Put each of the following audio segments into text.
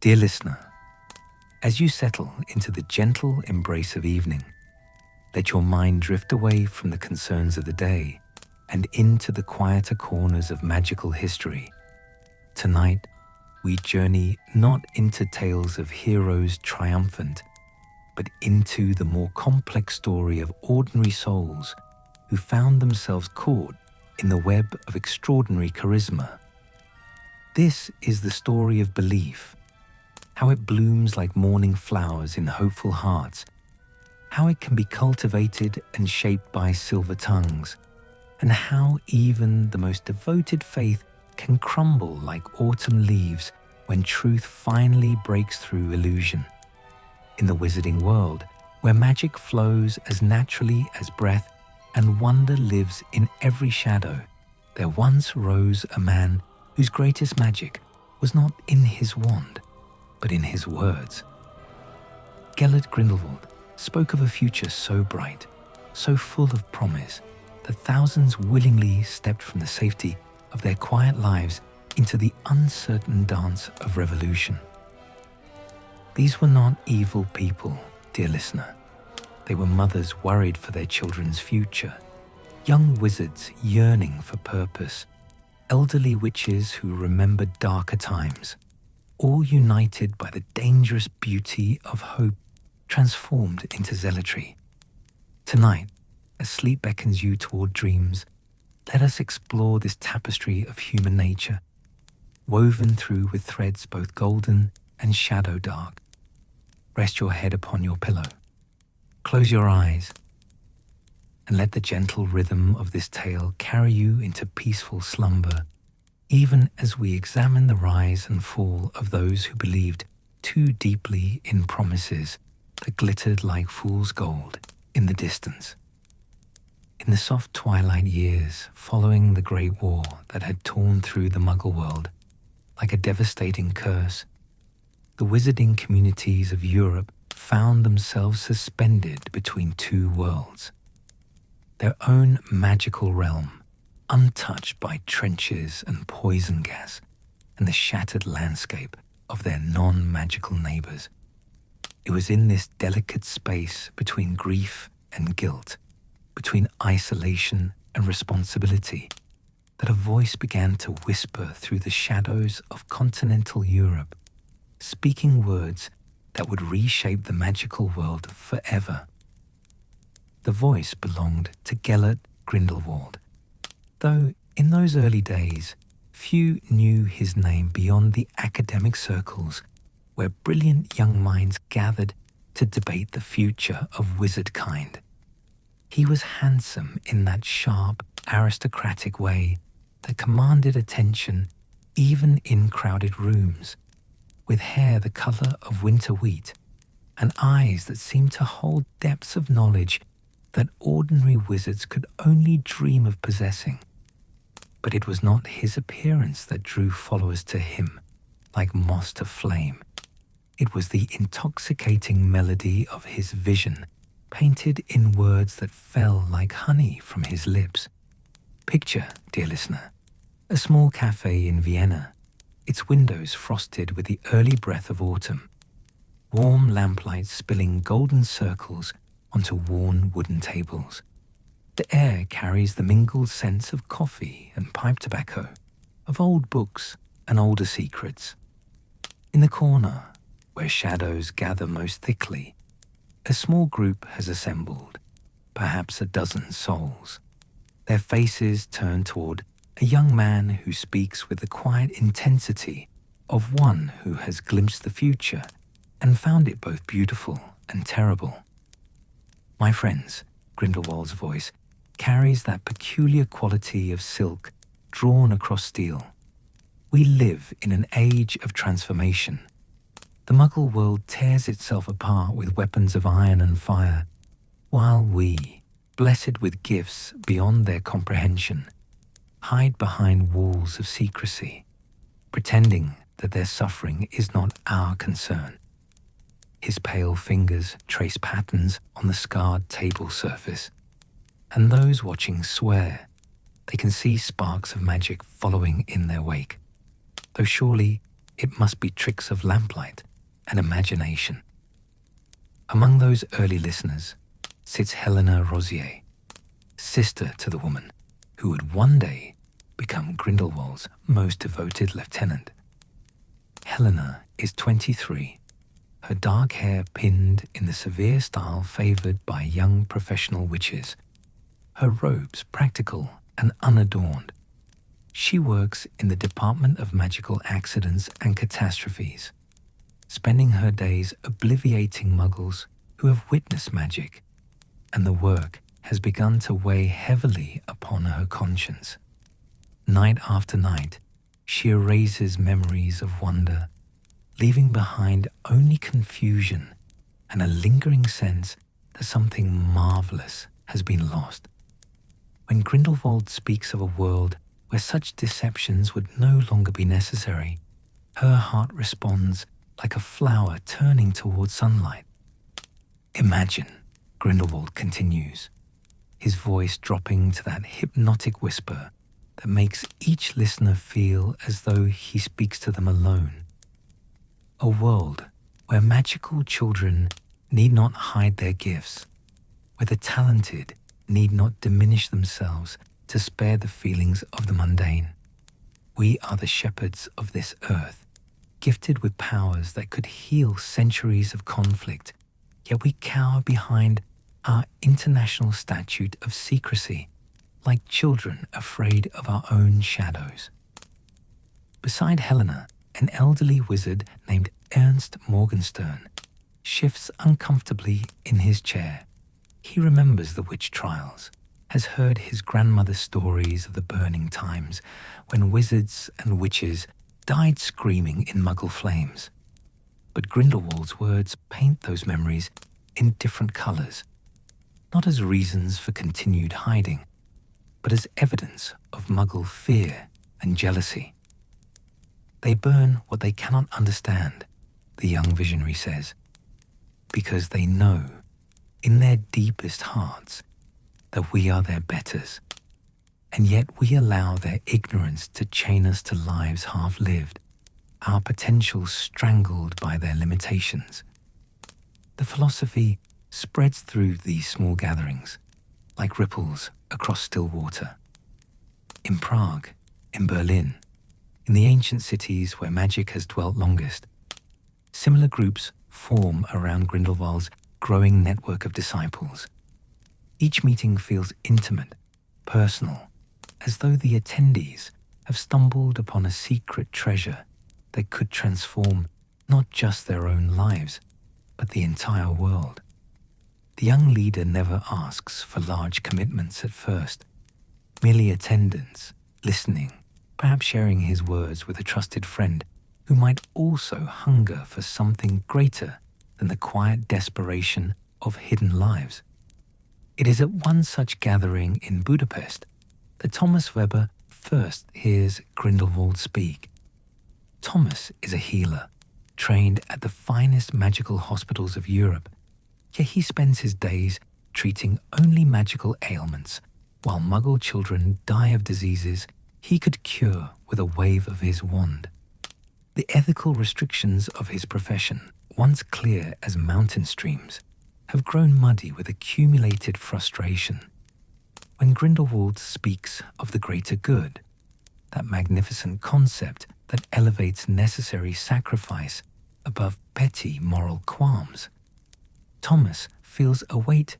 Dear listener, as you settle into the gentle embrace of evening, let your mind drift away from the concerns of the day and into the quieter corners of magical history. Tonight, we journey not into tales of heroes triumphant, but into the more complex story of ordinary souls who found themselves caught in the web of extraordinary charisma. This is the story of belief, how it blooms like morning flowers in hopeful hearts, how it can be cultivated and shaped by silver tongues, and how even the most devoted faith can crumble like autumn leaves when truth finally breaks through illusion. In the wizarding world, where magic flows as naturally as breath and wonder lives in every shadow, there once rose a man whose greatest magic was not in his wand, but in his words. Gellert Grindelwald spoke of a future so bright, so full of promise, that thousands willingly stepped from the safety of their quiet lives into the uncertain dance of revolution. These were not evil people, dear listener. They were mothers worried for their children's future, young wizards yearning for purpose, elderly witches who remembered darker times, all united by the dangerous beauty of hope transformed into zealotry. Tonight, as sleep beckons you toward dreams, let us explore this tapestry of human nature, woven through with threads both golden and shadow dark. Rest your head upon your pillow, close your eyes, and let the gentle rhythm of this tale carry you into peaceful slumber, even as we examine the rise and fall of those who believed too deeply in promises that glittered like fool's gold in the distance. In the soft twilight years following the Great War that had torn through the Muggle world like a devastating curse, the wizarding communities of Europe found themselves suspended between two worlds. Their own magical realm, untouched by trenches and poison gas, and the shattered landscape of their non-magical neighbors. It was in this delicate space between grief and guilt, between isolation and responsibility, that a voice began to whisper through the shadows of continental Europe, speaking words that would reshape the magical world forever. The voice belonged to Gellert Grindelwald, though in those early days, few knew his name beyond the academic circles where brilliant young minds gathered to debate the future of wizardkind. He was handsome in that sharp, aristocratic way that commanded attention even in crowded rooms, with hair the color of winter wheat and eyes that seemed to hold depths of knowledge that ordinary wizards could only dream of possessing. But it was not his appearance that drew followers to him, like moss to flame. It was the intoxicating melody of his vision, painted in words that fell like honey from his lips. Picture, dear listener, a small cafe in Vienna, its windows frosted with the early breath of autumn, warm lamplight spilling golden circles onto worn wooden tables. The air carries the mingled scents of coffee and pipe tobacco, of old books and older secrets. In the corner, where shadows gather most thickly, a small group has assembled, perhaps a dozen souls. Their faces turned toward a young man who speaks with the quiet intensity of one who has glimpsed the future and found it both beautiful and terrible. My friends, Grindelwald's voice carries that peculiar quality of silk drawn across steel. We live in an age of transformation. The Muggle world tears itself apart with weapons of iron and fire, while we, blessed with gifts beyond their comprehension, hide behind walls of secrecy, pretending that their suffering is not our concern. His pale fingers trace patterns on the scarred table surface, and those watching swear they can see sparks of magic following in their wake, though surely it must be tricks of lamplight and imagination. Among those early listeners sits Helena Rosier, sister to the woman who would one day become Grindelwald's most devoted lieutenant. Helena is 23, her dark hair pinned in the severe style favored by young professional witches, her robes practical and unadorned. She works in the Department of Magical Accidents and Catastrophes, spending her days obliviating muggles who have witnessed magic, and the work has begun to weigh heavily upon her conscience. Night after night, she erases memories of wonder, leaving behind only confusion and a lingering sense that something marvelous has been lost. When Grindelwald speaks of a world where such deceptions would no longer be necessary, her heart responds like a flower turning toward sunlight. Imagine, Grindelwald continues, his voice dropping to that hypnotic whisper that makes each listener feel as though he speaks to them alone. A world where magical children need not hide their gifts, where the talented need not diminish themselves to spare the feelings of the mundane. We are the shepherds of this earth, gifted with powers that could heal centuries of conflict, yet we cower behind our international statute of secrecy, like children afraid of our own shadows. Beside Helena, an elderly wizard named Ernst Morgenstern shifts uncomfortably in his chair. He remembers the witch trials, has heard his grandmother's stories of the burning times when wizards and witches died screaming in muggle flames. But Grindelwald's words paint those memories in different colors, not as reasons for continued hiding, but as evidence of muggle fear and jealousy. They burn what they cannot understand, the young visionary says, because they know, in their deepest hearts, that we are their betters, and yet we allow their ignorance to chain us to lives half-lived, our potential strangled by their limitations. The philosophy spreads through these small gatherings, like ripples across still water. In Prague, in Berlin, in the ancient cities where magic has dwelt longest, similar groups form around Grindelwald's growing network of disciples. Each meeting feels intimate, personal, as though the attendees have stumbled upon a secret treasure that could transform not just their own lives, but the entire world. The young leader never asks for large commitments at first, merely attendance, listening, perhaps sharing his words with a trusted friend who might also hunger for something greater than the quiet desperation of hidden lives. It is at one such gathering in Budapest that Thomas Weber first hears Grindelwald speak. Thomas is a healer, trained at the finest magical hospitals of Europe, yet he spends his days treating only magical ailments, while Muggle children die of diseases he could cure with a wave of his wand. The ethical restrictions of his profession, once clear as mountain streams, have grown muddy with accumulated frustration. When Grindelwald speaks of the greater good, that magnificent concept that elevates necessary sacrifice above petty moral qualms, Thomas feels a weight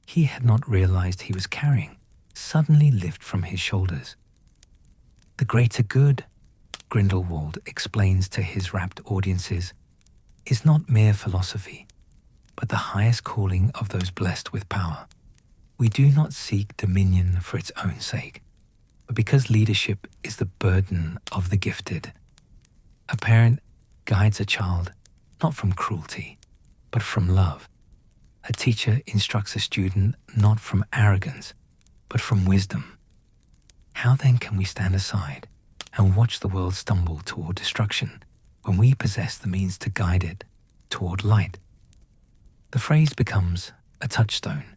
he had not realized he was carrying suddenly lift from his shoulders. The greater good, Grindelwald explains to his rapt audiences, is not mere philosophy, but the highest calling of those blessed with power. We do not seek dominion for its own sake, but because leadership is the burden of the gifted. A parent guides a child not from cruelty, but from love. A teacher instructs a student not from arrogance, but from wisdom. How then can we stand aside and watch the world stumble toward destruction when we possess the means to guide it toward light? The phrase becomes a touchstone,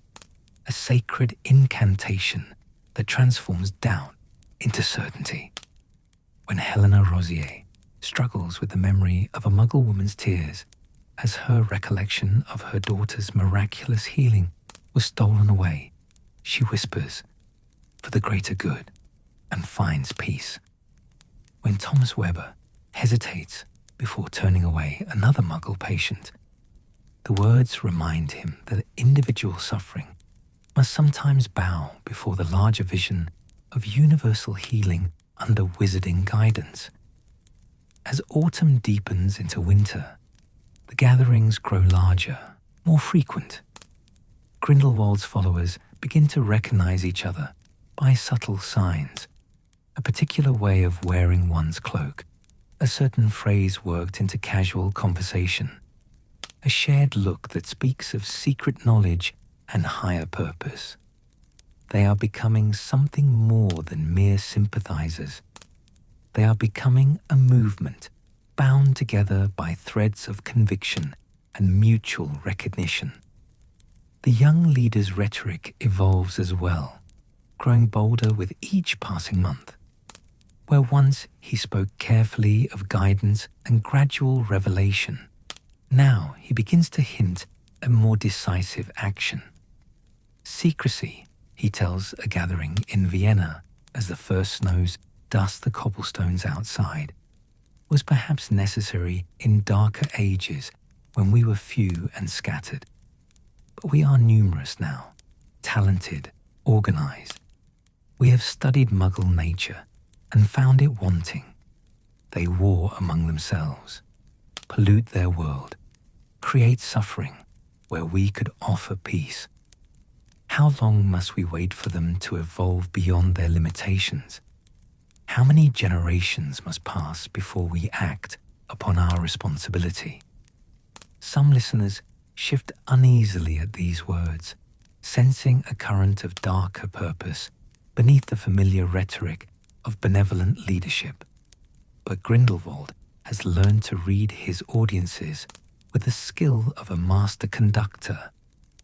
a sacred incantation that transforms doubt into certainty. When Helena Rosier struggles with the memory of a Muggle woman's tears as her recollection of her daughter's miraculous healing was stolen away. She whispers, "For the greater good," and finds peace. When Thomas Webber hesitates before turning away another Muggle patient, the words remind him that individual suffering must sometimes bow before the larger vision of universal healing under wizarding guidance. As autumn deepens into winter, the gatherings grow larger, more frequent. Grindelwald's followers begin to recognize each other by subtle signs, a particular way of wearing one's cloak, a certain phrase worked into casual conversation, a shared look that speaks of secret knowledge and higher purpose. They are becoming something more than mere sympathizers. They are becoming a movement bound together by threads of conviction and mutual recognition. The young leader's rhetoric evolves as well, growing bolder with each passing month. Where once he spoke carefully of guidance and gradual revelation, now he begins to hint at more decisive action. Secrecy, he tells a gathering in Vienna as the first snows dust the cobblestones outside, was perhaps necessary in darker ages when we were few and scattered. But we are numerous now, talented, organized. We have studied Muggle nature and found it wanting. They war among themselves, pollute their world, create suffering where we could offer peace. How long must we wait for them to evolve beyond their limitations? How many generations must pass before we act upon our responsibility? Some listeners shift uneasily at these words, sensing a current of darker purpose beneath the familiar rhetoric of benevolent leadership. But Grindelwald has learned to read his audiences with the skill of a master conductor,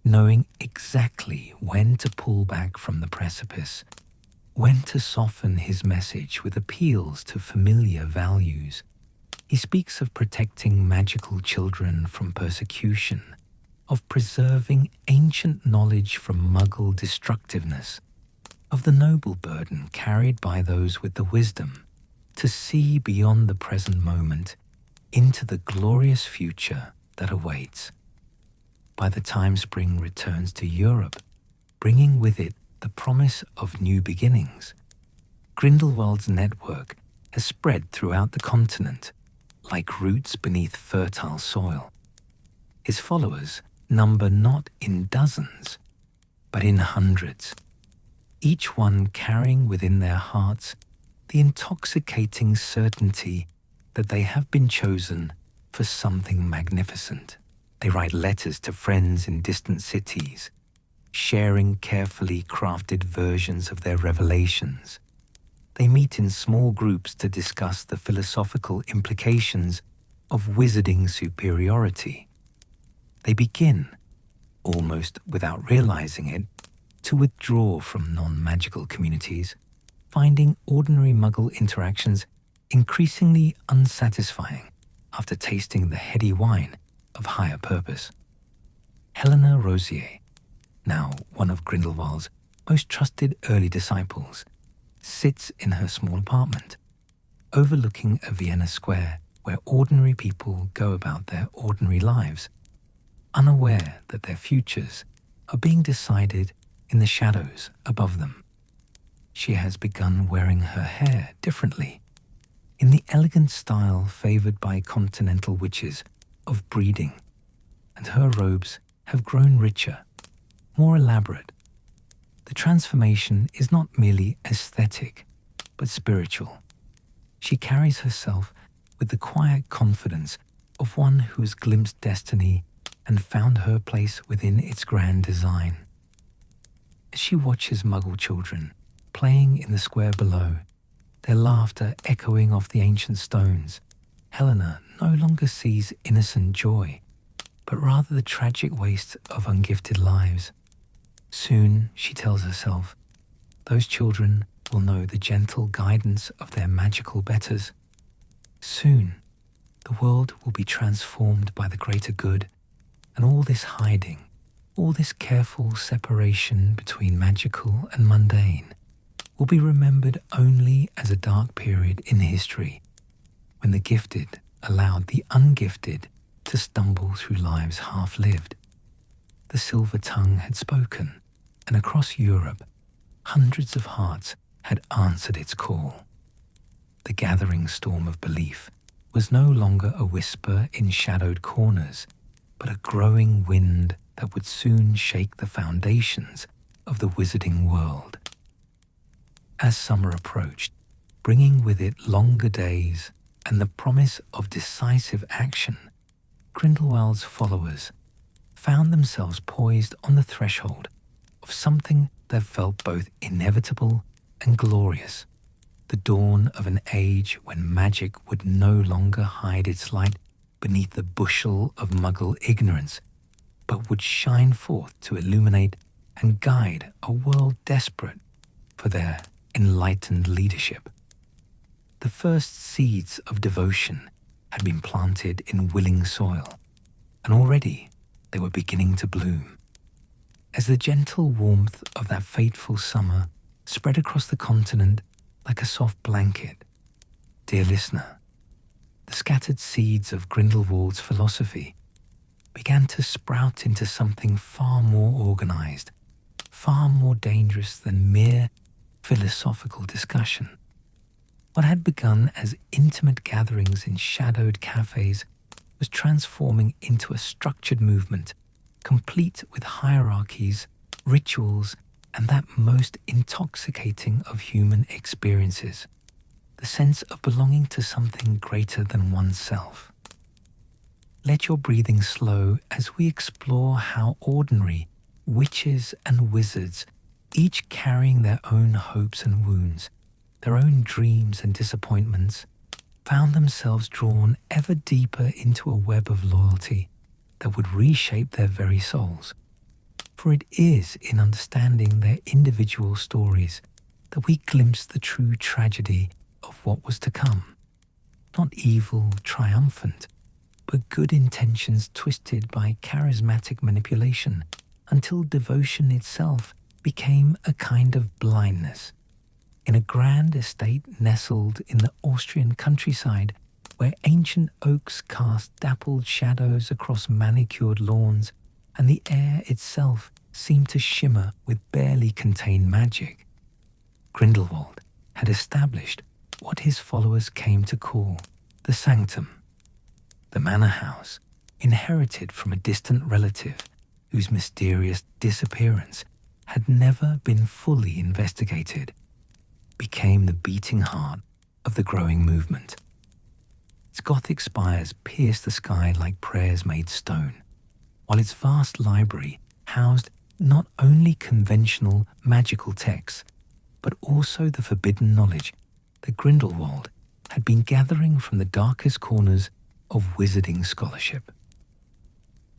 knowing exactly when to pull back from the precipice, when to soften his message with appeals to familiar values. He speaks of protecting magical children from persecution, of preserving ancient knowledge from Muggle destructiveness, of the noble burden carried by those with the wisdom to see beyond the present moment into the glorious future that awaits. By the time spring returns to Europe, bringing with it the promise of new beginnings, Grindelwald's network has spread throughout the continent like roots beneath fertile soil. His followers number not in dozens, but in hundreds, each one carrying within their hearts the intoxicating certainty that they have been chosen for something magnificent. They write letters to friends in distant cities, sharing carefully crafted versions of their revelations. They meet in small groups to discuss the philosophical implications of wizarding superiority. They begin, almost without realizing it, to withdraw from non-magical communities, finding ordinary Muggle interactions increasingly unsatisfying after tasting the heady wine of higher purpose. Helena Rosier, now one of Grindelwald's most trusted early disciples, sits in her small apartment, overlooking a Vienna square where ordinary people go about their ordinary lives, unaware that their futures are being decided in the shadows above them. She has begun wearing her hair differently, in the elegant style favored by continental witches of breeding, and her robes have grown richer, more elaborate. The transformation is not merely aesthetic, but spiritual. She carries herself with the quiet confidence of one who has glimpsed destiny and found her place within its grand design. As she watches Muggle children playing in the square below, their laughter echoing off the ancient stones, Helena no longer sees innocent joy, but rather the tragic waste of ungifted lives. Soon, she tells herself, those children will know the gentle guidance of their magical betters. Soon, the world will be transformed by the greater good, and all this hiding, all this careful separation between magical and mundane will be remembered only as a dark period in history when the gifted allowed the ungifted to stumble through lives half-lived. The silver tongue had spoken, and across Europe, hundreds of hearts had answered its call. The gathering storm of belief was no longer a whisper in shadowed corners, but a growing wind that would soon shake the foundations of the wizarding world. As summer approached, bringing with it longer days and the promise of decisive action, Grindelwald's followers found themselves poised on the threshold of something that felt both inevitable and glorious, the dawn of an age when magic would no longer hide its light beneath the bushel of Muggle ignorance, but would shine forth to illuminate and guide a world desperate for their enlightened leadership. The first seeds of devotion had been planted in willing soil, and already they were beginning to bloom. As the gentle warmth of that fateful summer spread across the continent like a soft blanket, dear listener, the scattered seeds of Grindelwald's philosophy began to sprout into something far more organized, far more dangerous than mere philosophical discussion. What had begun as intimate gatherings in shadowed cafes was transforming into a structured movement, complete with hierarchies, rituals, and that most intoxicating of human experiences, the sense of belonging to something greater than oneself. Let your breathing slow as we explore how ordinary witches and wizards, each carrying their own hopes and wounds, their own dreams and disappointments, found themselves drawn ever deeper into a web of loyalty that would reshape their very souls. For it is in understanding their individual stories that we glimpse the true tragedy of what was to come. Not evil triumphant, but good intentions twisted by charismatic manipulation until devotion itself became a kind of blindness. In a grand estate nestled in the Austrian countryside, where ancient oaks cast dappled shadows across manicured lawns, and the air itself seemed to shimmer with barely contained magic, Grindelwald had established what his followers came to call the sanctum, the manor house, inherited from a distant relative whose mysterious disappearance had never been fully investigated, became the beating heart of the growing movement. Its Gothic spires pierced the sky like prayers made stone, while its vast library housed not only conventional magical texts, but also the forbidden knowledge that Grindelwald had been gathering from the darkest corners of wizarding scholarship.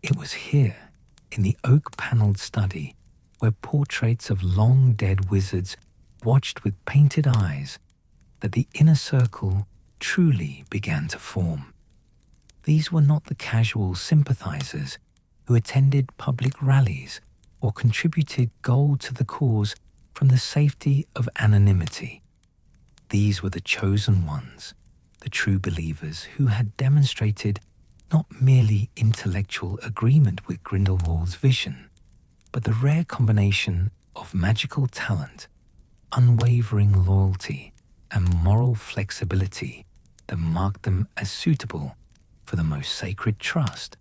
It was here, in the oak-panelled study, where portraits of long-dead wizards watched with painted eyes, that the inner circle truly began to form. These were not the casual sympathizers who attended public rallies or contributed gold to the cause from the safety of anonymity. These were the chosen ones, the true believers who had demonstrated not merely intellectual agreement with Grindelwald's vision, but the rare combination of magical talent, unwavering loyalty, and moral flexibility that marked them as suitable for the most sacred trust.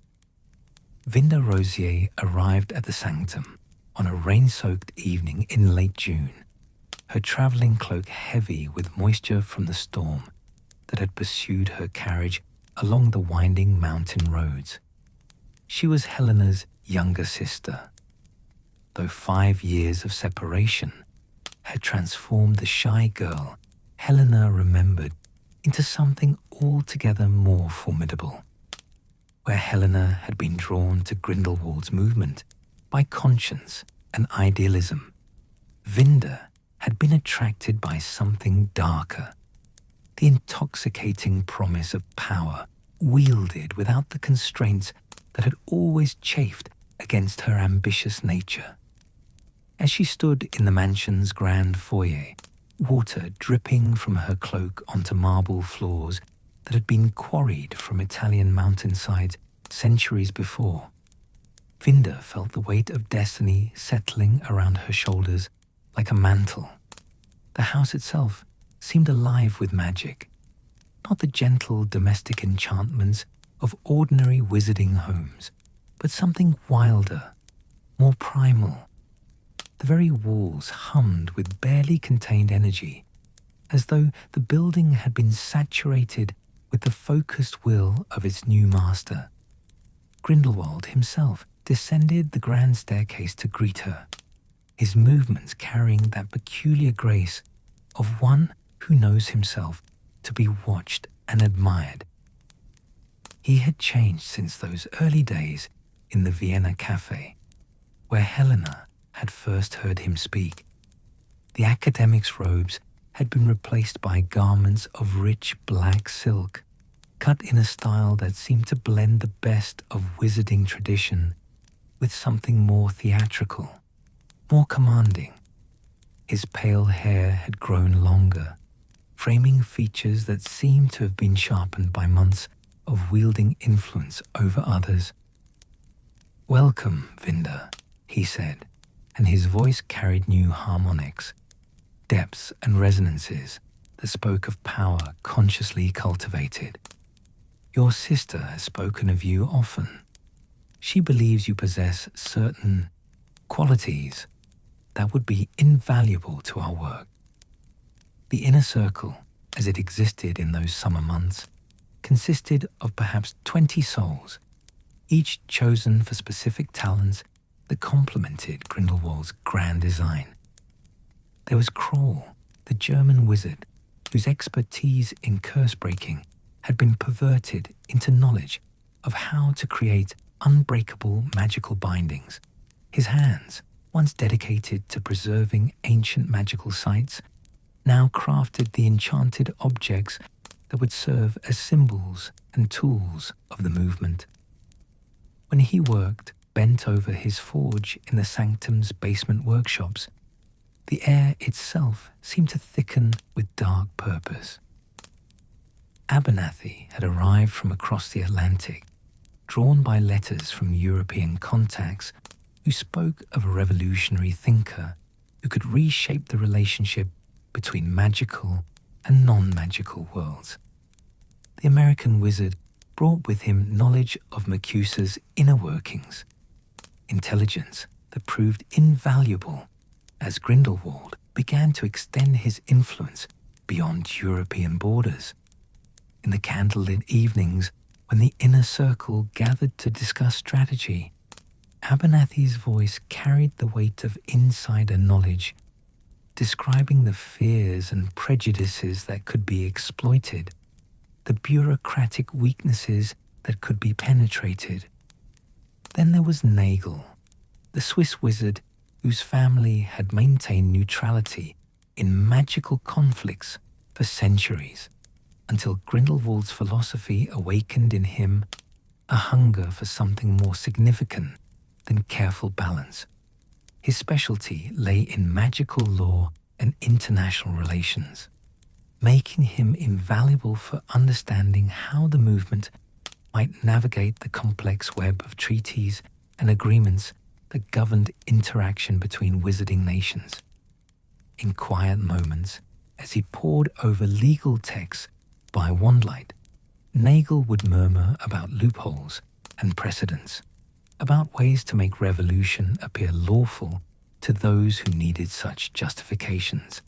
Vinda Rosier arrived at the sanctum on a rain-soaked evening in late June, her travelling cloak heavy with moisture from the storm that had pursued her carriage along the winding mountain roads. She was Helena's younger sister, though 5 years of separation had transformed the shy girl Helena remembered into something altogether more formidable. Where Helena had been drawn to Grindelwald's movement by conscience and idealism, Vinda had been attracted by something darker, the intoxicating promise of power wielded without the constraints that had always chafed against her ambitious nature. As she stood in the mansion's grand foyer, water dripping from her cloak onto marble floors that had been quarried from Italian mountainsides centuries before, Vinda felt the weight of destiny settling around her shoulders like a mantle. The house itself seemed alive with magic, not the gentle domestic enchantments of ordinary wizarding homes, but something wilder, more primal. The very walls hummed with barely contained energy, as though the building had been saturated with the focused will of its new master. Grindelwald himself descended the grand staircase to greet her, his movements carrying that peculiar grace of one who knows himself to be watched and admired. He had changed since those early days in the Vienna cafe, where Helena had first heard him speak. The academic's robes had been replaced by garments of rich black silk, cut in a style that seemed to blend the best of wizarding tradition with something more theatrical, more commanding. His pale hair had grown longer, framing features that seemed to have been sharpened by months of wielding influence over others. "Welcome, Vinda," he said, and his voice carried new harmonics, depths and resonances that spoke of power consciously cultivated. "Your sister has spoken of you often. She believes you possess certain qualities that would be invaluable to our work." The inner circle, as it existed in those summer months, consisted of perhaps 20 souls, each chosen for specific talents that complemented Grindelwald's grand design. There was Kroll, the German wizard, whose expertise in curse-breaking had been perverted into knowledge of how to create unbreakable magical bindings. His hands, once dedicated to preserving ancient magical sites, now crafted the enchanted objects that would serve as symbols and tools of the movement. When he worked, bent over his forge in the sanctum's basement workshops, the air itself seemed to thicken with dark purpose. Abernathy had arrived from across the Atlantic, drawn by letters from European contacts who spoke of a revolutionary thinker who could reshape the relationship between magical and non-magical worlds. The American wizard brought with him knowledge of Mercusa's inner workings, intelligence that proved invaluable as Grindelwald began to extend his influence beyond European borders. In the candlelit evenings, when the inner circle gathered to discuss strategy, Abernathy's voice carried the weight of insider knowledge, describing the fears and prejudices that could be exploited, the bureaucratic weaknesses that could be penetrated. Then there was Nagel, the Swiss wizard whose family had maintained neutrality in magical conflicts for centuries, until Grindelwald's philosophy awakened in him a hunger for something more significant than careful balance. His specialty lay in magical law and international relations, making him invaluable for understanding how the movement might navigate the complex web of treaties and agreements that governed interaction between wizarding nations. In quiet moments, as he pored over legal texts by wandlight, Nagel would murmur about loopholes and precedents, about ways to make revolution appear lawful to those who needed such justifications.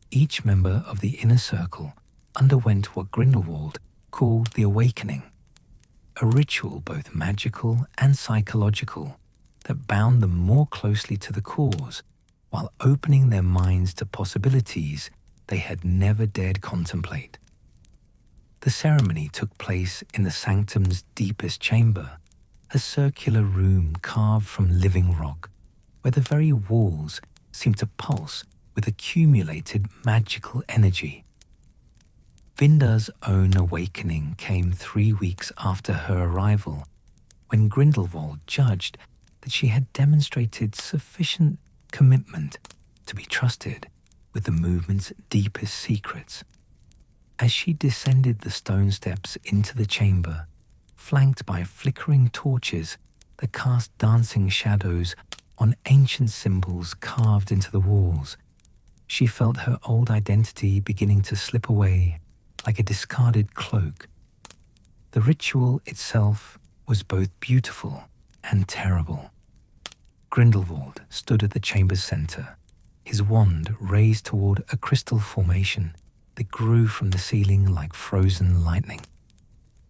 Each member of the inner circle underwent what Grindelwald called the awakening, a ritual both magical and psychological that bound them more closely to the cause while opening their minds to possibilities they had never dared contemplate. The ceremony took place in the sanctum's deepest chamber, a circular room carved from living rock, where the very walls seemed to pulse with accumulated magical energy. Vinda's own awakening came 3 weeks after her arrival, when Grindelwald judged that she had demonstrated sufficient commitment to be trusted with the movement's deepest secrets. As she descended the stone steps into the chamber, flanked by flickering torches that cast dancing shadows on ancient symbols carved into the walls, she felt her old identity beginning to slip away like a discarded cloak. The ritual itself was both beautiful and terrible. Grindelwald stood at the chamber's center, his wand raised toward a crystal formation that grew from the ceiling like frozen lightning.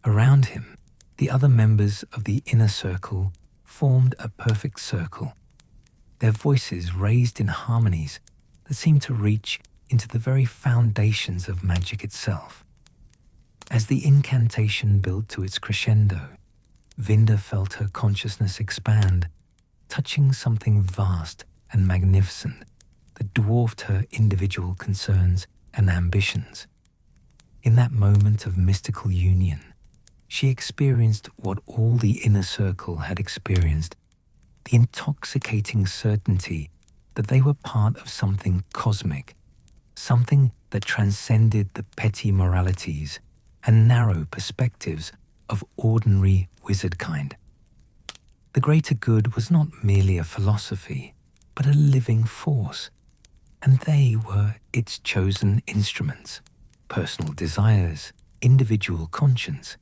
Around him, the other members of the inner circle formed a perfect circle, their voices raised in harmonies that seemed to reach into the very foundations of magic itself. As the incantation built to its crescendo, Vinda felt her consciousness expand, touching something vast and magnificent that dwarfed her individual concerns and ambitions. In that moment of mystical union, she experienced what all the inner circle had experienced, the intoxicating certainty that they were part of something cosmic, something that transcended the petty moralities and narrow perspectives of ordinary wizard kind. The greater good was not merely a philosophy, but a living force, and they were its chosen instruments. Personal desires, individual conscience,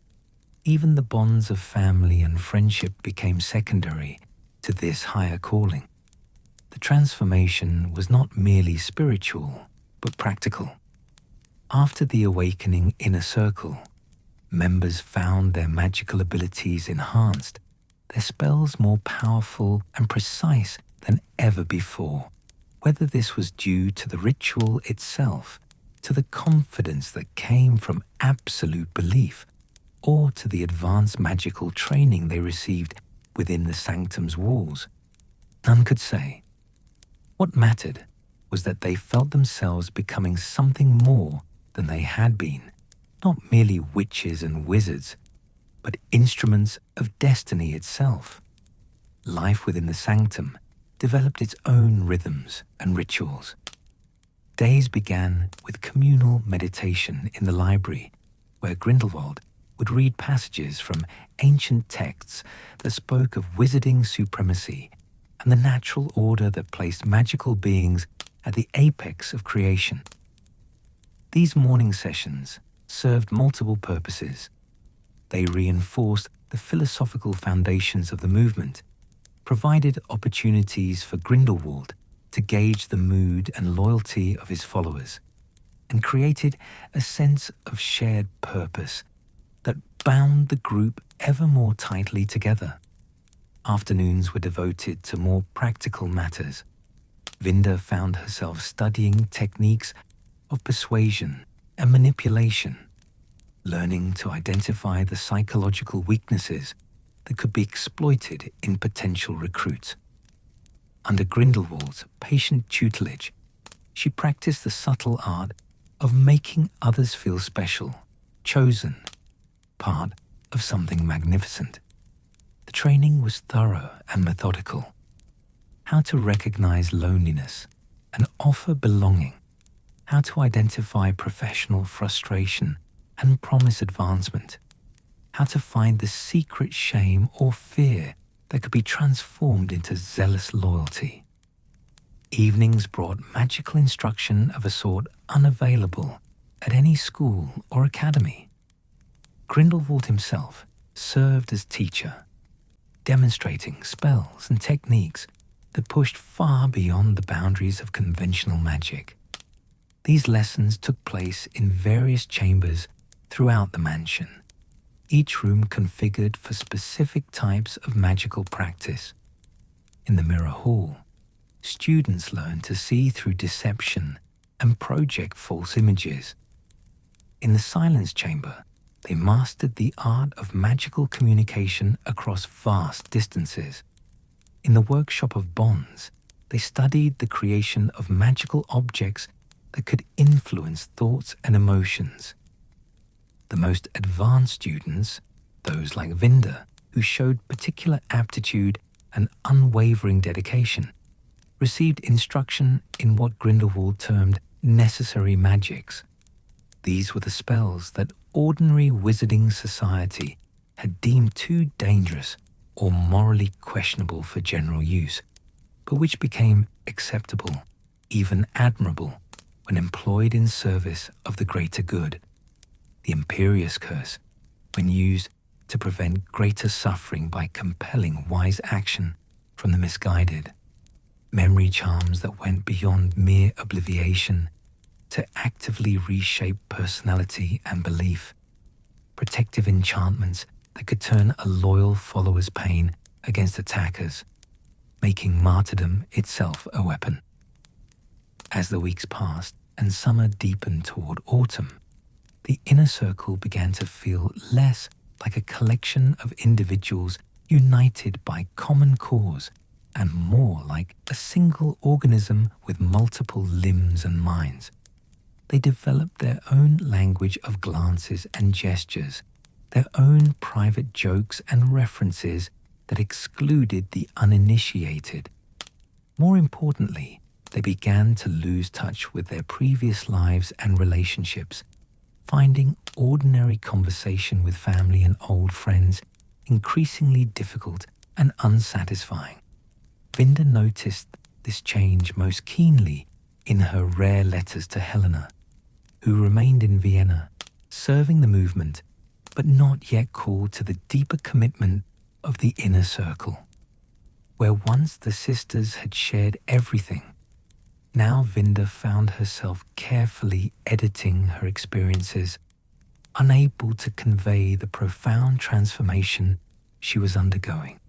even the bonds of family and friendship became secondary to this higher calling. The transformation was not merely spiritual, but practical. After the awakening inner circle, members found their magical abilities enhanced, their spells more powerful and precise than ever before, whether this was due to the ritual itself, to the confidence that came from absolute belief, or to the advanced magical training they received within the sanctum's walls. None could say. What mattered was that they felt themselves becoming something more than they had been, not merely witches and wizards, but instruments of destiny itself. Life within the sanctum developed its own rhythms and rituals. Days began with communal meditation in the library, where Grindelwald would read passages from ancient texts that spoke of wizarding supremacy and the natural order that placed magical beings at the apex of creation. These morning sessions served multiple purposes. They reinforced the philosophical foundations of the movement, provided opportunities for Grindelwald to gauge the mood and loyalty of his followers, and created a sense of shared purpose that bound the group ever more tightly together. Afternoons were devoted to more practical matters. Vinda found herself studying techniques of persuasion and manipulation, learning to identify the psychological weaknesses that could be exploited in potential recruits. Under Grindelwald's patient tutelage, she practiced the subtle art of making others feel special, chosen, part of something magnificent. The training was thorough and methodical. How to recognize loneliness and offer belonging, how to identify professional frustration and promise advancement, how to find the secret shame or fear that could be transformed into zealous loyalty. Evenings brought magical instruction of a sort unavailable at any school or academy. Grindelwald himself served as teacher, demonstrating spells and techniques that pushed far beyond the boundaries of conventional magic. These lessons took place in various chambers throughout the mansion, each room configured for specific types of magical practice. In the Mirror Hall, students learned to see through deception and project false images. In the Silence Chamber, they mastered the art of magical communication across vast distances. In the Workshop of Bonds, they studied the creation of magical objects that could influence thoughts and emotions. The most advanced students, those like Vinder, who showed particular aptitude and unwavering dedication, received instruction in what Grindelwald termed necessary magics. These were the spells that ordinary wizarding society had deemed too dangerous or morally questionable for general use, but which became acceptable, even admirable, when employed in service of the greater good. The imperious curse, when used to prevent greater suffering by compelling wise action from the misguided. Memory charms that went beyond mere obliviation to actively reshape personality and belief. Protective enchantments that could turn a loyal follower's pain against attackers, making martyrdom itself a weapon. As the weeks passed and summer deepened toward autumn, the inner circle began to feel less like a collection of individuals united by common cause and more like a single organism with multiple limbs and minds. They developed their own language of glances and gestures, their own private jokes and references that excluded the uninitiated. More importantly, they began to lose touch with their previous lives and relationships, finding ordinary conversation with family and old friends increasingly difficult and unsatisfying. Vinder noticed this change most keenly in her rare letters to Helena, who remained in Vienna, serving the movement, but not yet called to the deeper commitment of the inner circle. Where once the sisters had shared everything, now Vinder found herself carefully editing her experiences, unable to convey the profound transformation she was undergoing.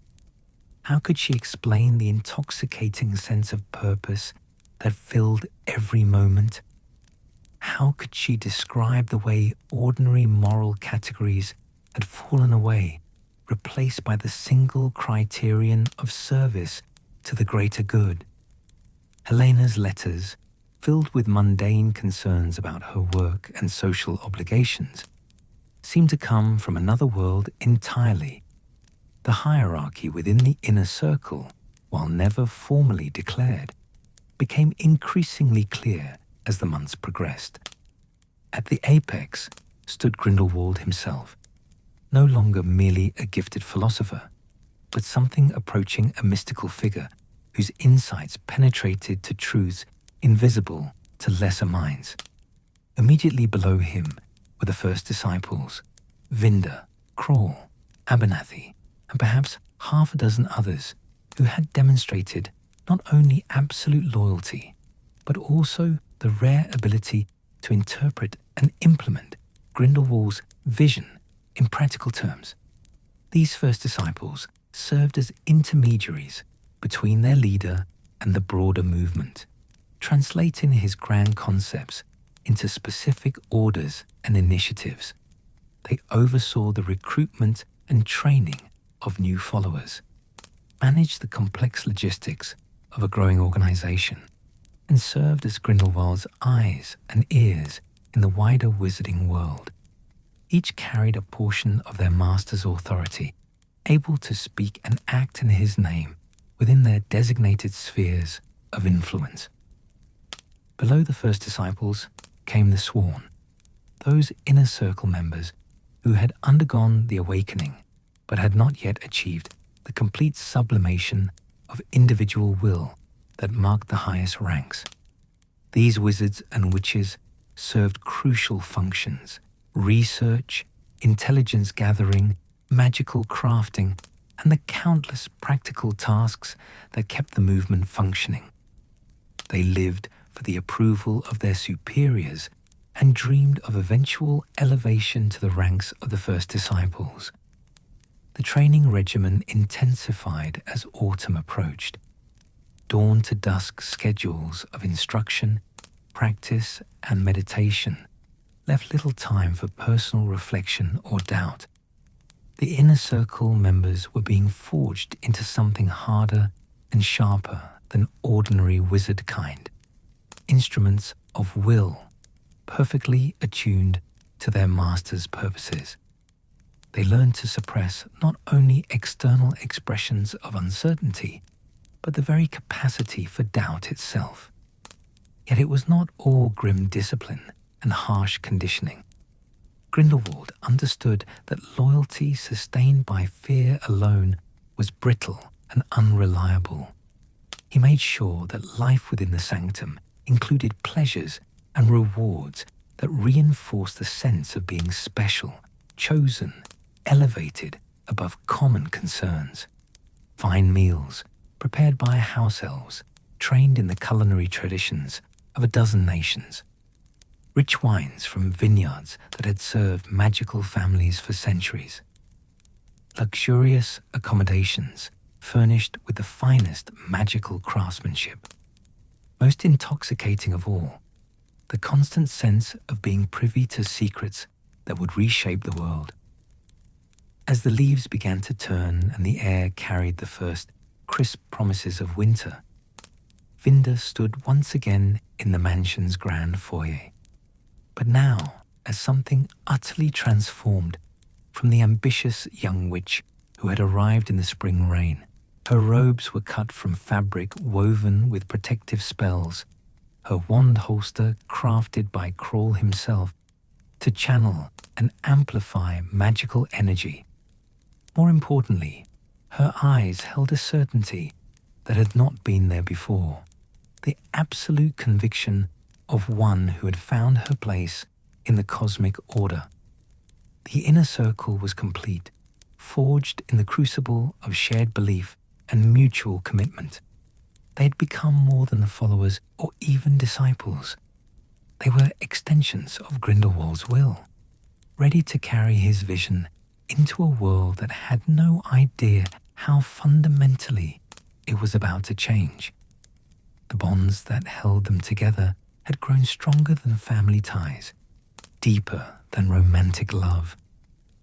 How could she explain the intoxicating sense of purpose that filled every moment? How could she describe the way ordinary moral categories had fallen away, replaced by the single criterion of service to the greater good? Helena's letters, filled with mundane concerns about her work and social obligations, seemed to come from another world entirely. The hierarchy within the inner circle, while never formally declared, became increasingly clear as the months progressed. At the apex stood Grindelwald himself, no longer merely a gifted philosopher, but something approaching a mystical figure whose insights penetrated to truths invisible to lesser minds. Immediately below him were the first disciples, Vinder, Kroll, Abernathy, and perhaps half a dozen others who had demonstrated not only absolute loyalty, but also the rare ability to interpret and implement Grindelwald's vision in practical terms. These first disciples served as intermediaries between their leader and the broader movement, translating his grand concepts into specific orders and initiatives. They oversaw the recruitment and training of new followers, managed the complex logistics of a growing organization, and served as Grindelwald's eyes and ears in the wider wizarding world. Each carried a portion of their master's authority, able to speak and act in his name within their designated spheres of influence. Below the first disciples came the sworn, those inner circle members who had undergone the awakening but had not yet achieved the complete sublimation of individual will that marked the highest ranks. These wizards and witches served crucial functions: research, intelligence gathering, magical crafting, and the countless practical tasks that kept the movement functioning. They lived for the approval of their superiors and dreamed of eventual elevation to the ranks of the first disciples. The training regimen intensified as autumn approached. Dawn to dusk schedules of instruction, practice, and meditation left little time for personal reflection or doubt. The inner circle members were being forged into something harder and sharper than ordinary wizard kind. Instruments of will, perfectly attuned to their master's purposes. They learned to suppress not only external expressions of uncertainty, but the very capacity for doubt itself. Yet it was not all grim discipline and harsh conditioning. Grindelwald understood that loyalty sustained by fear alone was brittle and unreliable. He made sure that life within the sanctum included pleasures and rewards that reinforced the sense of being special, chosen, elevated above common concerns. Fine meals, prepared by house elves, trained in the culinary traditions of a dozen nations. Rich wines from vineyards that had served magical families for centuries. Luxurious accommodations furnished with the finest magical craftsmanship. Most intoxicating of all, the constant sense of being privy to secrets that would reshape the world. As the leaves began to turn and the air carried the first crisp promises of winter, Vinda stood once again in the mansion's grand foyer, but now as something utterly transformed from the ambitious young witch who had arrived in the spring rain. Her robes were cut from fabric woven with protective spells, her wand holster crafted by Krull himself to channel and amplify magical energy. More importantly, her eyes held a certainty that had not been there before, the absolute conviction of one who had found her place in the cosmic order. The inner circle was complete, forged in the crucible of shared belief and mutual commitment. They had become more than followers or even disciples. They were extensions of Grindelwald's will, ready to carry his vision into a world that had no idea how fundamentally it was about to change. The bonds that held them together had grown stronger than family ties, deeper than romantic love,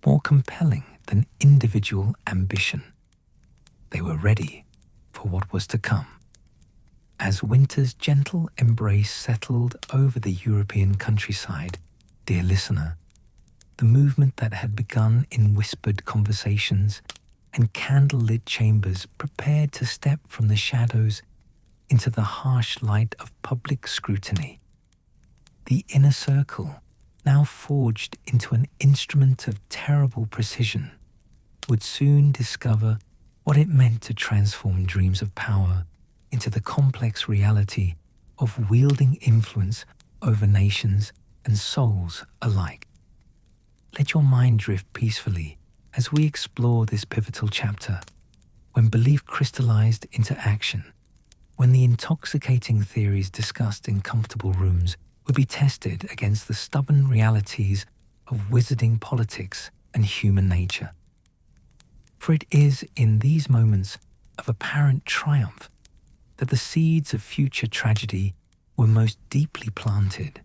more compelling than individual ambition. They were ready for what was to come. As winter's gentle embrace settled over the European countryside, dear listener, the movement that had begun in whispered conversations and candle-lit chambers prepared to step from the shadows into the harsh light of public scrutiny. The inner circle, now forged into an instrument of terrible precision, would soon discover what it meant to transform dreams of power into the complex reality of wielding influence over nations and souls alike. Let your mind drift peacefully as we explore this pivotal chapter, when belief crystallized into action, when the intoxicating theories discussed in comfortable rooms would be tested against the stubborn realities of wizarding politics and human nature. For it is in these moments of apparent triumph that the seeds of future tragedy were most deeply planted,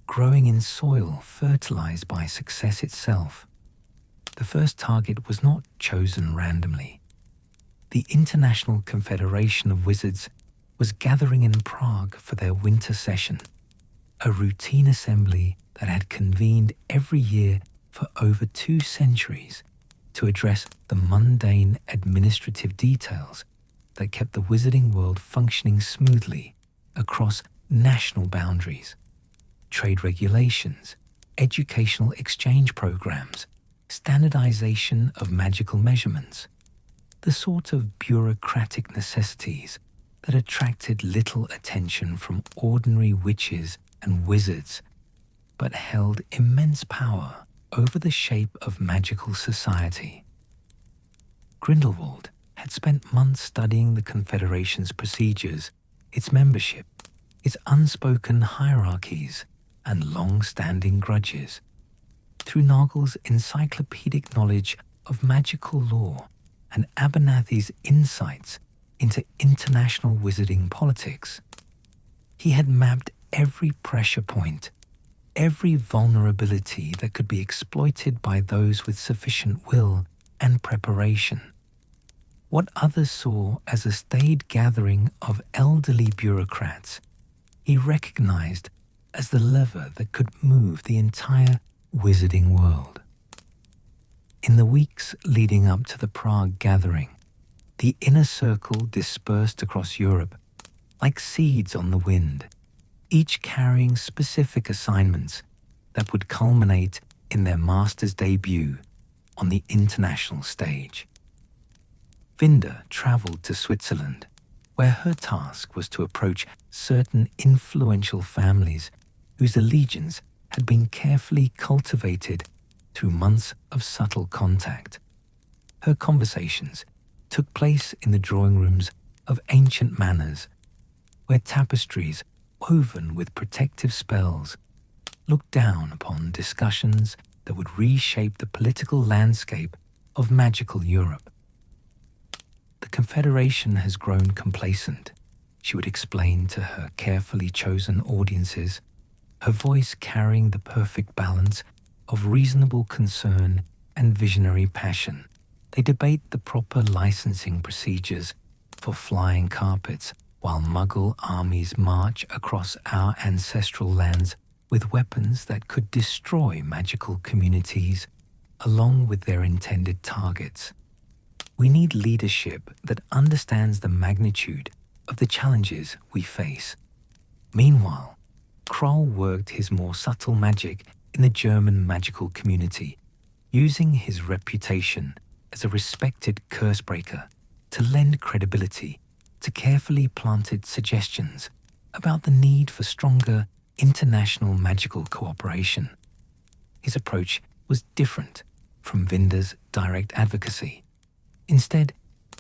growing in soil fertilized by success itself. The first target was not chosen randomly. The International Confederation of Wizards was gathering in Prague for their winter session, a routine assembly that had convened every year for over 2 centuries to address the mundane administrative details that kept the wizarding world functioning smoothly across national boundaries. Trade regulations, educational exchange programs, standardization of magical measurements, the sort of bureaucratic necessities that attracted little attention from ordinary witches and wizards, but held immense power over the shape of magical society. Grindelwald had spent months studying the Confederation's procedures, its membership, its unspoken hierarchies, and long-standing grudges. Through Nagel's encyclopedic knowledge of magical law and Abernathy's insights into international wizarding politics, he had mapped every pressure point, every vulnerability that could be exploited by those with sufficient will and preparation. What others saw as a staid gathering of elderly bureaucrats, he recognized as the lever that could move the entire wizarding world. In the weeks leading up to the Prague gathering, the inner circle dispersed across Europe like seeds on the wind, each carrying specific assignments that would culminate in their master's debut on the international stage. Vinda travelled to Switzerland, where her task was to approach certain influential families whose allegiance had been carefully cultivated through months of subtle contact. Her conversations took place in the drawing rooms of ancient manors, where tapestries woven with protective spells looked down upon discussions that would reshape the political landscape of magical Europe. The Confederation has grown complacent, she would explain to her carefully chosen audiences, her voice carrying the perfect balance of reasonable concern and visionary passion. They debate the proper licensing procedures for flying carpets while Muggle armies march across our ancestral lands with weapons that could destroy magical communities along with their intended targets. We need leadership that understands the magnitude of the challenges we face. Meanwhile, Kroll worked his more subtle magic in the German magical community, using his reputation as a respected cursebreaker to lend credibility to carefully planted suggestions about the need for stronger international magical cooperation. His approach was different from Vinda's direct advocacy. Instead,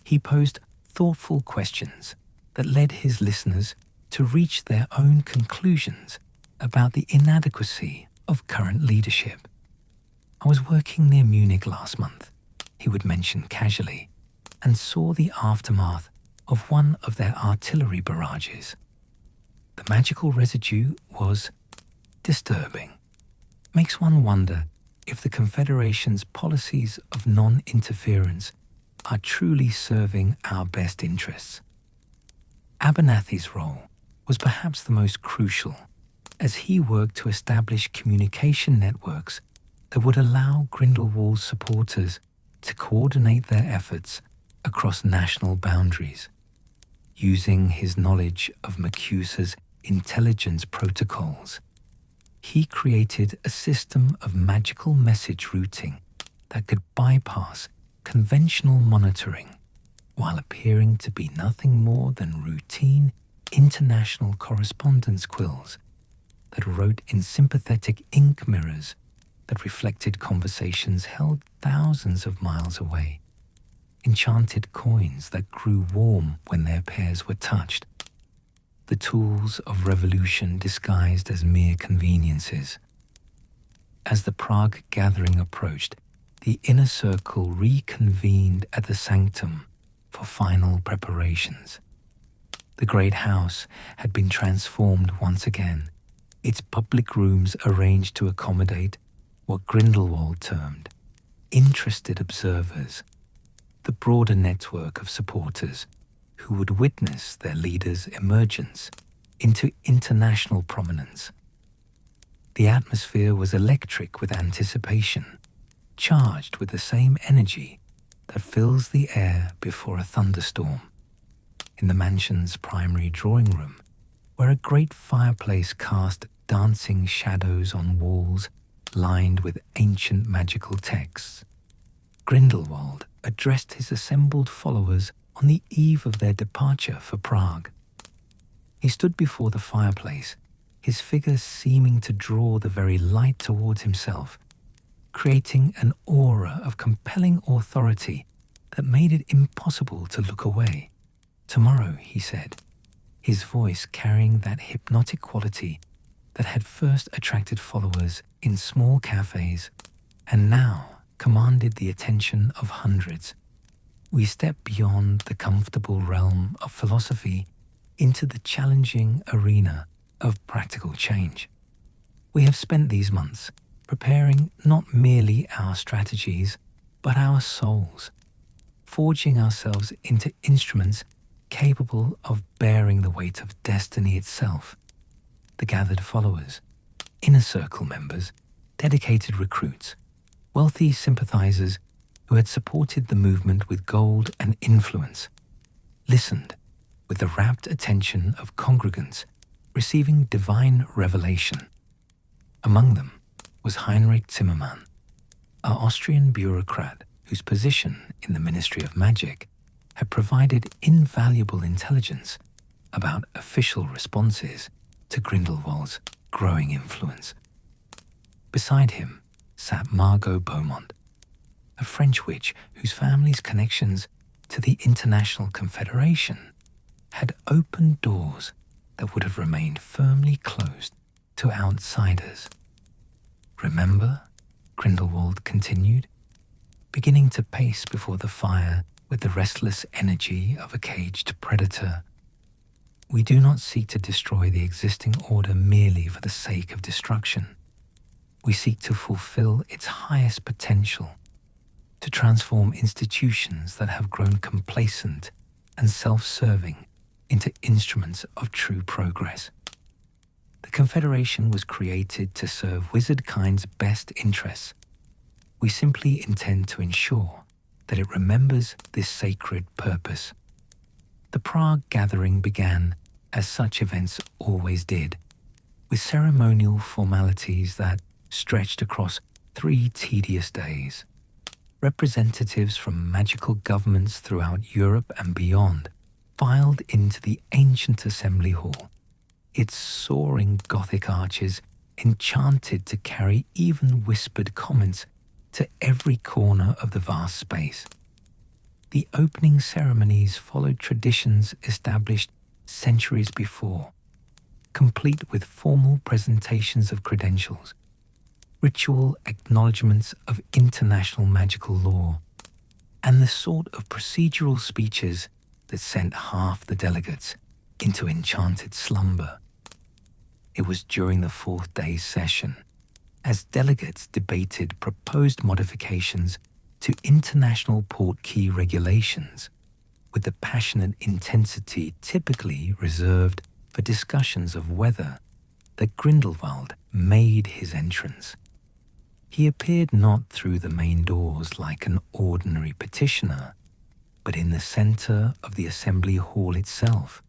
he posed thoughtful questions that led his listeners to reach their own conclusions about the inadequacy of current leadership. "I was working near Munich last month," he would mention casually, "and saw the aftermath of one of their artillery barrages. The magical residue was disturbing. Makes one wonder if the Confederation's policies of non-interference are truly serving our best interests." Abernathy's role was perhaps the most crucial, as he worked to establish communication networks that would allow Grindelwald's supporters to coordinate their efforts across national boundaries. Using his knowledge of Macusa's intelligence protocols, he created a system of magical message routing that could bypass conventional monitoring while appearing to be nothing more than routine international correspondence quills that wrote in sympathetic ink mirrors that reflected conversations held thousands of miles away, enchanted coins that grew warm when their pairs were touched, the tools of revolution disguised as mere conveniences. As the Prague gathering approached, the inner circle reconvened at the sanctum for final preparations. The great house had been transformed once again, its public rooms arranged to accommodate what Grindelwald termed interested observers, the broader network of supporters who would witness their leader's emergence into international prominence. The atmosphere was electric with anticipation, charged with the same energy that fills the air before a thunderstorm. In the mansion's primary drawing room, where a great fireplace cast dancing shadows on walls lined with ancient magical texts, Grindelwald addressed his assembled followers on the eve of their departure for Prague. He stood before the fireplace, his figure seeming to draw the very light towards himself, creating an aura of compelling authority that made it impossible to look away. "Tomorrow," he said, his voice carrying that hypnotic quality that had first attracted followers in small cafes and now commanded the attention of hundreds. "We step beyond the comfortable realm of philosophy into the challenging arena of practical change. We have spent these months preparing not merely our strategies, but our souls, forging ourselves into instruments capable of bearing the weight of destiny itself." The gathered followers, inner circle members, dedicated recruits, wealthy sympathizers who had supported the movement with gold and influence, listened with the rapt attention of congregants receiving divine revelation. Among them was Heinrich Zimmermann, an Austrian bureaucrat whose position in the Ministry of Magic had provided invaluable intelligence about official responses to Grindelwald's growing influence. Beside him sat Margot Beaumont, a French witch whose family's connections to the International Confederation had opened doors that would have remained firmly closed to outsiders. "Remember," Grindelwald continued, beginning to pace before the fire with the restless energy of a caged predator. "We do not seek to destroy the existing order merely for the sake of destruction. We seek to fulfill its highest potential, to transform institutions that have grown complacent and self-serving into instruments of true progress. The Confederation was created to serve wizardkind's best interests. We simply intend to ensure that it remembers this sacred purpose." The Prague gathering began, as such events always did, with ceremonial formalities that stretched across 3 tedious days. Representatives from magical governments throughout Europe and beyond filed into the ancient assembly hall, its soaring Gothic arches enchanted to carry even whispered comments to every corner of the vast space. The opening ceremonies followed traditions established centuries before, complete with formal presentations of credentials, ritual acknowledgements of international magical law, and the sort of procedural speeches that sent half the delegates into enchanted slumber. It was during the 4th day's session, as delegates debated proposed modifications to international port key regulations, with the passionate intensity typically reserved for discussions of weather, that Grindelwald made his entrance. He appeared not through the main doors like an ordinary petitioner, but in the center of the assembly hall itself,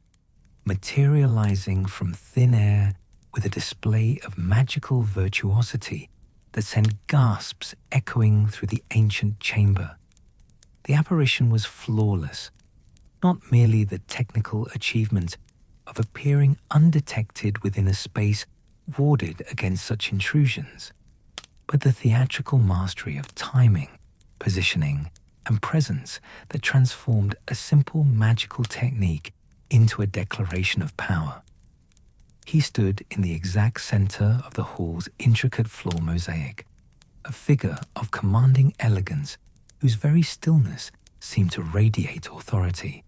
materializing from thin air with a display of magical virtuosity that sent gasps echoing through the ancient chamber. The apparition was flawless, not merely the technical achievement of appearing undetected within a space warded against such intrusions, but the theatrical mastery of timing, positioning, and presence that transformed a simple magical technique into a declaration of power. He stood in the exact center of the hall's intricate floor mosaic, a figure of commanding elegance whose very stillness seemed to radiate authority.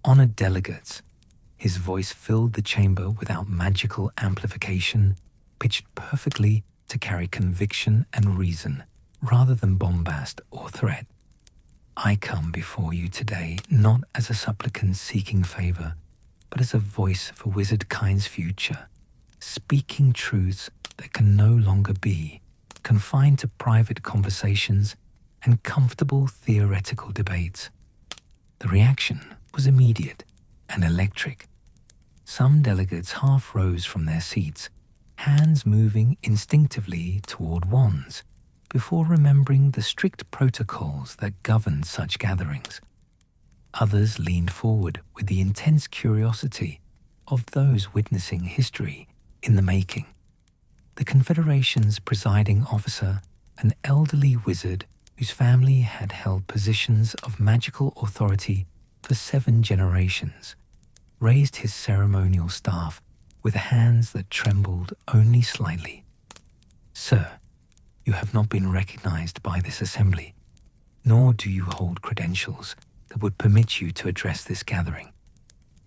Honored delegates, his voice filled the chamber without magical amplification, pitched perfectly to carry conviction and reason rather than bombast or threat. "I come before you today not as a supplicant seeking favor, but as a voice for wizardkind's future, speaking truths that can no longer be confined to private conversations and comfortable theoretical debates." The reaction was immediate and electric. Some delegates half rose from their seats, hands moving instinctively toward wands, before remembering the strict protocols that governed such gatherings. Others leaned forward with the intense curiosity of those witnessing history in the making. The Confederation's presiding officer, an elderly wizard whose family had held positions of magical authority for 7 generations, raised his ceremonial staff with hands that trembled only slightly. "Sir, you have not been recognized by this assembly, nor do you hold credentials that would permit you to address this gathering.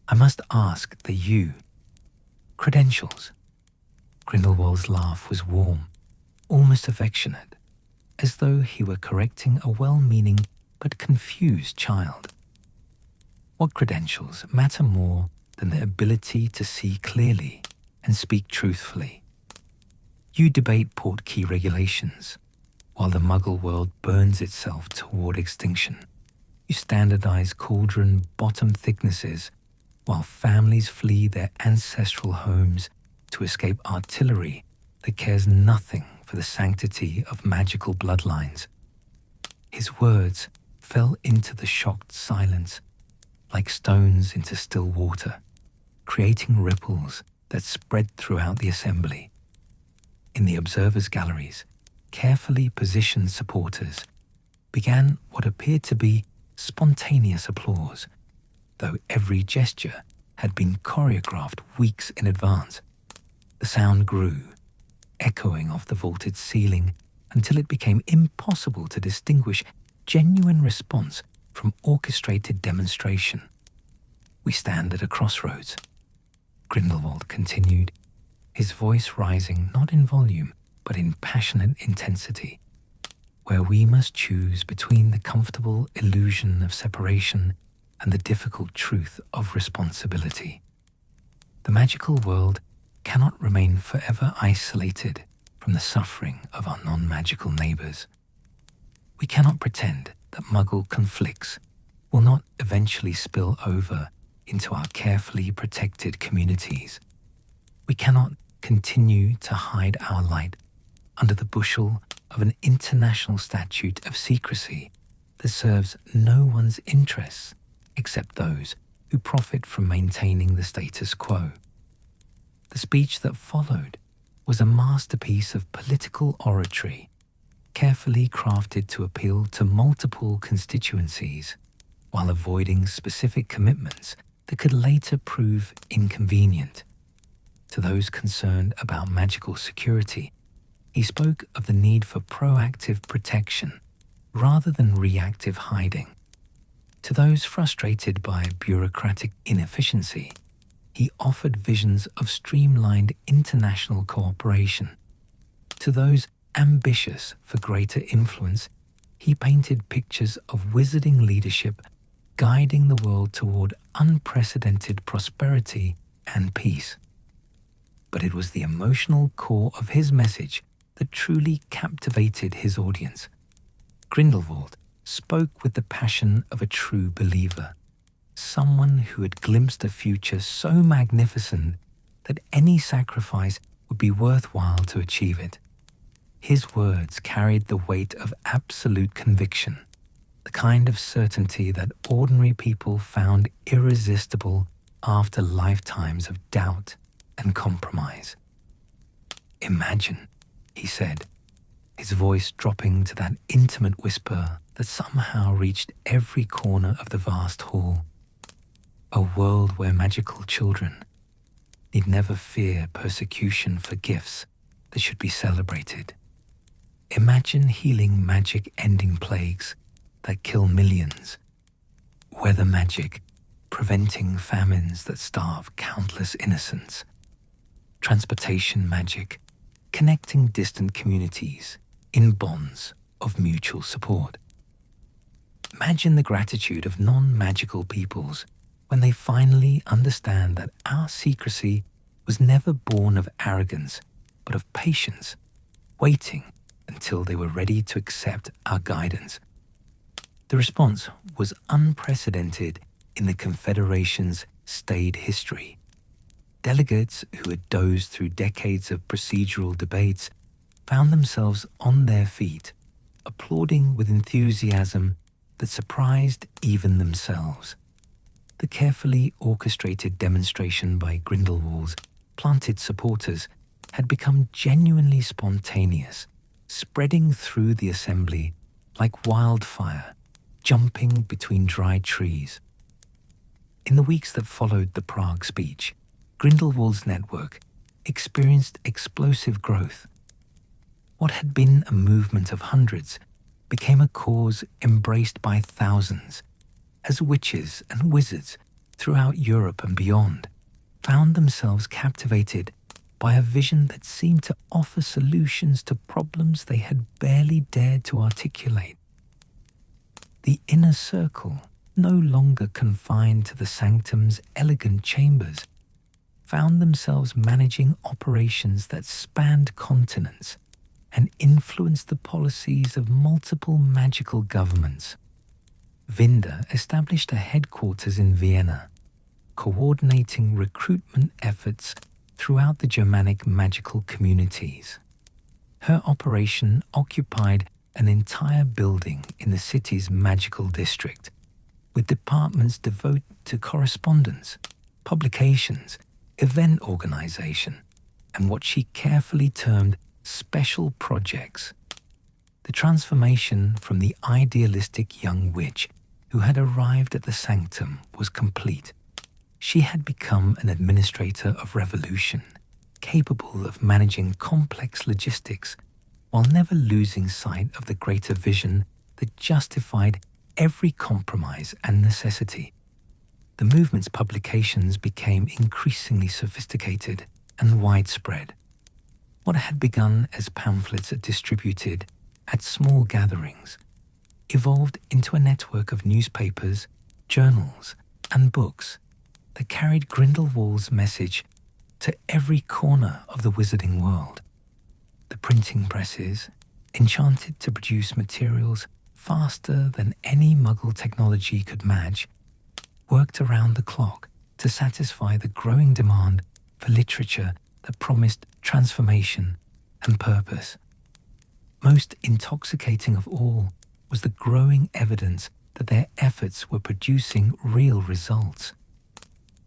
I must ask that you..." "Credentials?" Grindelwald's laugh was warm, almost affectionate, as though he were correcting a well-meaning but confused child. What credentials matter more than the ability to see clearly and speak truthfully? You debate portkey regulations, while the Muggle world burns itself toward extinction. You standardize cauldron bottom thicknesses, while families flee their ancestral homes to escape artillery that cares nothing for the sanctity of magical bloodlines. His words fell into the shocked silence like stones into still water, creating ripples that spread throughout the assembly. In the observers' galleries, carefully positioned supporters began what appeared to be spontaneous applause, though every gesture had been choreographed weeks in advance. The sound grew, echoing off the vaulted ceiling until it became impossible to distinguish genuine response from orchestrated demonstration. "We stand at a crossroads," Grindelwald continued, his voice rising not in volume but in passionate intensity, "where we must choose between the comfortable illusion of separation and the difficult truth of responsibility. The magical world cannot remain forever isolated from the suffering of our non-magical neighbors. We cannot pretend that Muggle conflicts will not eventually spill over into our carefully protected communities. We cannot continue to hide our light under the bushel of an international statute of secrecy that serves no one's interests except those who profit from maintaining the status quo." The speech that followed was a masterpiece of political oratory, carefully crafted to appeal to multiple constituencies while avoiding specific commitments that could later prove inconvenient. To those concerned about magical security, he spoke of the need for proactive protection rather than reactive hiding. To those frustrated by bureaucratic inefficiency, he offered visions of streamlined international cooperation. To those ambitious for greater influence, he painted pictures of wizarding leadership guiding the world toward unprecedented prosperity and peace. But it was the emotional core of his message that truly captivated his audience. Grindelwald spoke with the passion of a true believer, someone who had glimpsed a future so magnificent that any sacrifice would be worthwhile to achieve it. His words carried the weight of absolute conviction, the kind of certainty that ordinary people found irresistible after lifetimes of doubt and compromise. "Imagine," he said, his voice dropping to that intimate whisper that somehow reached every corner of the vast hall, "a world where magical children need never fear persecution for gifts that should be celebrated. Imagine healing magic ending plagues that kill millions, weather magic preventing famines that starve countless innocents, transportation magic connecting distant communities in bonds of mutual support. Imagine the gratitude of non-magical peoples when they finally understand that our secrecy was never born of arrogance, but of patience, waiting until they were ready to accept our guidance." The response was unprecedented in the Confederation's staid history. Delegates who had dozed through decades of procedural debates found themselves on their feet, applauding with enthusiasm that surprised even themselves. The carefully orchestrated demonstration by Grindelwald's planted supporters had become genuinely spontaneous, spreading through the assembly like wildfire, jumping between dry trees. In the weeks that followed the Prague speech, Grindelwald's network experienced explosive growth. What had been a movement of hundreds became a cause embraced by thousands, as witches and wizards throughout Europe and beyond found themselves captivated by a vision that seemed to offer solutions to problems they had barely dared to articulate. The inner circle, no longer confined to the sanctum's elegant chambers, found themselves managing operations that spanned continents and influenced the policies of multiple magical governments. Vinda established a headquarters in Vienna, coordinating recruitment efforts throughout the Germanic magical communities. Her operation occupied an entire building in the city's magical district, with departments devoted to correspondence, publications, event organization, and what she carefully termed special projects. The transformation from the idealistic young witch who had arrived at the sanctum was complete. She had become an administrator of revolution, capable of managing complex logistics while never losing sight of the greater vision that justified every compromise and necessity. The movement's publications became increasingly sophisticated and widespread. What had begun as pamphlets distributed at small gatherings evolved into a network of newspapers, journals, and books that carried Grindelwald's message to every corner of the wizarding world. The printing presses, enchanted to produce materials faster than any Muggle technology could match, worked around the clock to satisfy the growing demand for literature that promised transformation and purpose. Most intoxicating of all was the growing evidence that their efforts were producing real results.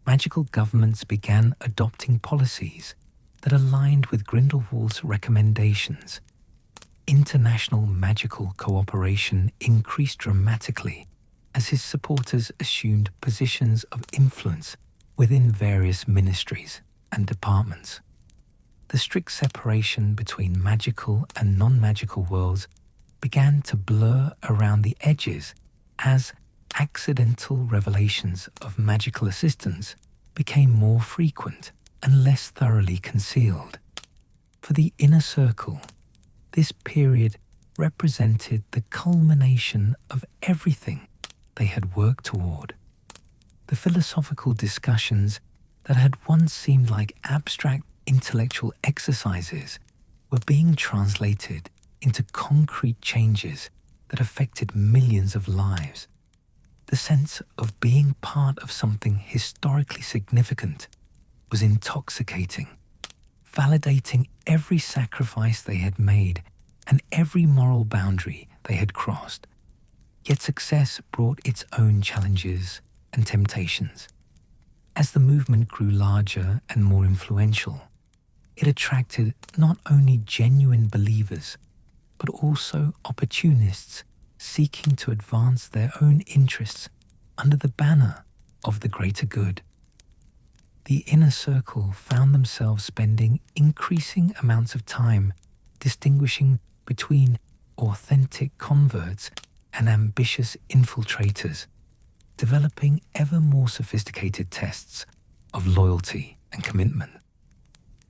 Magical governments began adopting policies that aligned with Grindelwald's recommendations. International magical cooperation increased dramatically as his supporters assumed positions of influence within various ministries and departments. The strict separation between magical and non-magical worlds began to blur around the edges as accidental revelations of magical assistance became more frequent and less thoroughly concealed. For the inner circle, this period represented the culmination of everything they had worked toward. The philosophical discussions that had once seemed like abstract intellectual exercises were being translated into concrete changes that affected millions of lives. The sense of being part of something historically significant was intoxicating, validating every sacrifice they had made and every moral boundary they had crossed. Yet success brought its own challenges and temptations. As the movement grew larger and more influential, it attracted not only genuine believers, but also opportunists seeking to advance their own interests under the banner of the greater good. The inner circle found themselves spending increasing amounts of time distinguishing between authentic converts and ambitious infiltrators, developing ever more sophisticated tests of loyalty and commitment.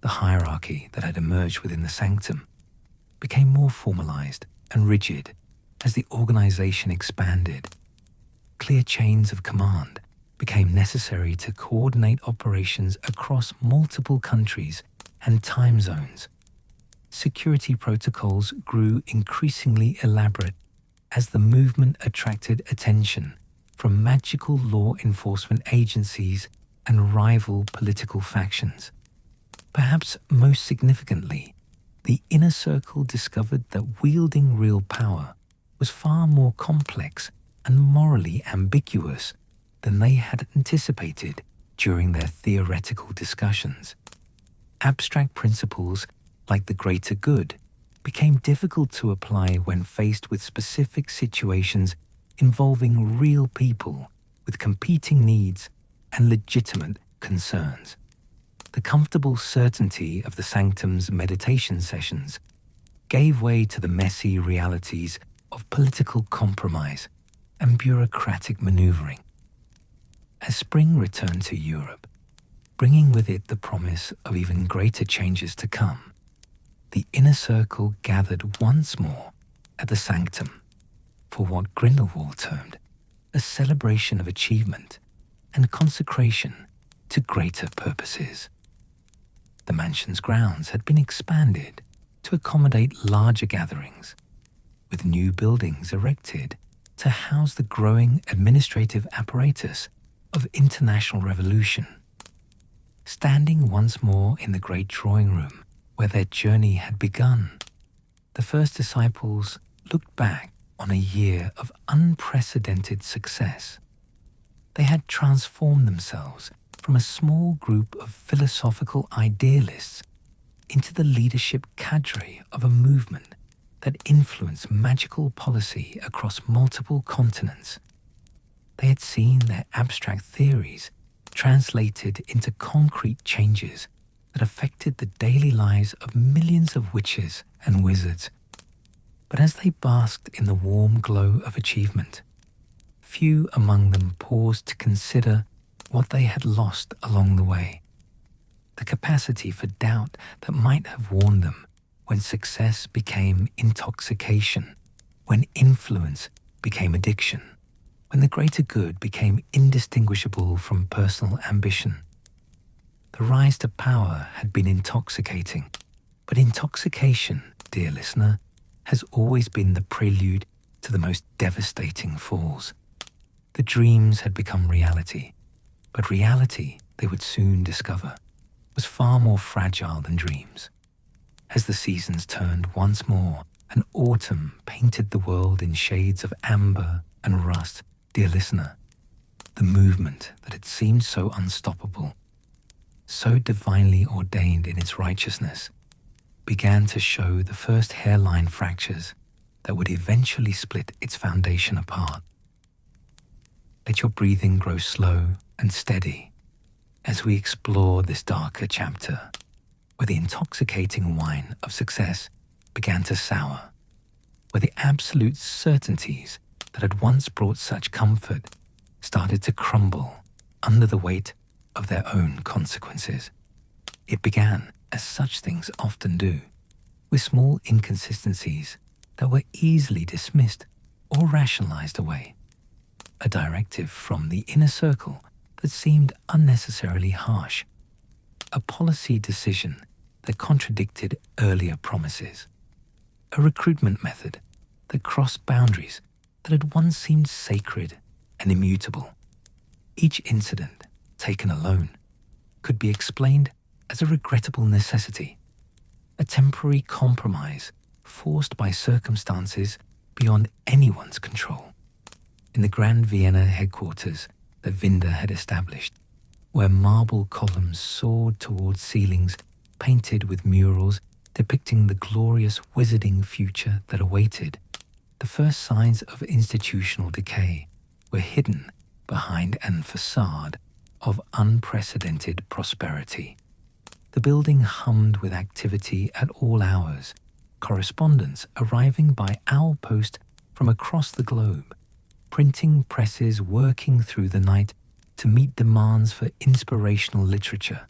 The hierarchy that had emerged within the sanctum became more formalized and rigid as the organization expanded. Clear chains of command became necessary to coordinate operations across multiple countries and time zones. Security protocols grew increasingly elaborate as the movement attracted attention from magical law enforcement agencies and rival political factions. Perhaps most significantly, the inner circle discovered that wielding real power was far more complex and morally ambiguous than they had anticipated during their theoretical discussions. Abstract principles like the greater good became difficult to apply when faced with specific situations involving real people with competing needs and legitimate concerns. The comfortable certainty of the sanctum's meditation sessions gave way to the messy realities of political compromise and bureaucratic maneuvering. As spring returned to Europe, bringing with it the promise of even greater changes to come, the inner circle gathered once more at the sanctum for what Grindelwald termed a celebration of achievement and consecration to greater purposes. The mansion's grounds had been expanded to accommodate larger gatherings, with new buildings erected to house the growing administrative apparatus of international revolution. Standing once more in the great drawing room where their journey had begun, the first disciples looked back on a year of unprecedented success. They had transformed themselves from a small group of philosophical idealists into the leadership cadre of a movement that influenced magical policy across multiple continents. They had seen their abstract theories translated into concrete changes that affected the daily lives of millions of witches and wizards. But as they basked in the warm glow of achievement, few among them paused to consider what they had lost along the way. The capacity for doubt that might have warned them when success became intoxication, when influence became addiction, when the greater good became indistinguishable from personal ambition. The rise to power had been intoxicating, but intoxication, dear listener, has always been the prelude to the most devastating falls. The dreams had become reality, but reality, they would soon discover, was far more fragile than dreams. As the seasons turned once more and autumn painted the world in shades of amber and rust, dear listener, the movement that had seemed so unstoppable, so divinely ordained in its righteousness, began to show the first hairline fractures that would eventually split its foundation apart. Let your breathing grow slow and steady as we explore this darker chapter, where the intoxicating wine of success began to sour, where the absolute certainties that had once brought such comfort started to crumble under the weight of their own consequences. It began, as such things often do, with small inconsistencies that were easily dismissed or rationalized away. A directive from the inner circle that seemed unnecessarily harsh. A policy decision that contradicted earlier promises. A recruitment method that crossed boundaries that had once seemed sacred and immutable. Each incident, taken alone, could be explained as a regrettable necessity, a temporary compromise forced by circumstances beyond anyone's control. In the Grand Vienna headquarters that Vinda had established, where marble columns soared towards ceilings painted with murals depicting the glorious wizarding future that awaited, the first signs of institutional decay were hidden behind an facade of unprecedented prosperity. The building hummed with activity at all hours, correspondents arriving by owl post from across the globe, printing presses working through the night to meet demands for inspirational literature,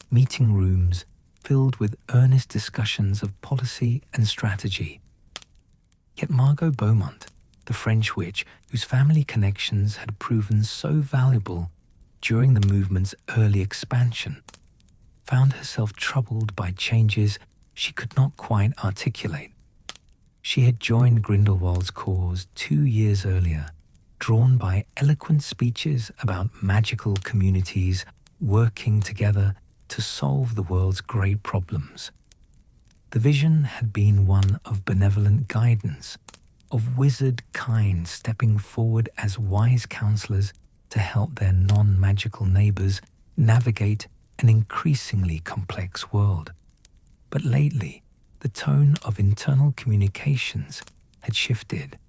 meeting rooms filled with earnest discussions of policy and strategy. Yet Margot Beaumont, the French witch whose family connections had proven so valuable during the movement's early expansion, found herself troubled by changes she could not quite articulate. She had joined Grindelwald's cause 2 years earlier, drawn by eloquent speeches about magical communities working together to solve the world's great problems. The vision had been one of benevolent guidance, of wizard kind stepping forward as wise counselors to help their non-magical neighbors navigate an increasingly complex world. But lately, the tone of internal communications had shifted.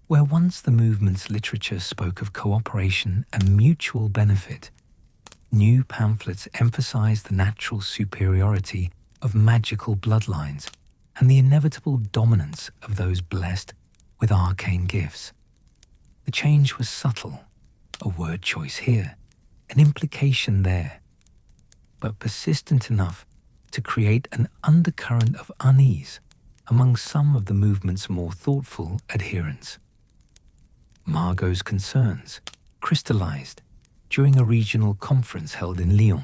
Where once the movement's literature spoke of cooperation and mutual benefit, new pamphlets emphasized the natural superiority of magical bloodlines and the inevitable dominance of those blessed with arcane gifts. The change was subtle, a word choice here, an implication there, but persistent enough to create an undercurrent of unease among some of the movement's more thoughtful adherents. Margot's concerns crystallized during a regional conference held in Lyon.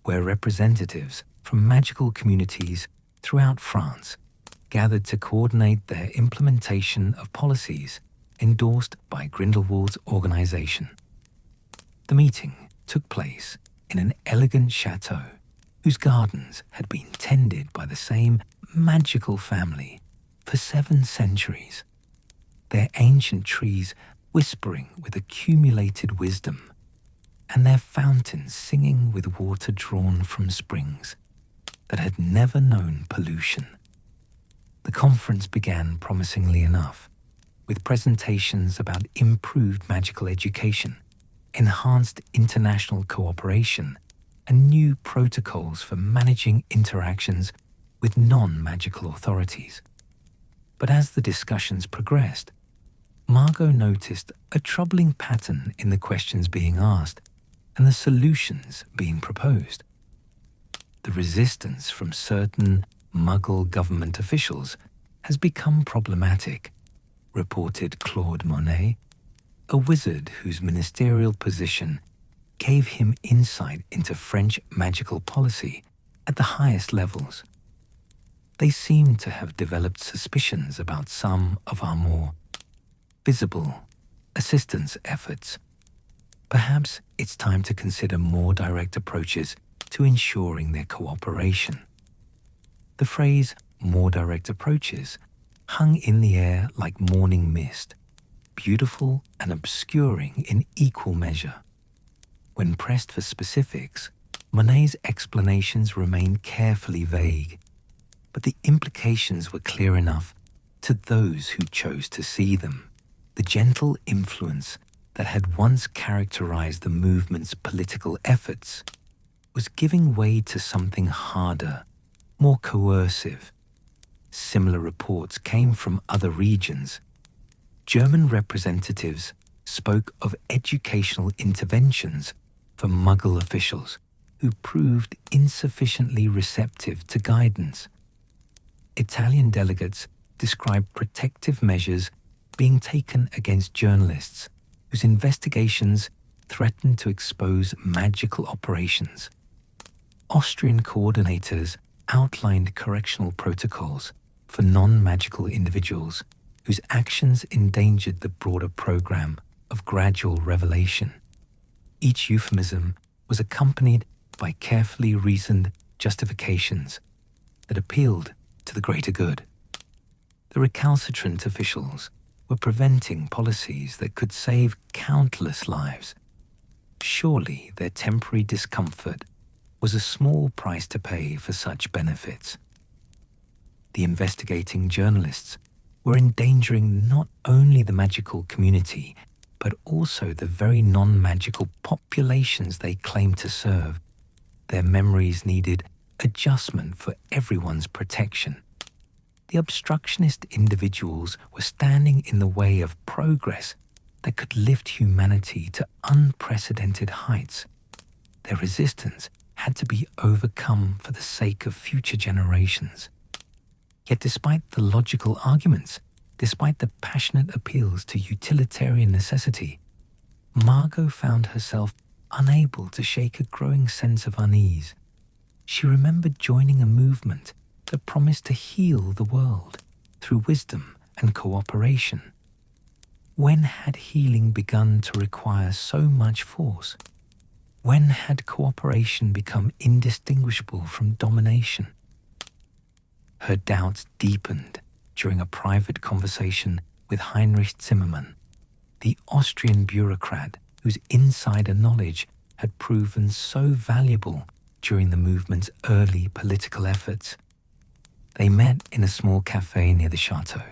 where representatives from magical communities throughout France gathered to coordinate their implementation of policies endorsed by Grindelwald's organization. The meeting took place in an elegant chateau whose gardens had been tended by the same magical family for 7 centuries, their ancient trees whispering with accumulated wisdom, and their fountains singing with water drawn from springs that had never known pollution. The conference began promisingly enough, with presentations about improved magical education, enhanced international cooperation, and new protocols for managing interactions with non-magical authorities. But as the discussions progressed, Margot noticed a troubling pattern in the questions being asked and the solutions being proposed. The resistance from certain Muggle government officials has become problematic, reported Claude Monet, a wizard whose ministerial position gave him insight into French magical policy at the highest levels. They seem to have developed suspicions about some of our more visible assistance efforts. Perhaps it's time to consider more direct approaches to ensuring their cooperation. The phrase "more direct approaches" hung in the air like morning mist, beautiful and obscuring in equal measure. When pressed for specifics, Monet's explanations remained carefully vague, but the implications were clear enough to those who chose to see them. The gentle influence that had once characterized the movement's political efforts was giving way to something harder, more coercive. Similar reports came from other regions. German representatives spoke of educational interventions for Muggle officials who proved insufficiently receptive to guidance. Italian delegates described protective measures being taken against journalists whose investigations threatened to expose magical operations. Austrian coordinators outlined correctional protocols for non-magical individuals whose actions endangered the broader program of gradual revelation. Each euphemism was accompanied by carefully reasoned justifications that appealed to the greater good. The recalcitrant officials were preventing policies that could save countless lives. Surely their temporary discomfort was a small price to pay for such benefits. The investigating journalists were endangering not only the magical community, but also the very non-magical populations they claimed to serve. Their memories needed adjustment for everyone's protection. The obstructionist individuals were standing in the way of progress that could lift humanity to unprecedented heights. Their resistance had to be overcome for the sake of future generations. Yet despite the logical arguments, despite the passionate appeals to utilitarian necessity, Margot found herself unable to shake a growing sense of unease. She remembered joining a movement that promised to heal the world through wisdom and cooperation. When had healing begun to require so much force? When had cooperation become indistinguishable from domination? Her doubts deepened during a private conversation with Heinrich Zimmermann, the Austrian bureaucrat whose insider knowledge had proven so valuable during the movement's early political efforts. They met in a small cafe near the chateau,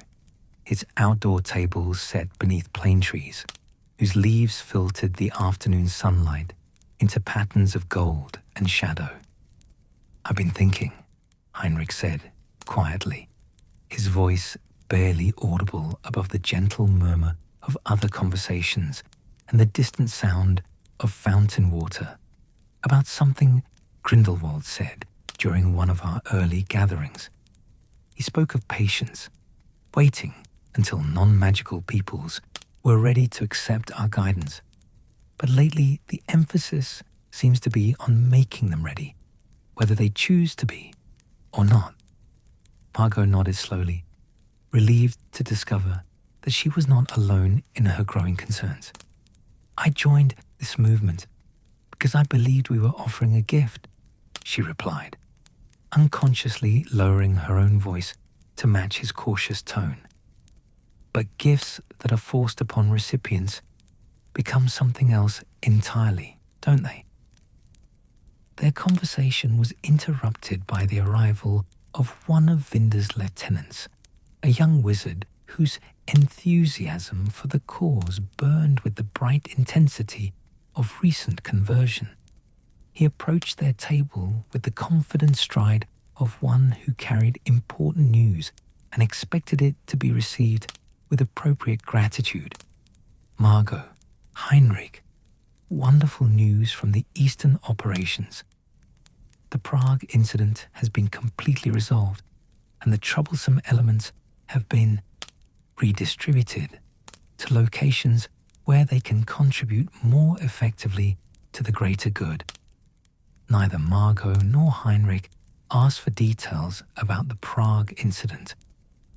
its outdoor tables set beneath plane trees, whose leaves filtered the afternoon sunlight into patterns of gold and shadow. "I've been thinking," Heinrich said quietly, his voice barely audible above the gentle murmur of other conversations and the distant sound of fountain water, "about something Grindelwald said during one of our early gatherings. He spoke of patience, waiting until non-magical peoples were ready to accept our guidance. But lately, the emphasis seems to be on making them ready, whether they choose to be or not. Margot nodded slowly, relieved to discover that she was not alone in her growing concerns. I joined this movement because I believed we were offering a gift, she replied, unconsciously lowering her own voice to match his cautious tone. But gifts that are forced upon recipients become something else entirely, don't they? Their conversation was interrupted by the arrival of one of Vinder's lieutenants, a young wizard whose enthusiasm for the cause burned with the bright intensity of recent conversion. He approached their table with the confident stride of one who carried important news and expected it to be received with appropriate gratitude. Margot, Heinrich, wonderful news from the Eastern operations. The Prague incident has been completely resolved, and the troublesome elements have been redistributed to locations where they can contribute more effectively to the greater good. Neither Margot nor Heinrich asked for details about the Prague incident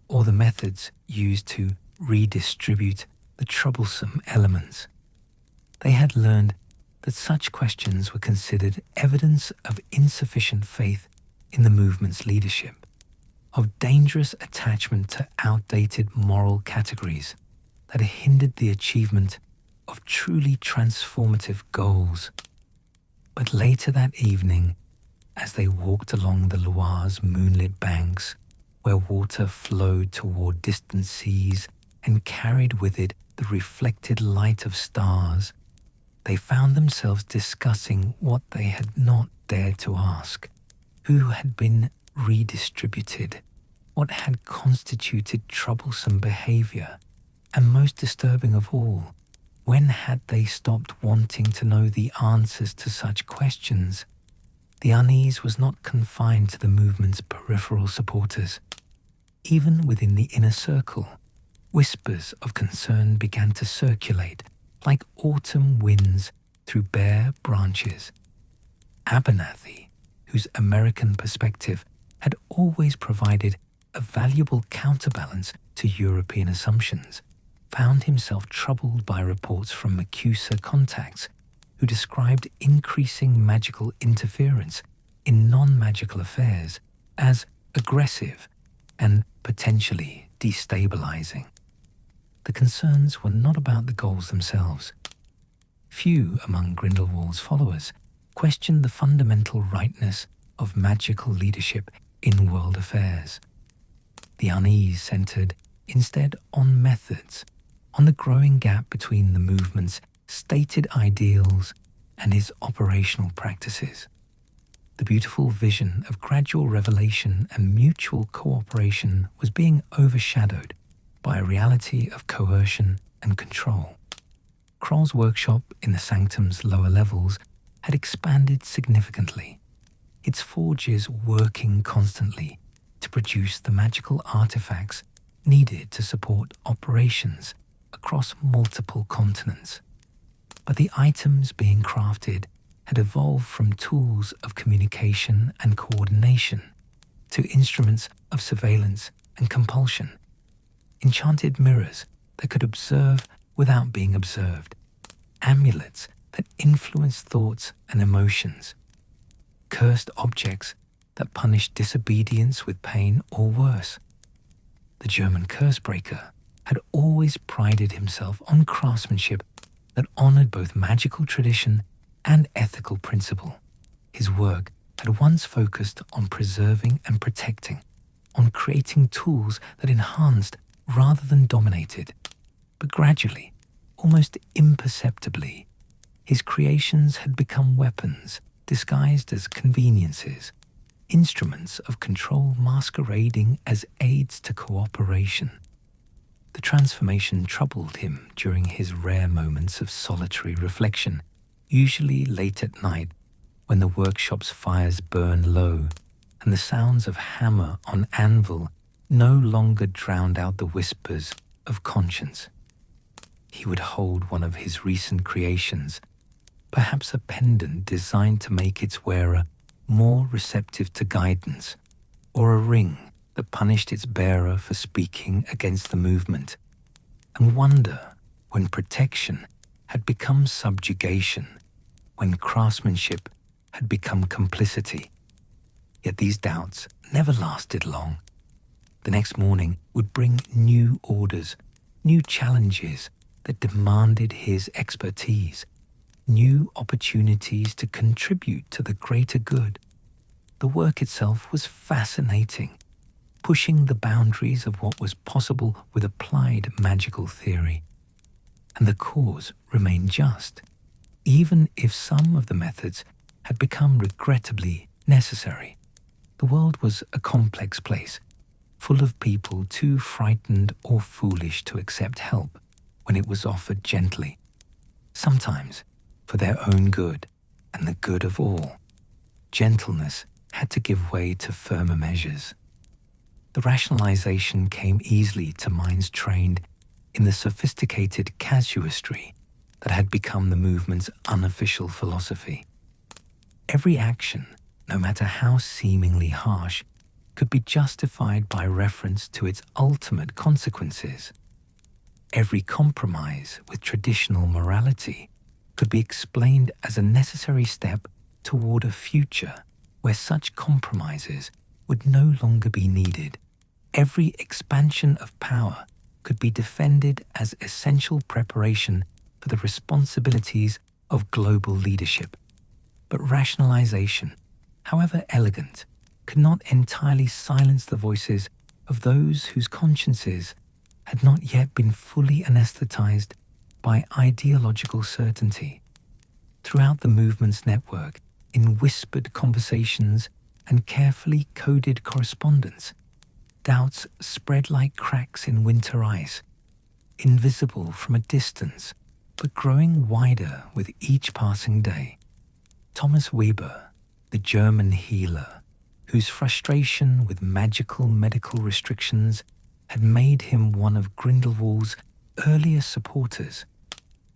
or the methods used to redistribute the troublesome elements. They had learned that such questions were considered evidence of insufficient faith in the movement's leadership, of dangerous attachment to outdated moral categories that hindered the achievement of truly transformative goals. But later that evening, as they walked along the Loire's moonlit banks, where water flowed toward distant seas and carried with it the reflected light of stars, they found themselves discussing what they had not dared to ask: who had been redistributed, what had constituted troublesome behavior, and most disturbing of all, when had they stopped wanting to know the answers to such questions? The unease was not confined to the movement's peripheral supporters. Even within the inner circle, whispers of concern began to circulate like autumn winds through bare branches. Abernathy, whose American perspective had always provided a valuable counterbalance to European assumptions, found himself troubled by reports from MACUSA contacts who described increasing magical interference in non-magical affairs as aggressive and potentially destabilizing. The concerns were not about the goals themselves. Few among Grindelwald's followers questioned the fundamental rightness of magical leadership in world affairs. The unease centered instead on methods, on the growing gap between the movement's stated ideals and his operational practices. The beautiful vision of gradual revelation and mutual cooperation was being overshadowed by a reality of coercion and control. Kroll's workshop in the sanctum's lower levels had expanded significantly, its forges working constantly to produce the magical artifacts needed to support operations across multiple continents. But the items being crafted had evolved from tools of communication and coordination to instruments of surveillance and compulsion. Enchanted mirrors that could observe without being observed, amulets that influenced thoughts and emotions, cursed objects that punished disobedience with pain or worse. The German cursebreaker had always prided himself on craftsmanship that honored both magical tradition and ethical principle. His work had once focused on preserving and protecting, on creating tools that enhanced rather than dominated. But gradually, almost imperceptibly, his creations had become weapons disguised as conveniences, instruments of control masquerading as aids to cooperation. The transformation troubled him during his rare moments of solitary reflection, usually late at night when the workshop's fires burned low and the sounds of hammer on anvil no longer drowned out the whispers of conscience. He would hold one of his recent creations, perhaps a pendant designed to make its wearer more receptive to guidance, or a ring that punished its bearer for speaking against the movement, and wonder when protection had become subjugation, when craftsmanship had become complicity. Yet these doubts never lasted long. The next morning would bring new orders, new challenges that demanded his expertise, new opportunities to contribute to the greater good. The work itself was fascinating, pushing the boundaries of what was possible with applied magical theory. And the cause remained just, even if some of the methods had become regrettably necessary. The world was a complex place, full of people too frightened or foolish to accept help when it was offered gently, sometimes for their own good and the good of all. Gentleness had to give way to firmer measures. The rationalization came easily to minds trained in the sophisticated casuistry that had become the movement's unofficial philosophy. Every action, no matter how seemingly harsh, could be justified by reference to its ultimate consequences. Every compromise with traditional morality could be explained as a necessary step toward a future where such compromises would no longer be needed. Every expansion of power could be defended as essential preparation for the responsibilities of global leadership. But rationalization, however elegant, could not entirely silence the voices of those whose consciences had not yet been fully anesthetized by ideological certainty. Throughout the movement's network, in whispered conversations and carefully coded correspondence, doubts spread like cracks in winter ice, invisible from a distance, but growing wider with each passing day. Thomas Weber, the German healer, whose frustration with magical medical restrictions had made him one of Grindelwald's earliest supporters,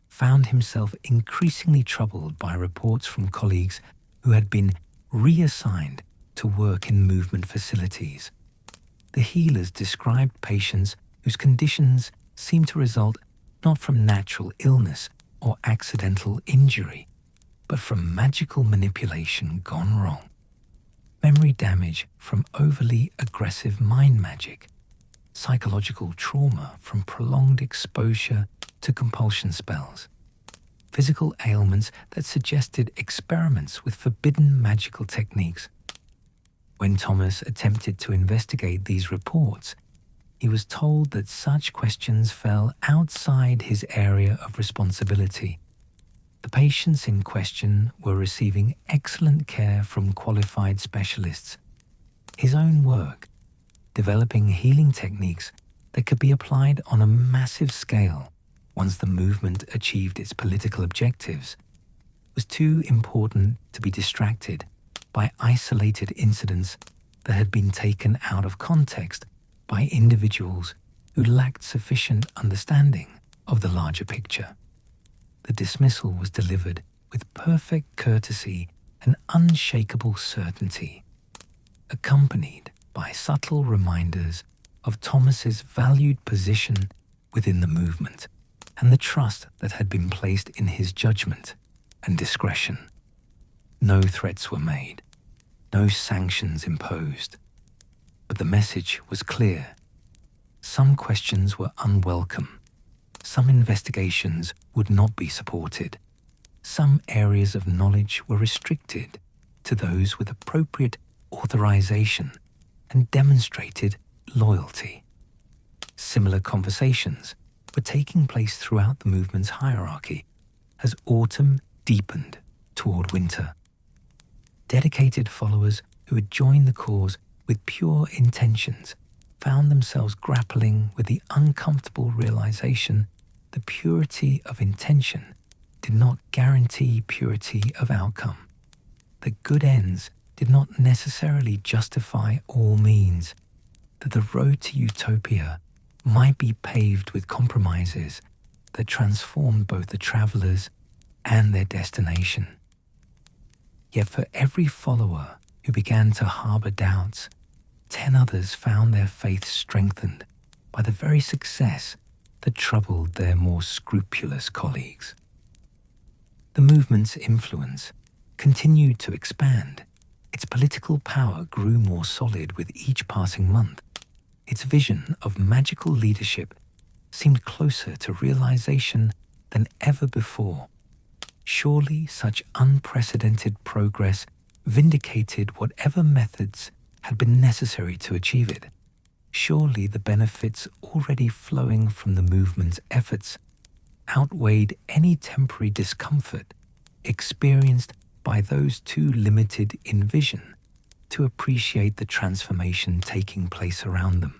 found himself increasingly troubled by reports from colleagues who had been reassigned to work in movement facilities. The healers described patients whose conditions seemed to result not from natural illness or accidental injury, but from magical manipulation gone wrong. Memory damage from overly aggressive mind magic, psychological trauma from prolonged exposure to compulsion spells, physical ailments that suggested experiments with forbidden magical techniques. When Thomas attempted to investigate these reports, he was told that such questions fell outside his area of responsibility. The patients in question were receiving excellent care from qualified specialists. His own work, developing healing techniques that could be applied on a massive scale once the movement achieved its political objectives, was too important to be distracted by isolated incidents that had been taken out of context by individuals who lacked sufficient understanding of the larger picture. The dismissal was delivered with perfect courtesy and unshakable certainty, accompanied by subtle reminders of Thomas's valued position within the movement and the trust that had been placed in his judgment and discretion. No threats were made, no sanctions imposed, but the message was clear. Some questions were unwelcome. Some investigations would not be supported. Some areas of knowledge were restricted to those with appropriate authorization and demonstrated loyalty. Similar conversations were taking place throughout the movement's hierarchy as autumn deepened toward winter. Dedicated followers who had joined the cause with pure intentions found themselves grappling with the uncomfortable realization that purity of intention did not guarantee purity of outcome, that good ends did not necessarily justify all means, that the road to utopia might be paved with compromises that transformed both the travelers and their destination. Yet for every follower who began to harbor doubts, 10 others found their faith strengthened by the very success that troubled their more scrupulous colleagues. The movement's influence continued to expand. Its political power grew more solid with each passing month. Its vision of magical leadership seemed closer to realization than ever before. Surely such unprecedented progress vindicated whatever methods had been necessary to achieve it. Surely the benefits already flowing from the movement's efforts outweighed any temporary discomfort experienced by those too limited in vision to appreciate the transformation taking place around them.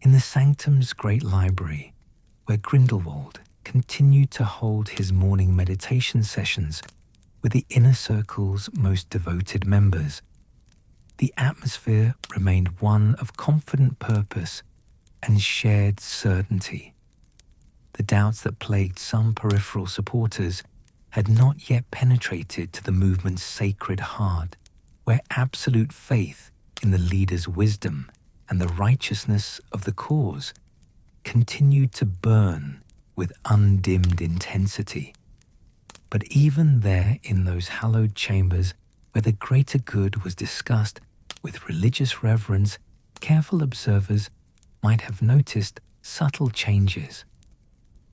In the sanctum's great library, where Grindelwald continued to hold his morning meditation sessions with the inner circle's most devoted members, the atmosphere remained one of confident purpose and shared certainty. The doubts that plagued some peripheral supporters had not yet penetrated to the movement's sacred heart, where absolute faith in the leader's wisdom and the righteousness of the cause continued to burn with undimmed intensity. But even there in those hallowed chambers where the greater good was discussed with religious reverence, careful observers might have noticed subtle changes.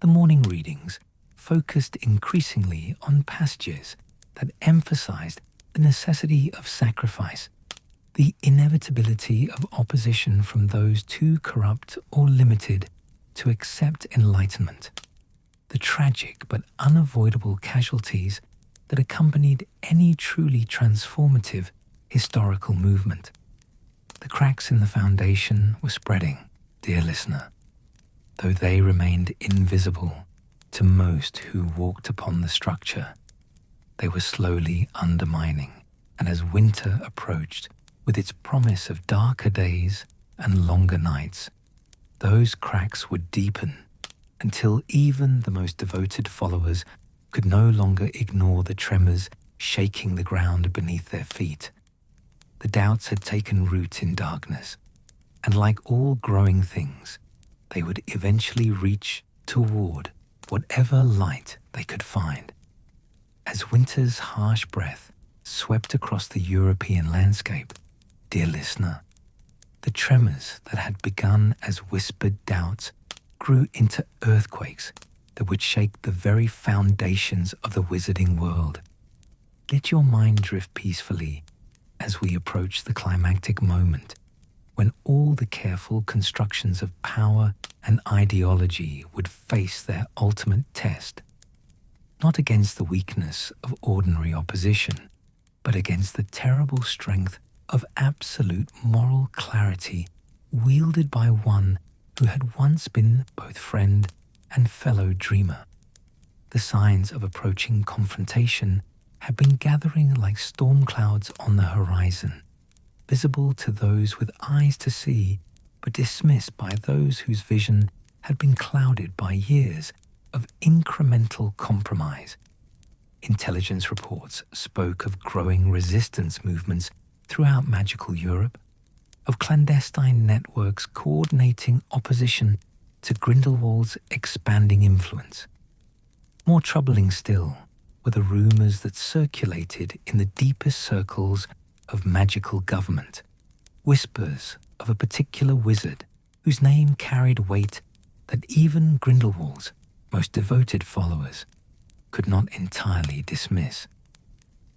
The morning readings focused increasingly on passages that emphasized the necessity of sacrifice, the inevitability of opposition from those too corrupt or limited to accept enlightenment, the tragic but unavoidable casualties that accompanied any truly transformative historical movement. The cracks in the foundation were spreading, dear listener, though they remained invisible to most who walked upon the structure. They were slowly undermining, and as winter approached with its promise of darker days and longer nights, those cracks would deepen until even the most devoted followers could no longer ignore the tremors shaking the ground beneath their feet. The doubts had taken root in darkness, and like all growing things, they would eventually reach toward whatever light they could find. As winter's harsh breath swept across the European landscape, dear listener, the tremors that had begun as whispered doubts grew into earthquakes that would shake the very foundations of the wizarding world. Let your mind drift peacefully as we approach the climactic moment when all the careful constructions of power and ideology would face their ultimate test, not against the weakness of ordinary opposition, but against the terrible strength of absolute moral clarity wielded by one who had once been both friend and fellow dreamer. The signs of approaching confrontation had been gathering like storm clouds on the horizon, visible to those with eyes to see, but dismissed by those whose vision had been clouded by years of incremental compromise. Intelligence reports spoke of growing resistance movements throughout magical Europe, of clandestine networks coordinating opposition to Grindelwald's expanding influence. More troubling still were the rumors that circulated in the deepest circles of magical government, whispers of a particular wizard whose name carried weight that even Grindelwald's most devoted followers could not entirely dismiss.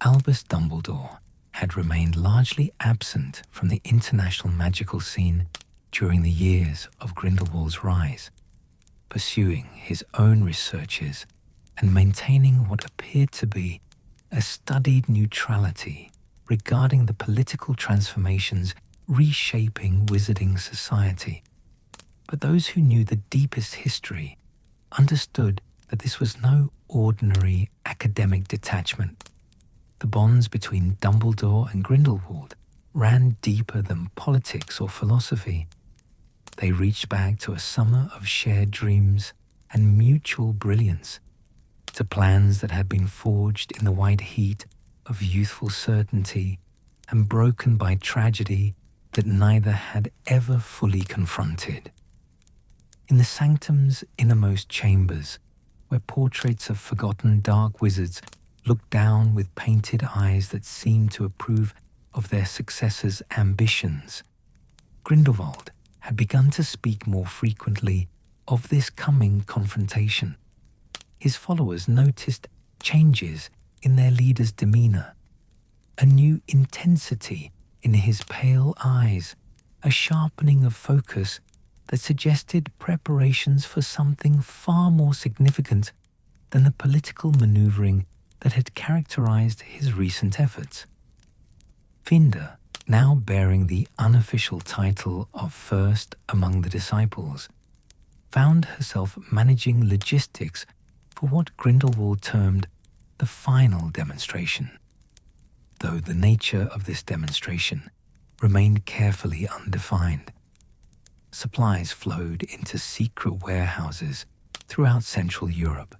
Albus Dumbledore had remained largely absent from the international magical scene during the years of Grindelwald's rise, pursuing his own researches and maintaining what appeared to be a studied neutrality regarding the political transformations reshaping wizarding society. But those who knew the deepest history understood that this was no ordinary academic detachment. The bonds between Dumbledore and Grindelwald ran deeper than politics or philosophy. They reached back to a summer of shared dreams and mutual brilliance, to plans that had been forged in the white heat of youthful certainty and broken by tragedy that neither had ever fully confronted. In the sanctum's innermost chambers, where portraits of forgotten dark wizards looked down with painted eyes that seemed to approve of their successors' ambitions, Grindelwald had begun to speak more frequently of this coming confrontation. His followers noticed changes in their leader's demeanor, a new intensity in his pale eyes, a sharpening of focus that suggested preparations for something far more significant than the political maneuvering that had characterized his recent efforts. Finda, now bearing the unofficial title of first among the disciples, found herself managing logistics for what Grindelwald termed the final demonstration, though the nature of this demonstration remained carefully undefined. Supplies flowed into secret warehouses throughout Central Europe.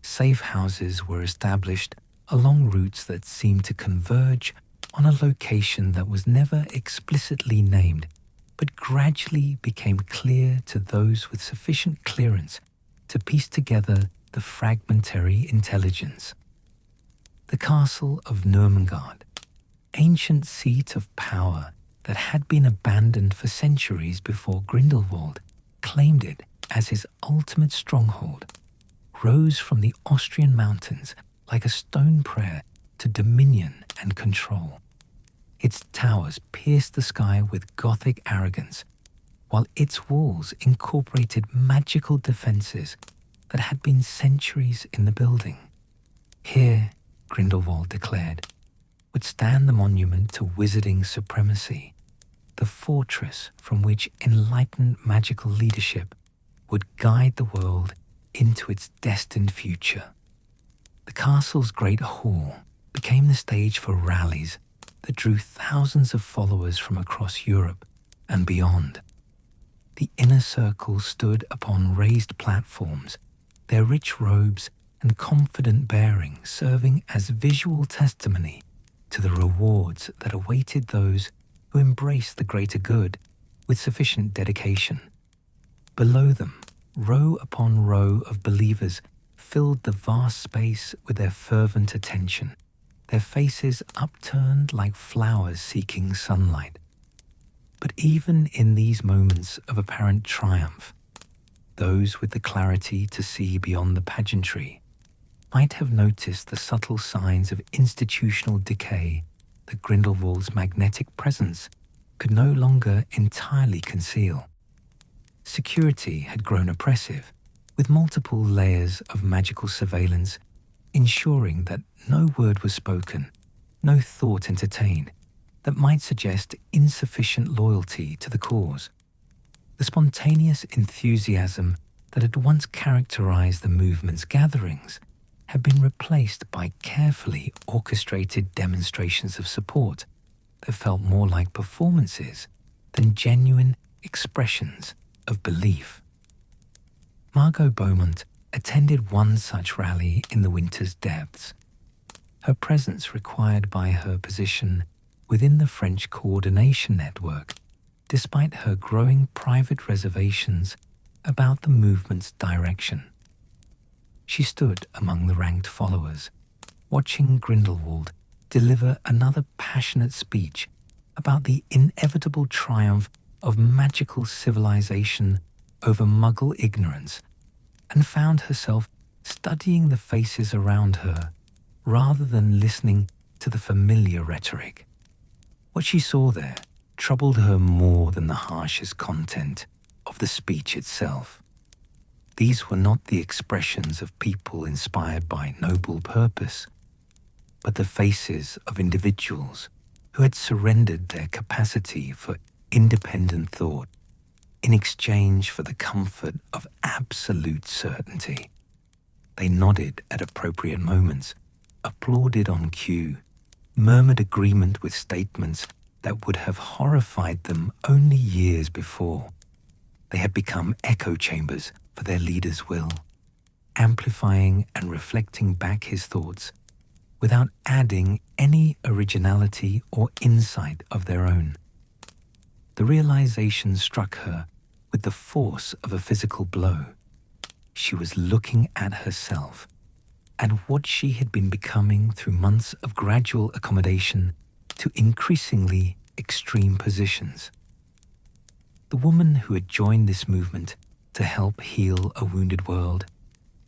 Safe houses were established along routes that seemed to converge on a location that was never explicitly named, but gradually became clear to those with sufficient clearance to piece together the fragmentary intelligence. The castle of Nurmengard, ancient seat of power that had been abandoned for centuries before Grindelwald claimed it as his ultimate stronghold, rose from the Austrian mountains like a stone prayer to dominion and control. Its towers pierced the sky with Gothic arrogance, while its walls incorporated magical defenses that had been centuries in the building. Here, Grindelwald declared, would stand the monument to wizarding supremacy, the fortress from which enlightened magical leadership would guide the world into its destined future. The castle's great hall became the stage for rallies that drew thousands of followers from across Europe and beyond. The inner circle stood upon raised platforms, their rich robes and confident bearing serving as visual testimony to the rewards that awaited those who embraced the greater good with sufficient dedication. Below them, row upon row of believers filled the vast space with their fervent attention, their faces upturned like flowers seeking sunlight. But even in these moments of apparent triumph, those with the clarity to see beyond the pageantry might have noticed the subtle signs of institutional decay that Grindelwald's magnetic presence could no longer entirely conceal. Security had grown oppressive, with multiple layers of magical surveillance ensuring that no word was spoken, no thought entertained, that might suggest insufficient loyalty to the cause. The spontaneous enthusiasm that had once characterized the movement's gatherings had been replaced by carefully orchestrated demonstrations of support that felt more like performances than genuine expressions of belief. Margot Beaumont attended one such rally in the winter's depths. Her presence required by her position within the French coordination network, despite her growing private reservations about the movement's direction. She stood among the ranked followers, watching Grindelwald deliver another passionate speech about the inevitable triumph of magical civilization over Muggle ignorance, and found herself studying the faces around her rather than listening to the familiar rhetoric. What she saw there troubled her more than the harshest content of the speech itself. These were not the expressions of people inspired by noble purpose, but the faces of individuals who had surrendered their capacity for independent thought in exchange for the comfort of absolute certainty. They nodded at appropriate moments, applauded on cue, murmured agreement with statements that would have horrified them only years before. They had become echo chambers for their leader's will, amplifying and reflecting back his thoughts, without adding any originality or insight of their own. The realization struck her with the force of a physical blow. She was looking at herself, at what she had been becoming through months of gradual accommodation to increasingly extreme positions. The woman who had joined this movement to help heal a wounded world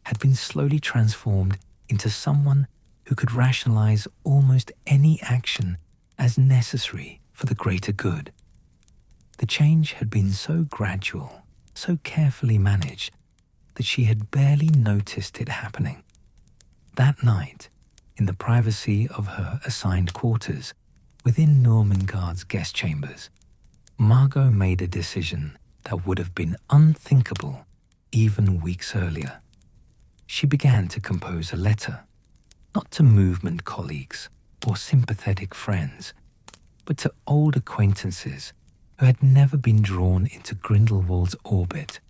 had been slowly transformed into someone who could rationalize almost any action as necessary for the greater good. The change had been so gradual, so carefully managed, that she had barely noticed it happening. That night, in the privacy of her assigned quarters within Normangard's guest chambers, Margot made a decision that would have been unthinkable even weeks earlier. She began to compose a letter, not to movement colleagues or sympathetic friends, but to old acquaintances who had never been drawn into Grindelwald's orbit,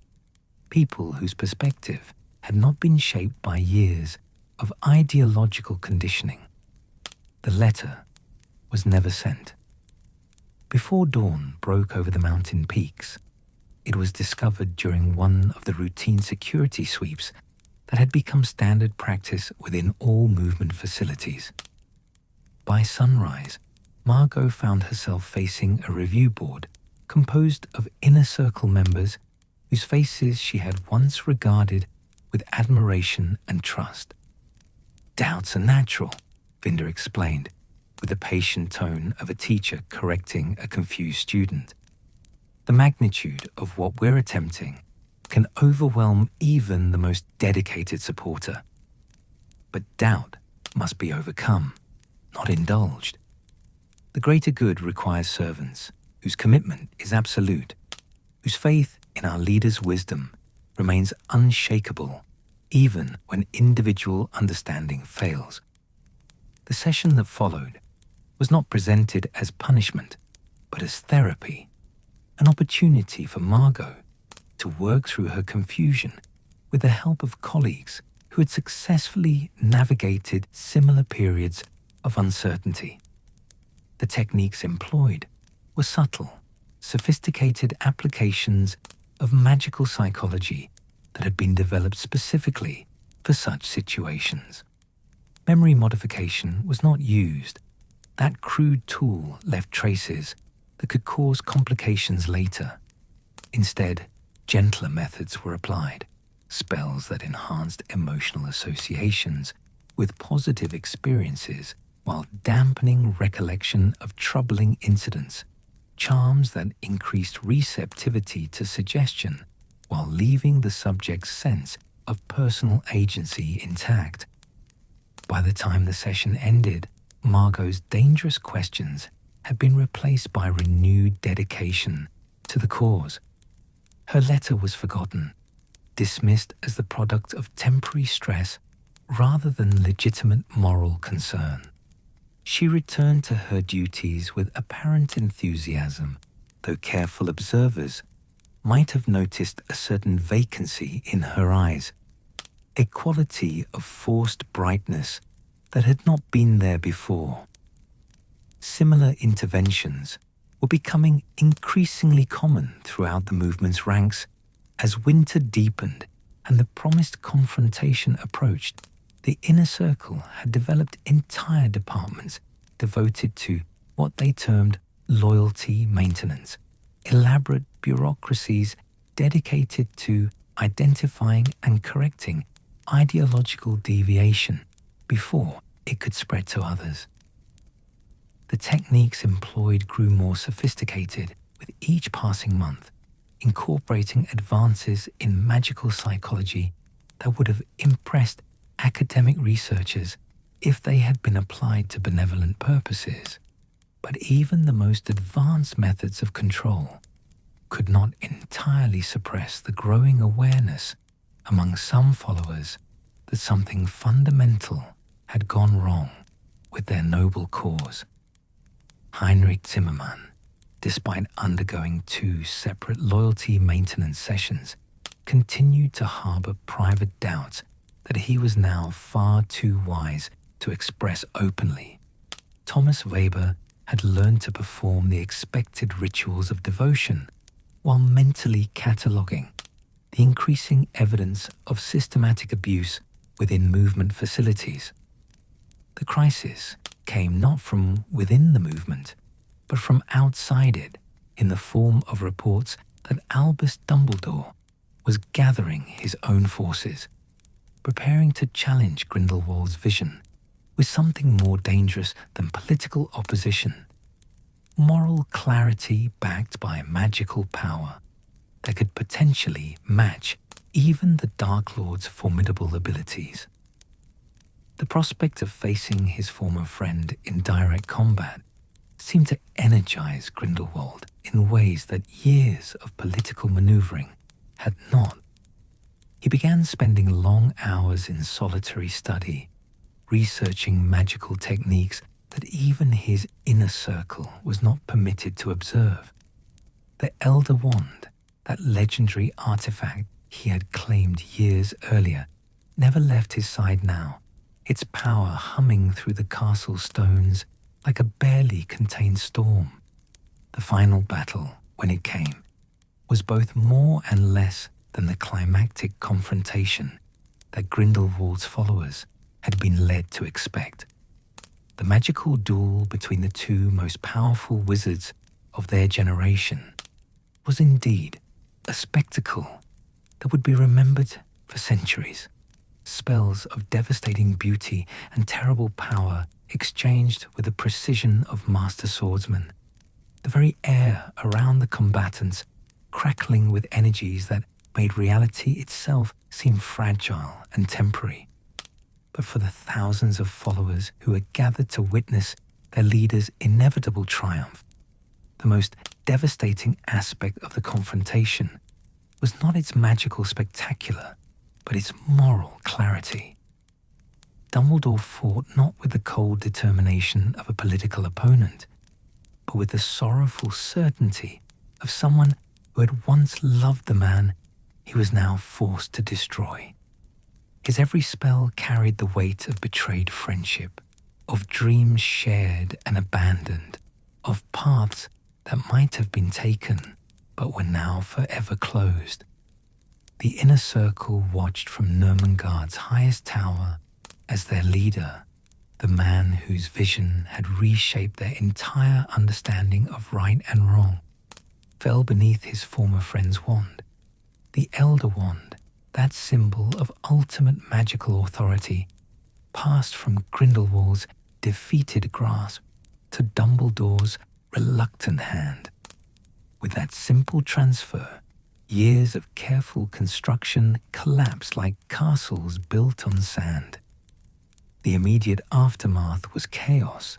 people whose perspective had not been shaped by years of ideological conditioning. The letter was never sent. Before dawn broke over the mountain peaks, it was discovered during one of the routine security sweeps that had become standard practice within all movement facilities. By sunrise, Margot found herself facing a review board composed of inner circle members whose faces she had once regarded with admiration and trust. "Doubts are natural," Vinder explained, with the patient tone of a teacher correcting a confused student. "The magnitude of what we're attempting can overwhelm even the most dedicated supporter. But doubt must be overcome, not indulged. The greater good requires servants whose commitment is absolute, whose faith in our leader's wisdom remains unshakable even when individual understanding fails." The session that followed was not presented as punishment, but as therapy, an opportunity for Margot to work through her confusion with the help of colleagues who had successfully navigated similar periods of uncertainty. The techniques employed were subtle, sophisticated applications of magical psychology that had been developed specifically for such situations. Memory modification was not used. That crude tool left traces that could cause complications later. Instead, gentler methods were applied, spells that enhanced emotional associations with positive experiences while dampening recollection of troubling incidents, charms that increased receptivity to suggestion while leaving the subject's sense of personal agency intact. By the time the session ended, Margot's dangerous questions had been replaced by renewed dedication to the cause. Her letter was forgotten, dismissed as the product of temporary stress rather than legitimate moral concern. She returned to her duties with apparent enthusiasm, though careful observers might have noticed a certain vacancy in her eyes, a quality of forced brightness that had not been there before. Similar interventions were becoming increasingly common throughout the movement's ranks as winter deepened and the promised confrontation approached. The inner circle had developed entire departments devoted to what they termed loyalty maintenance, elaborate bureaucracies dedicated to identifying and correcting ideological deviation before it could spread to others. The techniques employed grew more sophisticated with each passing month, incorporating advances in magical psychology that would have impressed academic researchers if they had been applied to benevolent purposes. But even the most advanced methods of control could not entirely suppress the growing awareness among some followers that something fundamental had gone wrong with their noble cause. Heinrich Zimmermann, despite undergoing 2 separate loyalty maintenance sessions, continued to harbor private doubts that he was now far too wise to express openly. Thomas Weber had learned to perform the expected rituals of devotion while mentally cataloguing the increasing evidence of systematic abuse within movement facilities. The crisis came not from within the movement, but from outside it, in the form of reports that Albus Dumbledore was gathering his own forces, preparing to challenge Grindelwald's vision with something more dangerous than political opposition: moral clarity backed by magical power that could potentially match even the Dark Lord's formidable abilities. The prospect of facing his former friend in direct combat seemed to energize Grindelwald in ways that years of political maneuvering had not. He began spending long hours in solitary study, researching magical techniques that even his inner circle was not permitted to observe. The Elder Wand, that legendary artifact he had claimed years earlier, never left his side now, its power humming through the castle stones like a barely contained storm. The final battle, when it came, was both more and less than the climactic confrontation that Grindelwald's followers had been led to expect. The magical duel between the two most powerful wizards of their generation was indeed a spectacle that would be remembered for centuries. Spells of devastating beauty and terrible power exchanged with the precision of master swordsmen, the very air around the combatants crackling with energies that made reality itself seem fragile and temporary. But for the thousands of followers who had gathered to witness their leader's inevitable triumph, the most devastating aspect of the confrontation was not its magical spectacular, but its moral clarity. Dumbledore fought not with the cold determination of a political opponent, but with the sorrowful certainty of someone who had once loved the man he was now forced to destroy. His every spell carried the weight of betrayed friendship, of dreams shared and abandoned, of paths that might have been taken but were now forever closed. The inner circle watched from Nurmengard's highest tower as their leader, the man whose vision had reshaped their entire understanding of right and wrong, fell beneath his former friend's wand. The Elder Wand, that symbol of ultimate magical authority, passed from Grindelwald's defeated grasp to Dumbledore's reluctant hand. With that simple transfer, years of careful construction collapsed like castles built on sand. The immediate aftermath was chaos.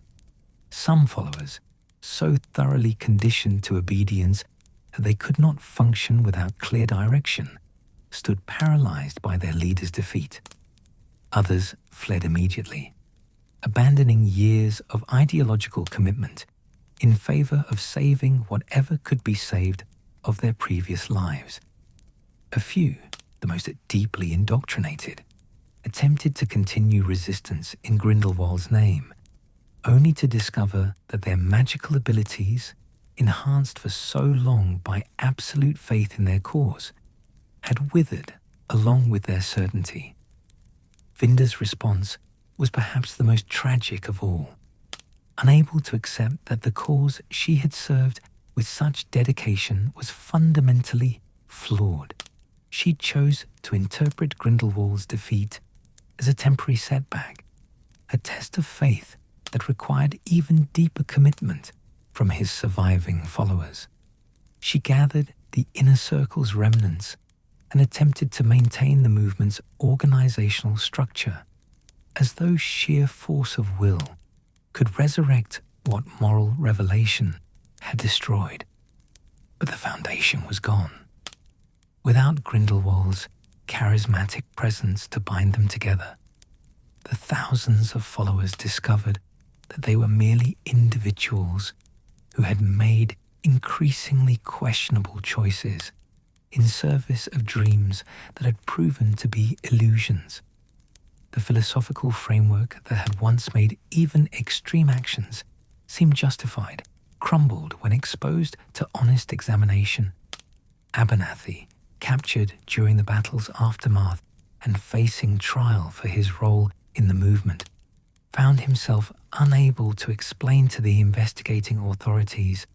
Some followers, so thoroughly conditioned to obedience that they could not function without clear direction, stood paralyzed by their leader's defeat. Others fled immediately, abandoning years of ideological commitment in favor of saving whatever could be saved of their previous lives. A few, the most deeply indoctrinated, attempted to continue resistance in Grindelwald's name, only to discover that their magical abilities, enhanced for so long by absolute faith in their cause, had withered along with their certainty. Vinda's response was perhaps the most tragic of all. Unable to accept that the cause she had served with such dedication was fundamentally flawed, she chose to interpret Grindelwald's defeat as a temporary setback, a test of faith that required even deeper commitment from his surviving followers. She gathered the inner circle's remnants and attempted to maintain the movement's organizational structure, as though sheer force of will could resurrect what moral revelation had destroyed. But the foundation was gone. Without Grindelwald's charismatic presence to bind them together, the thousands of followers discovered that they were merely individuals who had made increasingly questionable choices in service of dreams that had proven to be illusions. The philosophical framework that had once made even extreme actions seem justified crumbled when exposed to honest examination. Abernathy, captured during the battle's aftermath and facing trial for his role in the movement, found himself unable to explain to the investigating authorities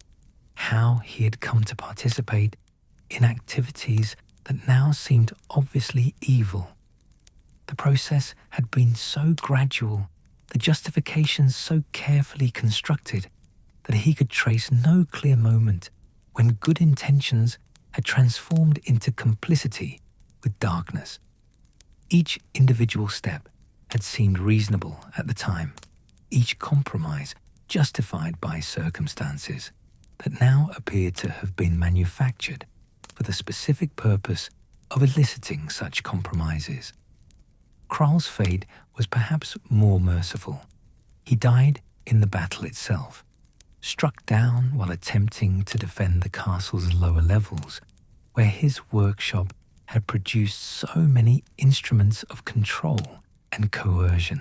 how he had come to participate in activities that now seemed obviously evil. The process had been so gradual, the justifications so carefully constructed, that he could trace no clear moment when good intentions had transformed into complicity with darkness. Each individual step had seemed reasonable at the time, each compromise justified by circumstances that now appeared to have been manufactured for the specific purpose of eliciting such compromises. Kral's fate was perhaps more merciful. He died in the battle itself, struck down while attempting to defend the castle's lower levels, where his workshop had produced so many instruments of control and coercion.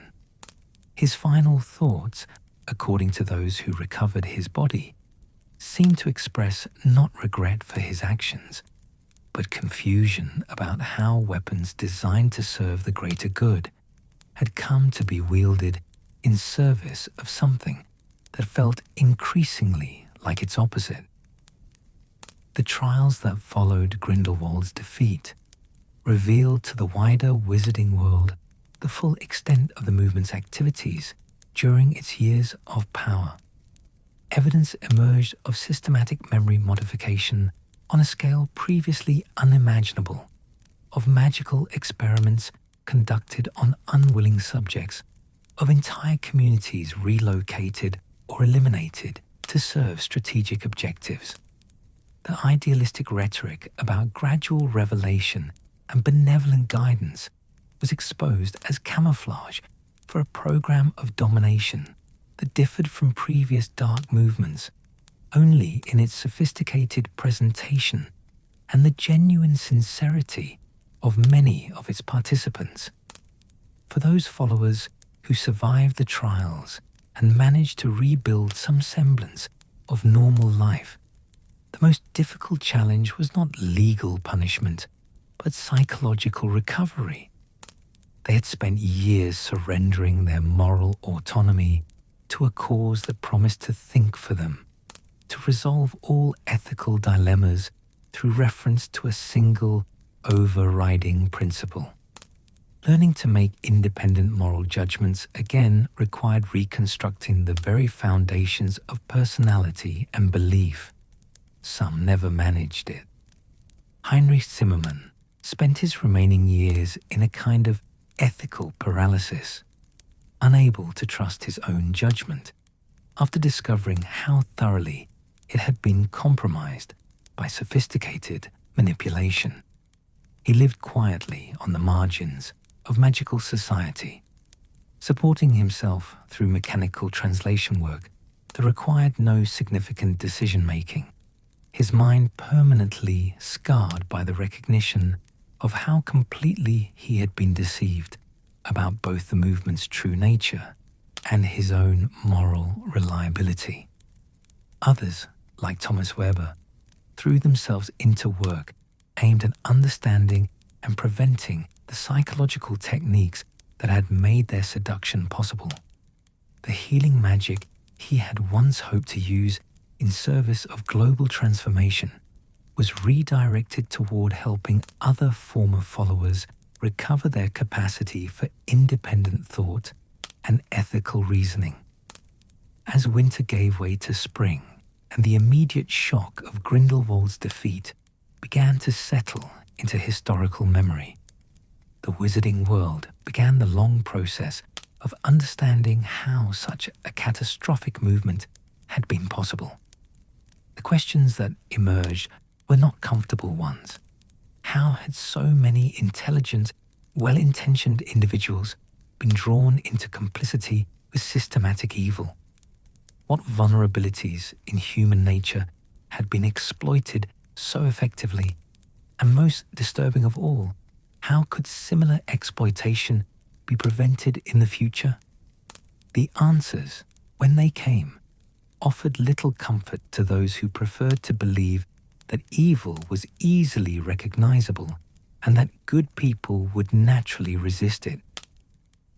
His final thoughts, according to those who recovered his body, seemed to express not regret for his actions, but confusion about how weapons designed to serve the greater good had come to be wielded in service of something that felt increasingly like its opposite. The trials that followed Grindelwald's defeat revealed to the wider wizarding world the full extent of the movement's activities during its years of power. Evidence emerged of systematic memory modification on a scale previously unimaginable, of magical experiments conducted on unwilling subjects, of entire communities relocated or eliminated to serve strategic objectives. The idealistic rhetoric about gradual revelation and benevolent guidance was exposed as camouflage for a program of domination that differed from previous dark movements only in its sophisticated presentation and the genuine sincerity of many of its participants. For those followers who survived the trials and managed to rebuild some semblance of normal life, the most difficult challenge was not legal punishment, but psychological recovery. They had spent years surrendering their moral autonomy to a cause that promised to think for them, to resolve all ethical dilemmas through reference to a single overriding principle. Learning to make independent moral judgments again required reconstructing the very foundations of personality and belief. Some never managed it. Heinrich Zimmermann spent his remaining years in a kind of ethical paralysis, unable to trust his own judgment after discovering how thoroughly it had been compromised by sophisticated manipulation. He lived quietly on the margins of magical society, supporting himself through mechanical translation work that required no significant decision-making, his mind permanently scarred by the recognition of how completely he had been deceived about both the movement's true nature and his own moral reliability. Others, like Thomas Weber, threw themselves into work aimed at understanding and preventing the psychological techniques that had made their seduction possible. The healing magic he had once hoped to use in service of global transformation was redirected toward helping other former followers recover their capacity for independent thought and ethical reasoning. As winter gave way to spring and the immediate shock of Grindelwald's defeat began to settle into historical memory, the wizarding world began the long process of understanding how such a catastrophic movement had been possible. The questions that emerged were not comfortable ones. How had so many intelligent, well-intentioned individuals been drawn into complicity with systematic evil? What vulnerabilities in human nature had been exploited so effectively? And most disturbing of all, how could similar exploitation be prevented in the future? The answers, when they came, offered little comfort to those who preferred to believe that evil was easily recognizable and that good people would naturally resist it.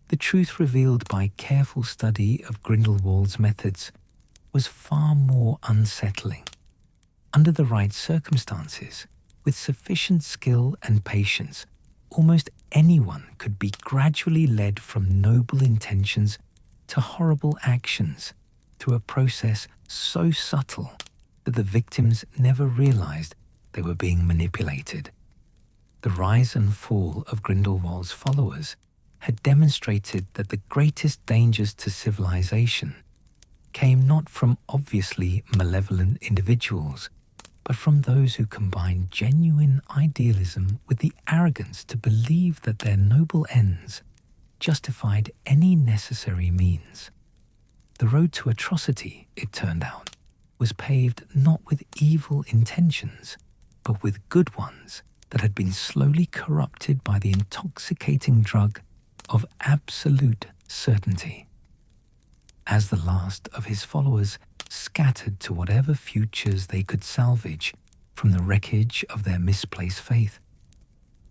The truth revealed by careful study of Grindelwald's methods was far more unsettling. Under the right circumstances, with sufficient skill and patience, almost anyone could be gradually led from noble intentions to horrible actions through a process so subtle that the victims never realized they were being manipulated. The rise and fall of Grindelwald's followers had demonstrated that the greatest dangers to civilization came not from obviously malevolent individuals, but from those who combined genuine idealism with the arrogance to believe that their noble ends justified any necessary means. The road to atrocity, it turned out, was paved not with evil intentions, but with good ones that had been slowly corrupted by the intoxicating drug of absolute certainty. As the last of his followers scattered to whatever futures they could salvage from the wreckage of their misplaced faith,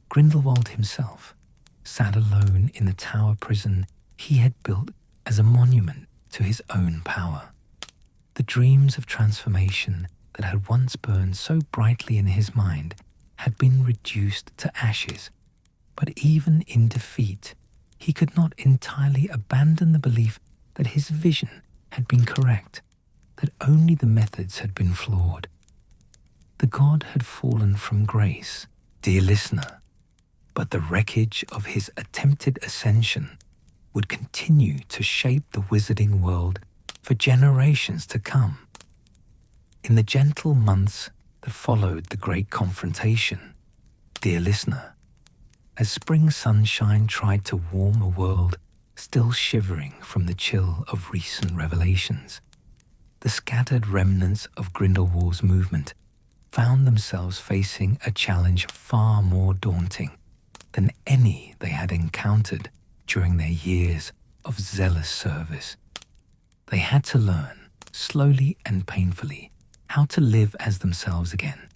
Grindelwald himself sat alone in the tower prison he had built as a monument to his own power. The dreams of transformation that had once burned so brightly in his mind had been reduced to ashes, but even in defeat, he could not entirely abandon the belief that his vision had been correct, that only the methods had been flawed. The god had fallen from grace, dear listener, but the wreckage of his attempted ascension would continue to shape the wizarding world for generations to come. In the gentle months that followed the great confrontation, dear listener, as spring sunshine tried to warm a world still shivering from the chill of recent revelations, the scattered remnants of Grindelwald's movement found themselves facing a challenge far more daunting than any they had encountered during their years of zealous service. They had to learn, slowly and painfully, how to live as themselves again,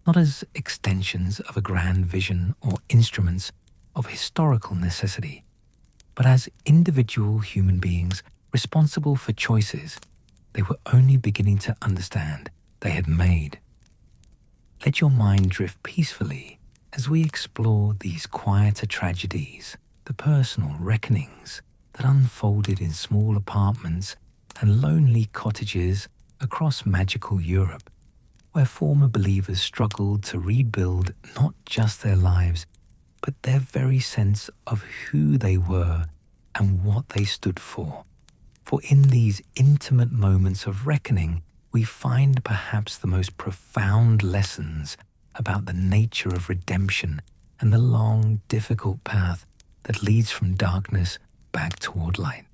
not as extensions of a grand vision or instruments of historical necessity, but as individual human beings responsible for choices they were only beginning to understand they had made. Let your mind drift peacefully as we explore these quieter tragedies, the personal reckonings that unfolded in small apartments and lonely cottages across magical Europe, where former believers struggled to rebuild not just their lives, but their very sense of who they were and what they stood for. For in these intimate moments of reckoning, we find perhaps the most profound lessons about the nature of redemption and the long, difficult path that leads from darkness back toward light.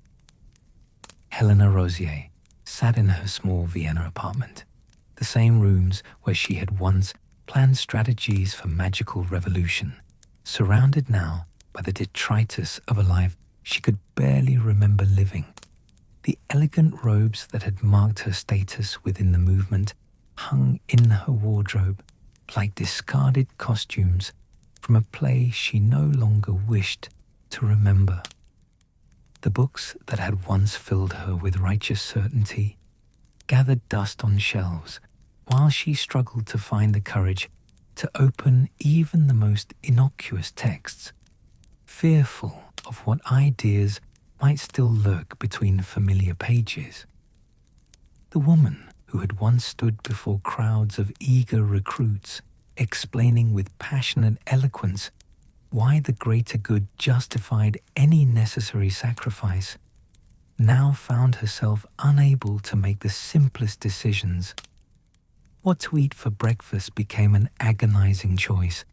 Helena Rosier sat in her small Vienna apartment, the same rooms where she had once planned strategies for magical revolution, surrounded now by the detritus of a life she could barely remember living. The elegant robes that had marked her status within the movement hung in her wardrobe like discarded costumes from a play she no longer wished to remember. The books that had once filled her with righteous certainty gathered dust on shelves while she struggled to find the courage to open even the most innocuous texts, fearful of what ideas might still lurk between familiar pages. The woman who had once stood before crowds of eager recruits, explaining with passionate eloquence why the greater good justified any necessary sacrifice, now found herself unable to make the simplest decisions. What to eat for breakfast became an agonizing choice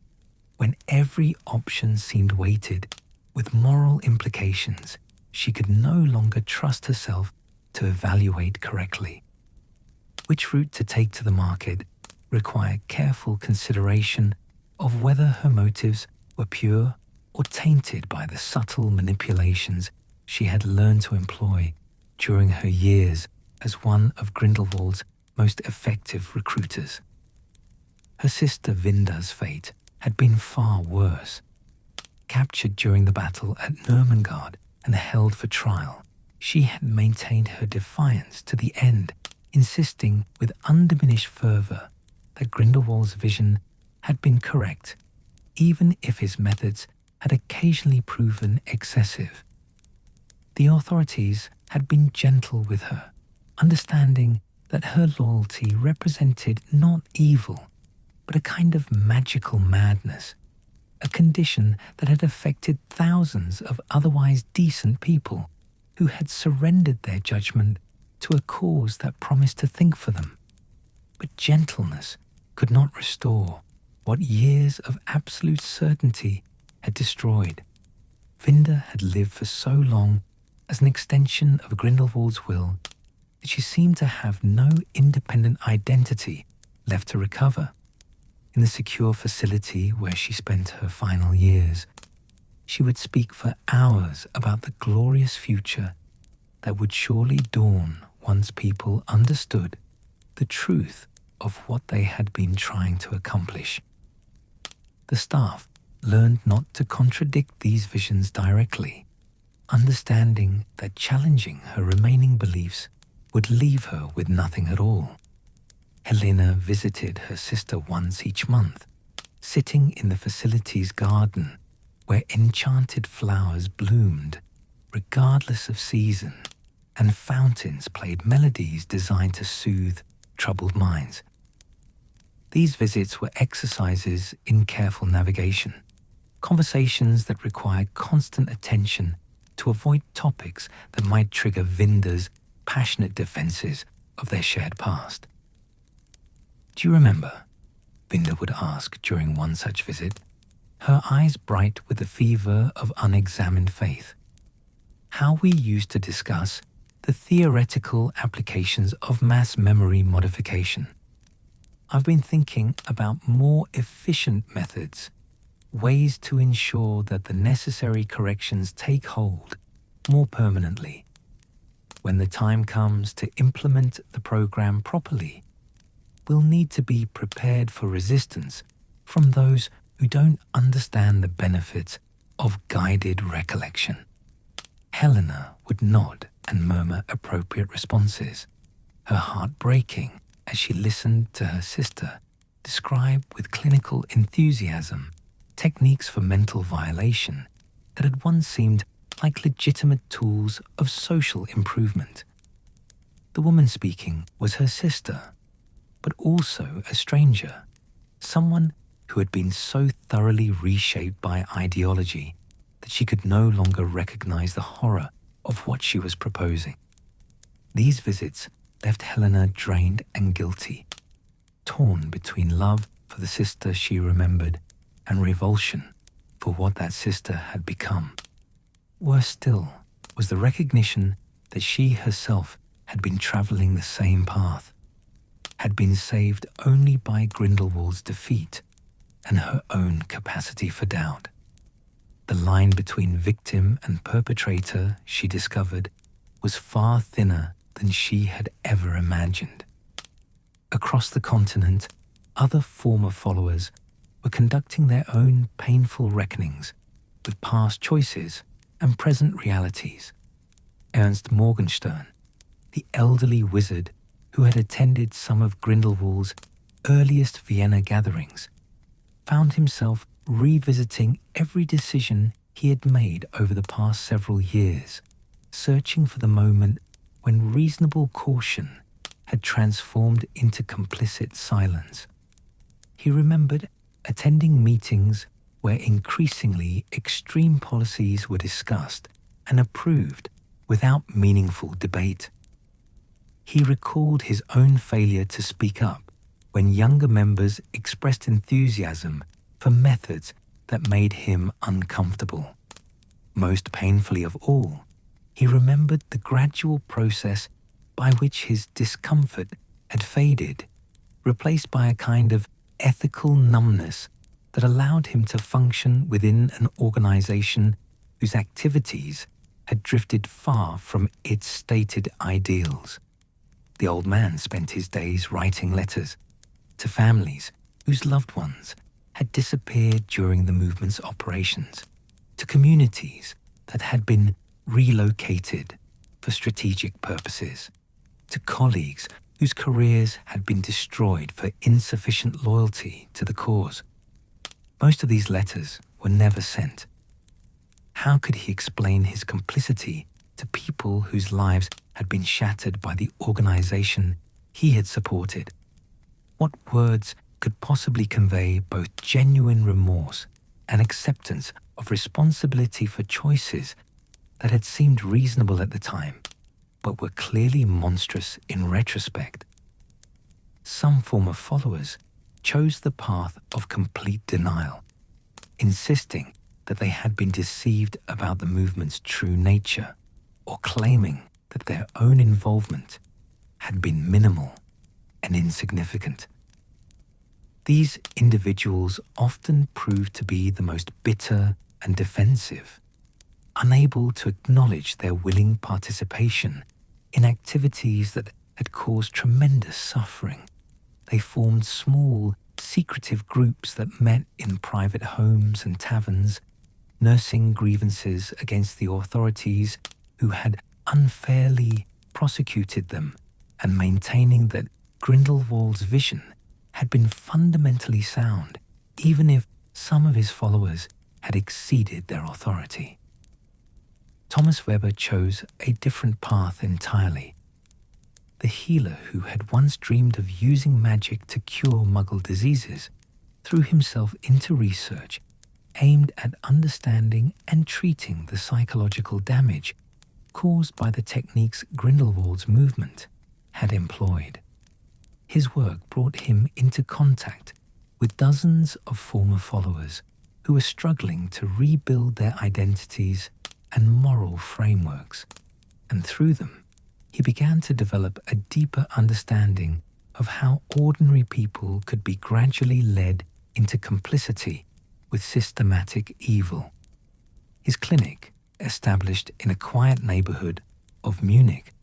when every option seemed weighted with moral implications she could no longer trust herself to evaluate correctly. Which route to take to the market required careful consideration of whether her motives were pure or tainted by the subtle manipulations she had learned to employ during her years as one of Grindelwald's most effective recruiters. Her sister Vinda's fate had been far worse. Captured during the battle at Nurmengard and held for trial, she had maintained her defiance to the end, insisting with undiminished fervor that Grindelwald's vision had been correct, even if his methods had occasionally proven excessive. The authorities had been gentle with her, understanding that her loyalty represented not evil, but a kind of magical madness, a condition that had affected thousands of otherwise decent people who had surrendered their judgment to a cause that promised to think for them. But gentleness could not restore what years of absolute certainty had destroyed. Vinda had lived for so long as an extension of Grindelwald's will that she seemed to have no independent identity left to recover. In the secure facility where she spent her final years, she would speak for hours about the glorious future that would surely dawn once people understood the truth of what they had been trying to accomplish. The staff learned not to contradict these visions directly, understanding that challenging her remaining beliefs would leave her with nothing at all. Helena visited her sister once each month, sitting in the facility's garden where enchanted flowers bloomed regardless of season, and fountains played melodies designed to soothe troubled minds. These visits were exercises in careful navigation, conversations that required constant attention to avoid topics that might trigger Vinda's passionate defenses of their shared past. "Do you remember?" Vinda would ask during one such visit, her eyes bright with the fever of unexamined faith. "How we used to discuss the theoretical applications of mass memory modification. I've been thinking about more efficient methods, ways to ensure that the necessary corrections take hold more permanently. When the time comes to implement the program properly, we'll need to be prepared for resistance from those who don't understand the benefits of guided recollection." Helena would nod and murmur appropriate responses, her heart breaking as she listened to her sister describe with clinical enthusiasm techniques for mental violation that had once seemed like legitimate tools of social improvement. The woman speaking was her sister, but also a stranger, someone who had been so thoroughly reshaped by ideology that she could no longer recognize the horror of what she was proposing. These visits left Helena drained and guilty, torn between love for the sister she remembered and revulsion for what that sister had become. Worse still was the recognition that she herself had been traveling the same path, had been saved only by Grindelwald's defeat and her own capacity for doubt. The line between victim and perpetrator, she discovered, was far thinner than she had ever imagined. Across the continent, other former followers were conducting their own painful reckonings with past choices and present realities. Ernst Morgenstern, the elderly wizard who had attended some of Grindelwald's earliest Vienna gatherings, found himself revisiting every decision he had made over the past several years, searching for the moment when reasonable caution had transformed into complicit silence. He remembered attending meetings where increasingly extreme policies were discussed and approved without meaningful debate. He recalled his own failure to speak up when younger members expressed enthusiasm for methods that made him uncomfortable. Most painfully of all, he remembered the gradual process by which his discomfort had faded, replaced by a kind of ethical numbness that allowed him to function within an organization whose activities had drifted far from its stated ideals. The old man spent his days writing letters to families whose loved ones had disappeared during the movement's operations, to communities that had been relocated for strategic purposes, to colleagues whose careers had been destroyed for insufficient loyalty to the cause. Most of these letters were never sent. How could he explain his complicity to people whose lives had been shattered by the organization he had supported? What words could possibly convey both genuine remorse and acceptance of responsibility for choices that had seemed reasonable at the time, but were clearly monstrous in retrospect? Some former followers chose the path of complete denial, insisting that they had been deceived about the movement's true nature, or claiming that their own involvement had been minimal and insignificant. These individuals often proved to be the most bitter and defensive, unable to acknowledge their willing participation in activities that had caused tremendous suffering. They formed small, secretive groups that met in private homes and taverns, nursing grievances against the authorities who had unfairly prosecuted them, and maintaining that Grindelwald's vision had been fundamentally sound, even if some of his followers had exceeded their authority. Thomas Weber chose a different path entirely. The healer who had once dreamed of using magic to cure Muggle diseases threw himself into research aimed at understanding and treating the psychological damage caused by the techniques Grindelwald's movement had employed. His work brought him into contact with dozens of former followers who were struggling to rebuild their identities and moral frameworks, and through them, he began to develop a deeper understanding of how ordinary people could be gradually led into complicity with systematic evil. His clinic, established in a quiet neighborhood of Munich,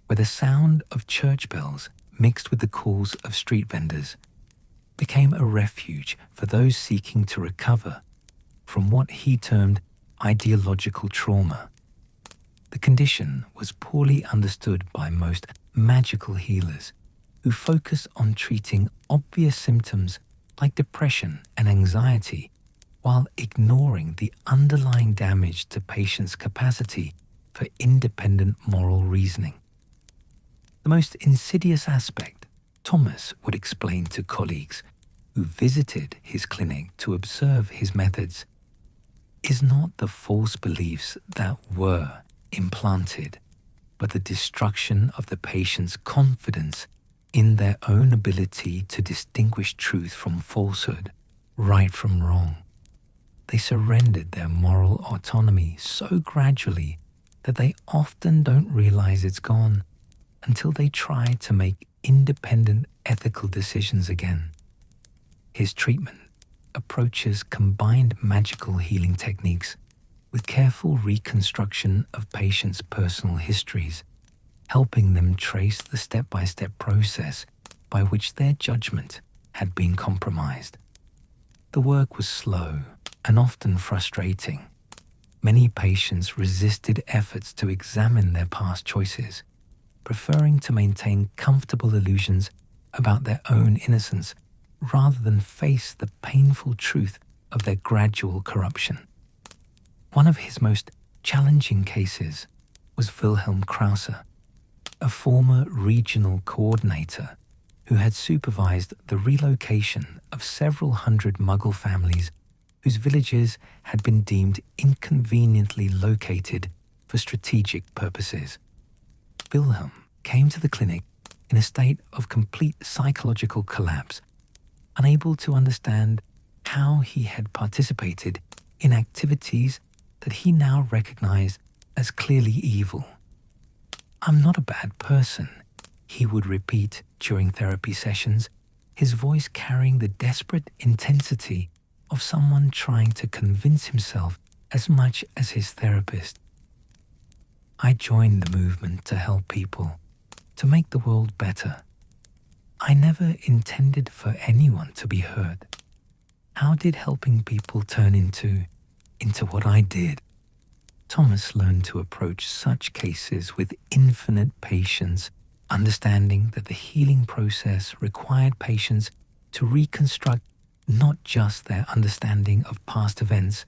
where the sound of church bells mixed with the calls of street vendors, became a refuge for those seeking to recover from what he termed ideological trauma. The condition was poorly understood by most magical healers, who focus on treating obvious symptoms like depression and anxiety while ignoring the underlying damage to patients' capacity for independent moral reasoning. The most insidious aspect, Thomas would explain to colleagues who visited his clinic to observe his methods, is not the false beliefs that were implanted, but the destruction of the patient's confidence in their own ability to distinguish truth from falsehood, right from wrong. They surrendered their moral autonomy so gradually that they often don't realize it's gone until they try to make independent ethical decisions again. His treatment approaches combined magical healing techniques with careful reconstruction of patients' personal histories, helping them trace the step-by-step process by which their judgment had been compromised. The work was slow and often frustrating. Many patients resisted efforts to examine their past choices, preferring to maintain comfortable illusions about their own innocence rather than face the painful truth of their gradual corruption. One of his most challenging cases was Wilhelm Krause, a former regional coordinator who had supervised the relocation of several hundred Muggle families whose villages had been deemed inconveniently located for strategic purposes. Wilhelm came to the clinic in a state of complete psychological collapse, unable to understand how he had participated in activities that he now recognized as clearly evil. "I'm not a bad person," he would repeat during therapy sessions, his voice carrying the desperate intensity of someone trying to convince himself as much as his therapist. I joined the movement to help people, to make the world better. I never intended for anyone to be hurt. How did helping people turn into what I did? Thomas learned to approach such cases with infinite patience, understanding that the healing process required patients to reconstruct not just their understanding of past events,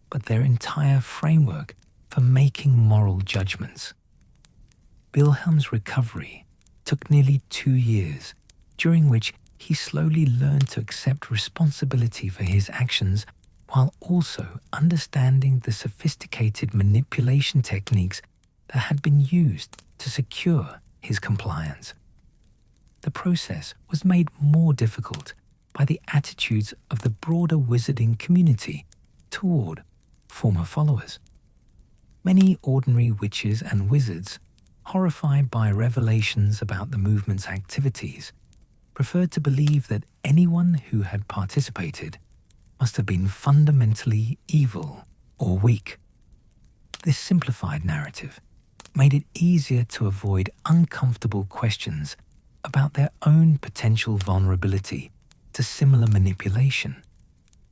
but their entire framework for making moral judgments. Wilhelm's recovery took nearly 2 years, during which he slowly learned to accept responsibility for his actions while also understanding the sophisticated manipulation techniques that had been used to secure his compliance. The process was made more difficult by the attitudes of the broader wizarding community toward former followers. Many ordinary witches and wizards, horrified by revelations about the movement's activities, preferred to believe that anyone who had participated must have been fundamentally evil or weak. This simplified narrative made it easier to avoid uncomfortable questions about their own potential vulnerability to similar manipulation,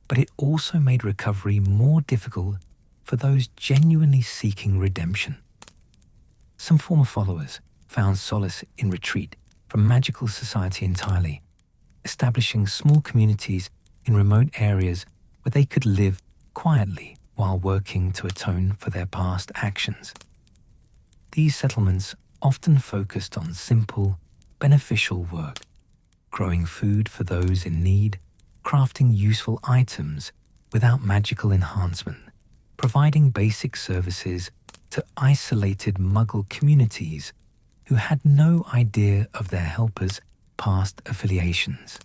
but it also made recovery more difficult for those genuinely seeking redemption. Some former followers found solace in retreat from magical society entirely, establishing small communities in remote areas where they could live quietly while working to atone for their past actions. These settlements often focused on simple, beneficial work, growing food for those in need, crafting useful items without magical enhancement, providing basic services to isolated Muggle communities who had no idea of their helpers' past affiliations.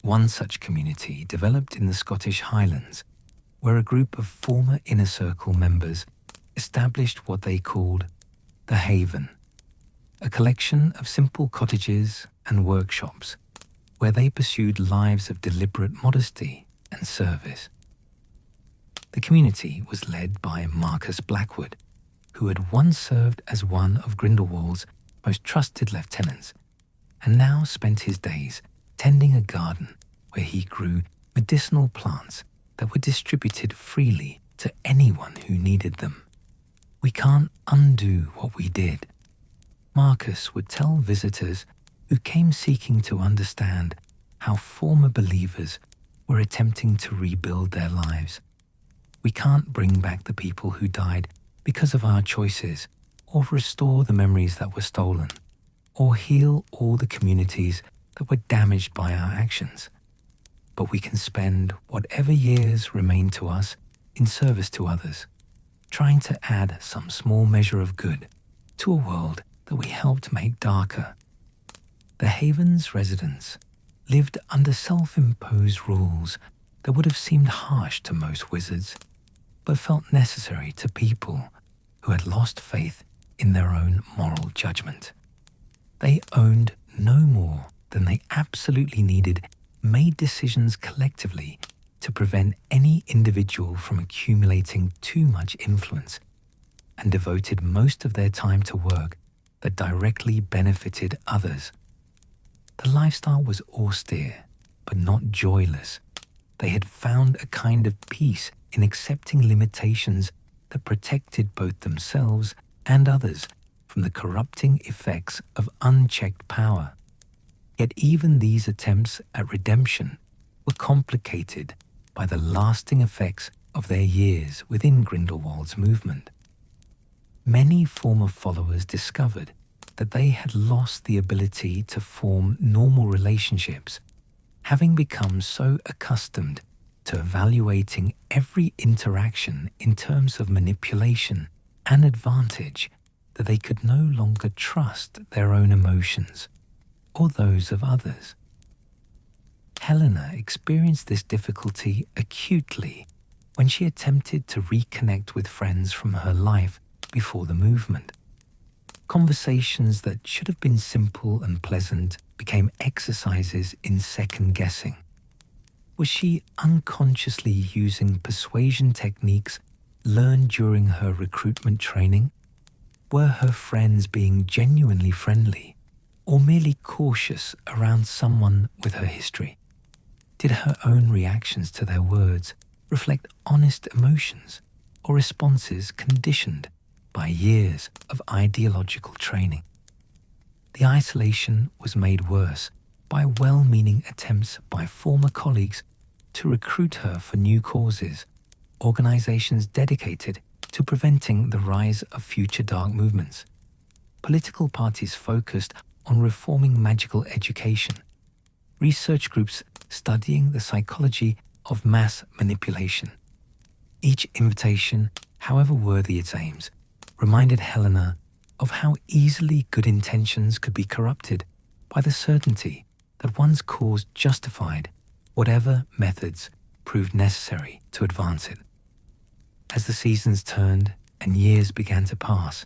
One such community developed in the Scottish Highlands, where a group of former Inner Circle members established what they called the Haven, a collection of simple cottages and workshops where they pursued lives of deliberate modesty and service. The community was led by Marcus Blackwood, who had once served as one of Grindelwald's most trusted lieutenants, and now spent his days tending a garden where he grew medicinal plants that were distributed freely to anyone who needed them. We can't undo what we did. Marcus would tell visitors who came seeking to understand how former believers were attempting to rebuild their lives. We can't bring back the people who died because of our choices, or restore the memories that were stolen, or heal all the communities that were damaged by our actions. But we can spend whatever years remain to us in service to others, trying to add some small measure of good to a world that we helped make darker. The Haven's residents lived under self-imposed rules that would have seemed harsh to most wizards, but felt necessary to people who had lost faith in their own moral judgment. They owned no more than they absolutely needed, made decisions collectively to prevent any individual from accumulating too much influence, and devoted most of their time to work that directly benefited others. The lifestyle was austere, but not joyless. They had found a kind of peace in accepting limitations that protected both themselves and others from the corrupting effects of unchecked power. Yet even these attempts at redemption were complicated by the lasting effects of their years within Grindelwald's movement. Many former followers discovered that they had lost the ability to form normal relationships, having become so accustomed to evaluating every interaction in terms of manipulation and advantage that they could no longer trust their own emotions or those of others. Helena experienced this difficulty acutely when she attempted to reconnect with friends from her life before the movement. Conversations that should have been simple and pleasant became exercises in second-guessing. Was she unconsciously using persuasion techniques learned during her recruitment training? Were her friends being genuinely friendly or merely cautious around someone with her history? Did her own reactions to their words reflect honest emotions or responses conditioned by years of ideological training? The isolation was made worse by well-meaning attempts by former colleagues to recruit her for new causes, organizations dedicated to preventing the rise of future dark movements. Political parties focused on reforming magical education, research groups studying the psychology of mass manipulation. Each invitation, however worthy its aims, reminded Helena of how easily good intentions could be corrupted by the certainty that one's cause justified whatever methods proved necessary to advance it. As the seasons turned and years began to pass,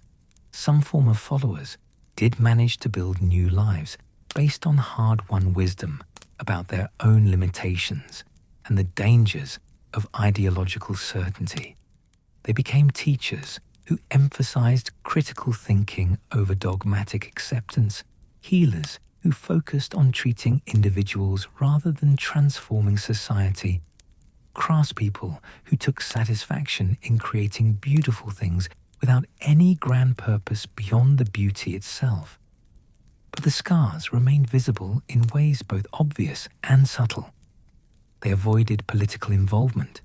some former followers did manage to build new lives based on hard-won wisdom about their own limitations and the dangers of ideological certainty. They became teachers who emphasized critical thinking over dogmatic acceptance, healers who focused on treating individuals rather than transforming society, craftspeople who took satisfaction in creating beautiful things without any grand purpose beyond the beauty itself. But the scars remained visible in ways both obvious and subtle. They avoided political involvement,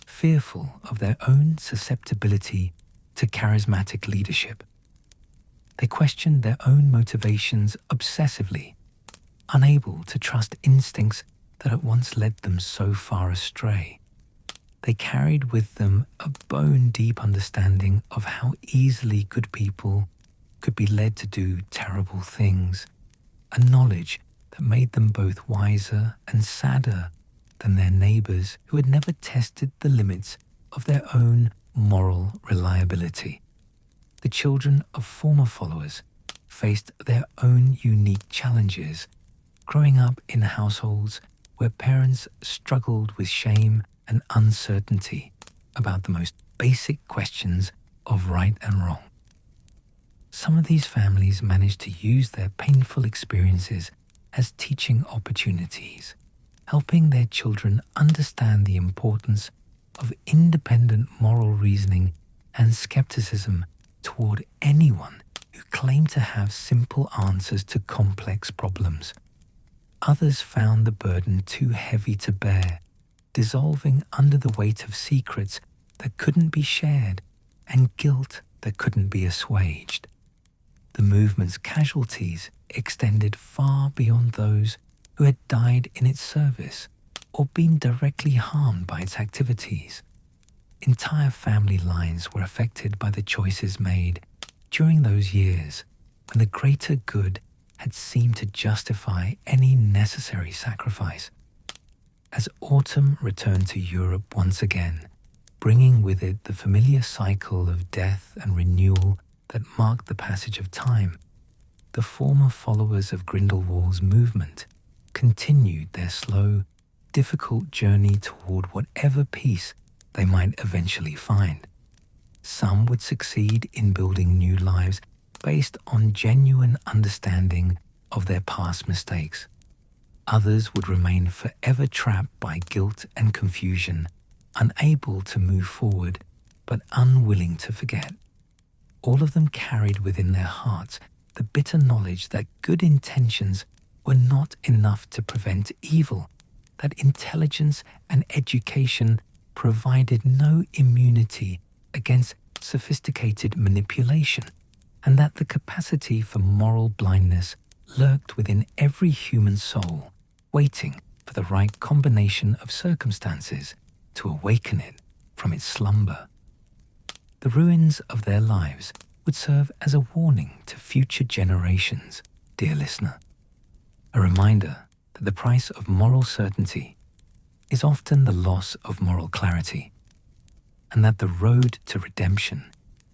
fearful of their own susceptibility to charismatic leadership. They questioned their own motivations obsessively, unable to trust instincts that had once led them so far astray. They carried with them a bone-deep understanding of how easily good people could be led to do terrible things, a knowledge that made them both wiser and sadder than their neighbors who had never tested the limits of their own moral reliability. The children of former followers faced their own unique challenges, growing up in households where parents struggled with shame and uncertainty about the most basic questions of right and wrong. Some of these families managed to use their painful experiences as teaching opportunities, helping their children understand the importance of independent moral reasoning and skepticism toward anyone who claimed to have simple answers to complex problems. Others found the burden too heavy to bear, dissolving under the weight of secrets that couldn't be shared and guilt that couldn't be assuaged. The movement's casualties extended far beyond those who had died in its service or been directly harmed by its activities. Entire family lines were affected by the choices made during those years when the greater good had seemed to justify any necessary sacrifice. As autumn returned to Europe once again, bringing with it the familiar cycle of death and renewal that marked the passage of time, the former followers of Grindelwald's movement continued their slow, difficult journey toward whatever peace they might eventually find. Some would succeed in building new lives based on genuine understanding of their past mistakes. Others would remain forever trapped by guilt and confusion, unable to move forward but unwilling to forget. All of them carried within their hearts the bitter knowledge that good intentions were not enough to prevent evil, that intelligence and education provided no immunity against sophisticated manipulation, and that the capacity for moral blindness lurked within every human soul, waiting for the right combination of circumstances to awaken it from its slumber. The ruins of their lives would serve as a warning to future generations, dear listener, a reminder that the price of moral certainty is often the loss of moral clarity, and that the road to redemption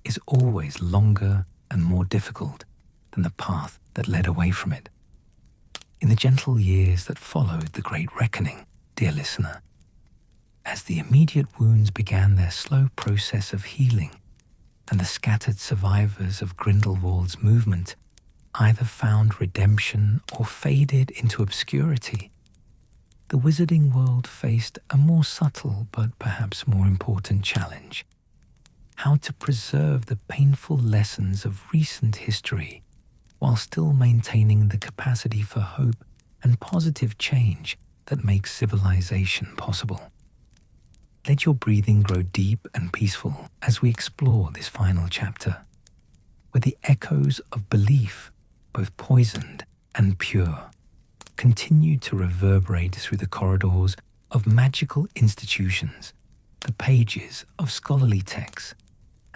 is always longer and more difficult than the path that led away from it. In the gentle years that followed the Great Reckoning, dear listener. As the immediate wounds began their slow process of healing, and the scattered survivors of Grindelwald's movement either found redemption or faded into obscurity, the wizarding world faced a more subtle but perhaps more important challenge: how to preserve the painful lessons of recent history while still maintaining the capacity for hope and positive change that makes civilization possible. Let your breathing grow deep and peaceful as we explore this final chapter, where the echoes of belief, both poisoned and pure, continue to reverberate through the corridors of magical institutions, the pages of scholarly texts,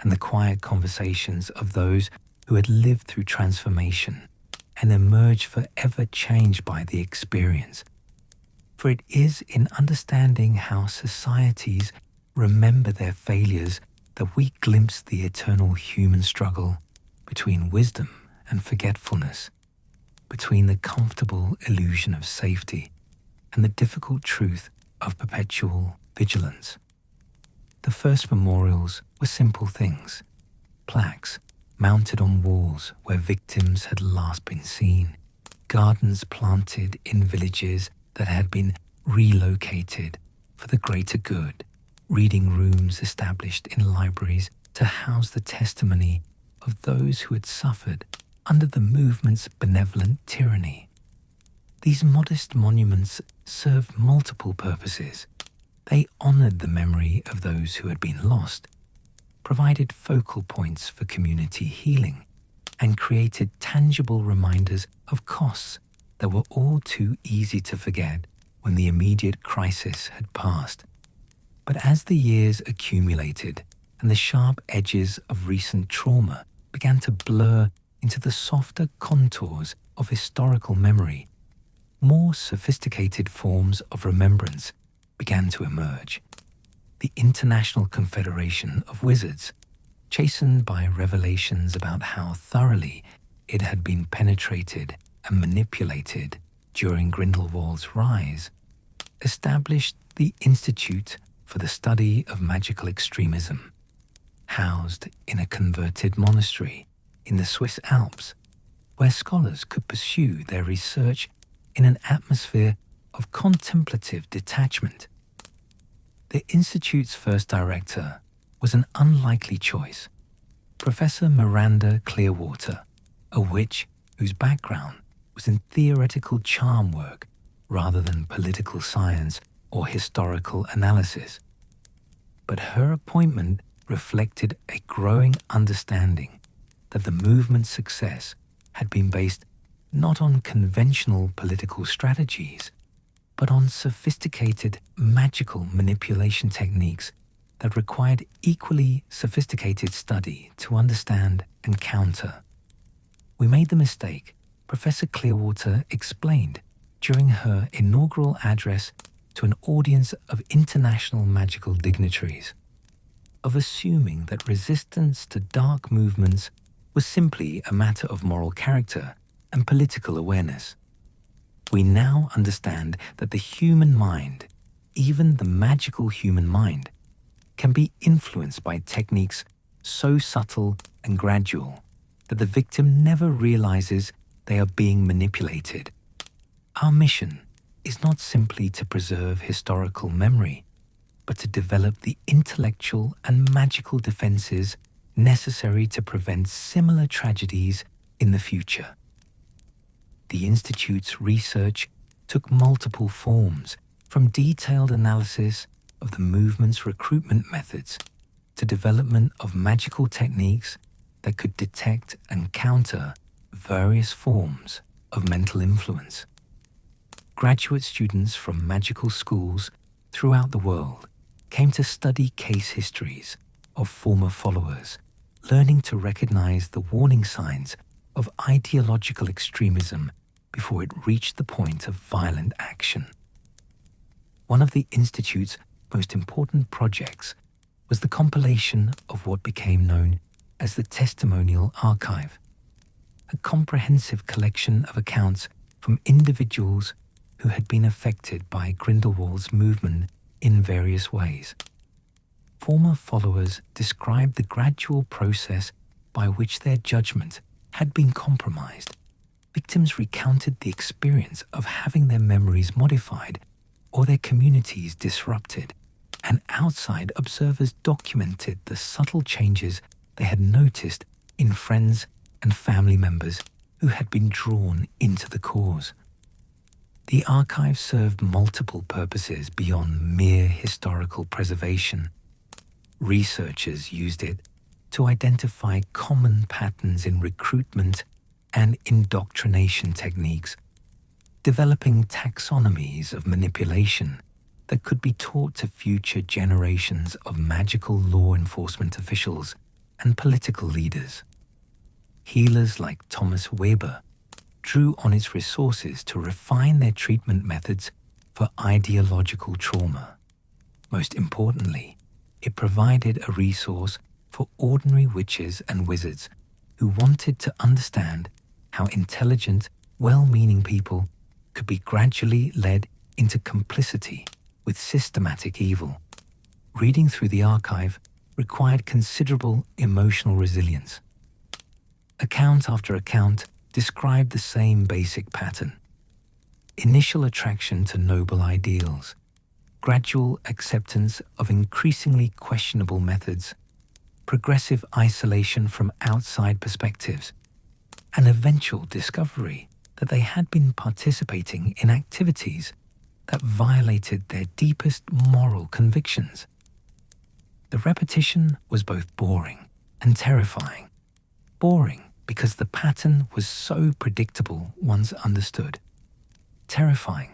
and the quiet conversations of those who had lived through transformation and emerged forever changed by the experience. For it is in understanding how societies remember their failures that we glimpse the eternal human struggle between wisdom and forgetfulness, between the comfortable illusion of safety and the difficult truth of perpetual vigilance. The first memorials were simple things: plaques mounted on walls where victims had last been seen, gardens planted in villages that had been relocated for the greater good, reading rooms established in libraries to house the testimony of those who had suffered under the movement's benevolent tyranny. These modest monuments served multiple purposes. They honored the memory of those who had been lost, provided focal points for community healing, and created tangible reminders of costs that were all too easy to forget when the immediate crisis had passed. But as the years accumulated and the sharp edges of recent trauma began to blur into the softer contours of historical memory, more sophisticated forms of remembrance began to emerge. The International Confederation of Wizards, chastened by revelations about how thoroughly it had been penetrated and manipulated during Grindelwald's rise, established the Institute for the Study of Magical Extremism, housed in a converted monastery in the Swiss Alps, where scholars could pursue their research in an atmosphere of contemplative detachment. The Institute's first director was an unlikely choice, Professor Miranda Clearwater, a witch whose background was in theoretical charm work rather than political science or historical analysis. But her appointment reflected a growing understanding that the movement's success had been based not on conventional political strategies, but on sophisticated magical manipulation techniques that required equally sophisticated study to understand and counter. We made the mistake, Professor Clearwater explained during her inaugural address to an audience of international magical dignitaries, of assuming that resistance to dark movements was simply a matter of moral character and political awareness. We now understand that the human mind, even the magical human mind, can be influenced by techniques so subtle and gradual that the victim never realizes they are being manipulated. Our mission is not simply to preserve historical memory, but to develop the intellectual and magical defenses necessary to prevent similar tragedies in the future. The Institute's research took multiple forms, from detailed analysis of the movement's recruitment methods to development of magical techniques that could detect and counter various forms of mental influence. Graduate students from magical schools throughout the world came to study case histories of former followers, learning to recognize the warning signs of ideological extremism before it reached the point of violent action. One of the Institute's most important projects was the compilation of what became known as the Testimonial Archive, a comprehensive collection of accounts from individuals who had been affected by Grindelwald's movement in various ways. Former followers described the gradual process by which their judgment had been compromised. Victims recounted the experience of having their memories modified or their communities disrupted, and outside observers documented the subtle changes they had noticed in friends and family members who had been drawn into the cause. The archive served multiple purposes beyond mere historical preservation. Researchers used it to identify common patterns in recruitment and indoctrination techniques, developing taxonomies of manipulation that could be taught to future generations of magical law enforcement officials and political leaders. Healers like Thomas Weber drew on its resources to refine their treatment methods for ideological trauma. Most importantly, it provided a resource for ordinary witches and wizards who wanted to understand how intelligent, well-meaning people could be gradually led into complicity with systematic evil. Reading through the archive required considerable emotional resilience. Account after account described the same basic pattern: initial attraction to noble ideals, gradual acceptance of increasingly questionable methods, progressive isolation from outside perspectives, and eventual discovery that they had been participating in activities that violated their deepest moral convictions. The repetition was both boring and terrifying. Boring because the pattern was so predictable once understood. Terrifying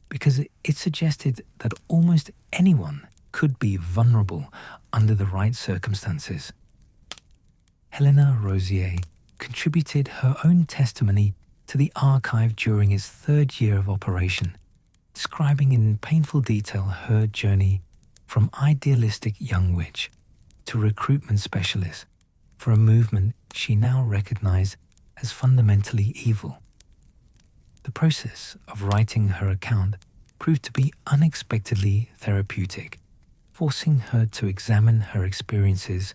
because it suggested that almost anyone could be vulnerable under the right circumstances. Helena Rosier contributed her own testimony to the archive during its third year of operation, describing in painful detail her journey from idealistic young witch to recruitment specialist for a movement she now recognized as fundamentally evil. The process of writing her account proved to be unexpectedly therapeutic, forcing her to examine her experiences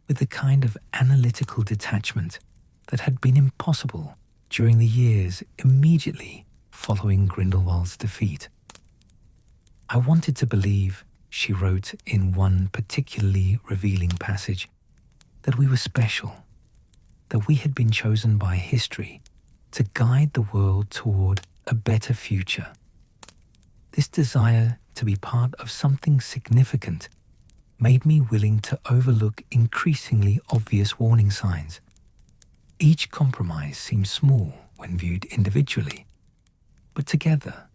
with the kind of analytical detachment that had been impossible during the years immediately following Grindelwald's defeat. "I wanted to believe," she wrote in one particularly revealing passage, "that we were special, that we had been chosen by history to guide the world toward a better future. This desire to be part of something significant made me willing to overlook increasingly obvious warning signs. Each compromise seemed small when viewed individually, but together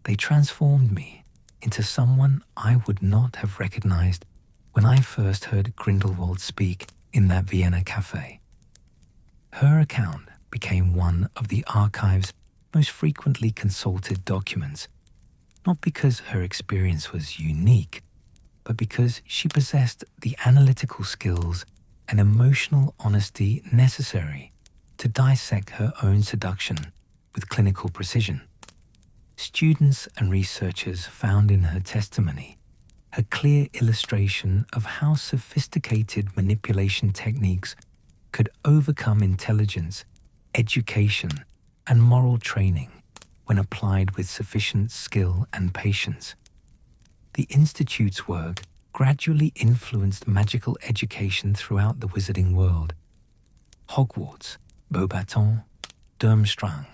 they transformed me into someone I would not have recognized when I first heard Grindelwald speak in that Vienna cafe." Her account became one of the archive's most frequently consulted documents, not because her experience was unique, but because she possessed the analytical skills and emotional honesty necessary to dissect her own seduction with clinical precision. Students and researchers found in her testimony a clear illustration of how sophisticated manipulation techniques could overcome intelligence, education, and moral training when applied with sufficient skill and patience. The Institute's work gradually influenced magical education throughout the wizarding world. Hogwarts, Beauxbatons, Durmstrang,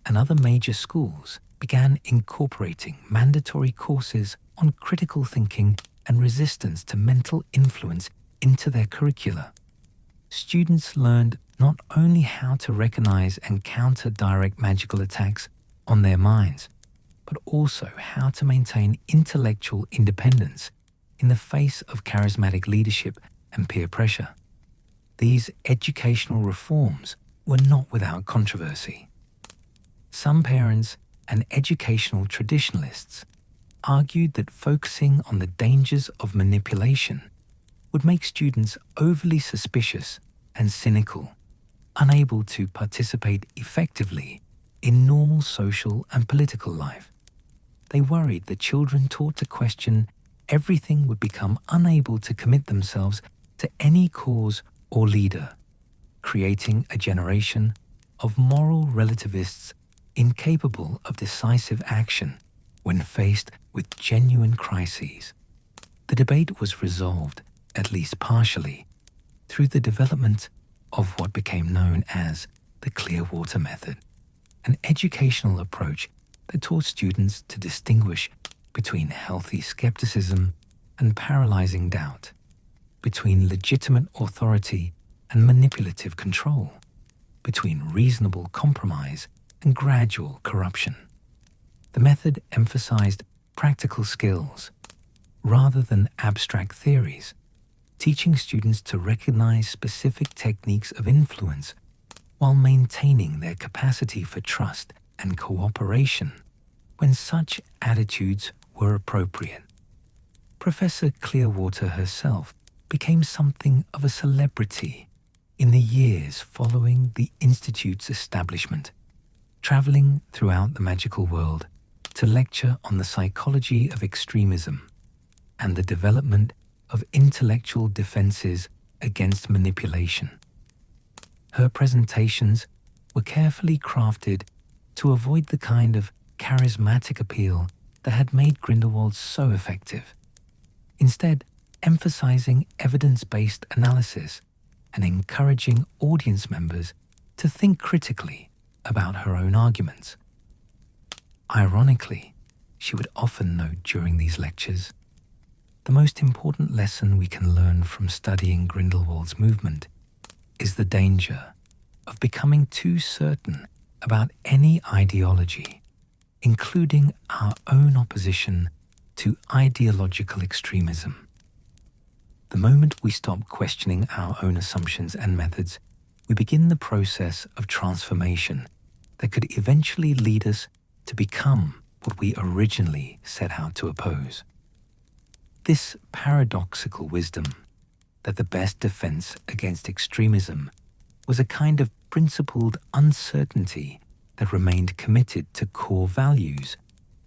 and other major schools began incorporating mandatory courses on critical thinking and resistance to mental influence into their curricula. Students learned not only how to recognize and counter direct magical attacks on their minds, but also how to maintain intellectual independence in the face of charismatic leadership and peer pressure. These educational reforms were not without controversy. Some parents and educational traditionalists argued that focusing on the dangers of manipulation would make students overly suspicious and cynical, unable to participate effectively in normal social and political life. they worried that children taught to question everything would become unable to commit themselves to any cause or leader, creating a generation of moral relativists incapable of decisive action when faced with genuine crises. The debate was resolved, at least partially, through the development of what became known as the Clearwater Method, an educational approach that taught students to distinguish between healthy skepticism and paralyzing doubt, between legitimate authority and manipulative control, between reasonable compromise and gradual corruption. The method emphasized practical skills rather than abstract theories, teaching students to recognize specific techniques of influence while maintaining their capacity for trust and cooperation when such attitudes were appropriate. Professor Clearwater herself became something of a celebrity in the years following the Institute's establishment, traveling throughout the magical world to lecture on the psychology of extremism and the development of intellectual defenses against manipulation. Her presentations were carefully crafted to avoid the kind of charismatic appeal that had made Grindelwald so effective, instead emphasizing evidence-based analysis and encouraging audience members to think critically about her own arguments. Ironically, she would often note during these lectures, the most important lesson we can learn from studying Grindelwald's movement is the danger of becoming too certain about any ideology, including our own opposition to ideological extremism. The moment we stop questioning our own assumptions and methods, we begin the process of transformation that could eventually lead us to become what we originally set out to oppose. This paradoxical wisdom that the best defense against extremism was a kind of principled uncertainty that remained committed to core values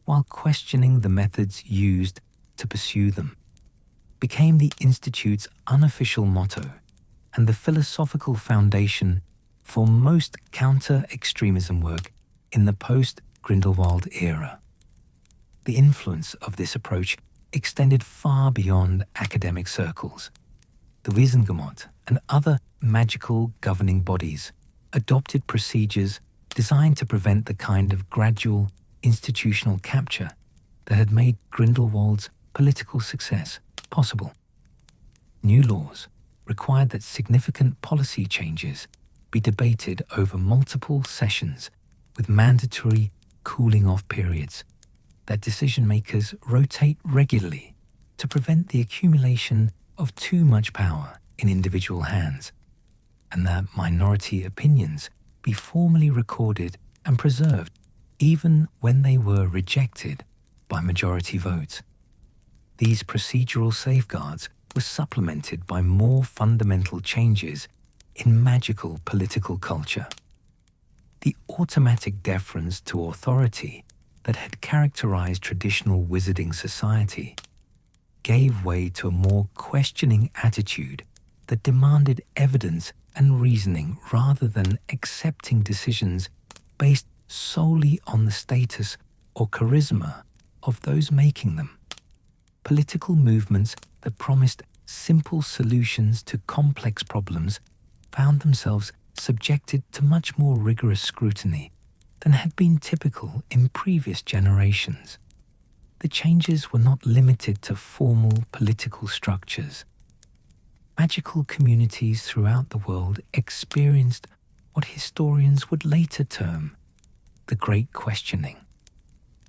while questioning the methods used to pursue them, became the Institute's unofficial motto and the philosophical foundation for most counter-extremism work in the post-Grindelwald era. The influence of this approach extended far beyond academic circles. The Wiesengemot and other magical governing bodies adopted procedures designed to prevent the kind of gradual institutional capture that had made Grindelwald's political success possible. New laws required that significant policy changes be debated over multiple sessions with mandatory cooling-off periods, that decision-makers rotate regularly to prevent the accumulation of too much power in individual hands, and that minority opinions be formally recorded and preserved even when they were rejected by majority votes. These procedural safeguards were supplemented by more fundamental changes in magical political culture. The automatic deference to authority that had characterized traditional wizarding society gave way to a more questioning attitude that demanded evidence and reasoning rather than accepting decisions based solely on the status or charisma of those making them. Political movements that promised simple solutions to complex problems found themselves subjected to much more rigorous scrutiny than had been typical in previous generations. The changes were not limited to formal political structures. Magical communities throughout the world experienced what historians would later term the Great Questioning,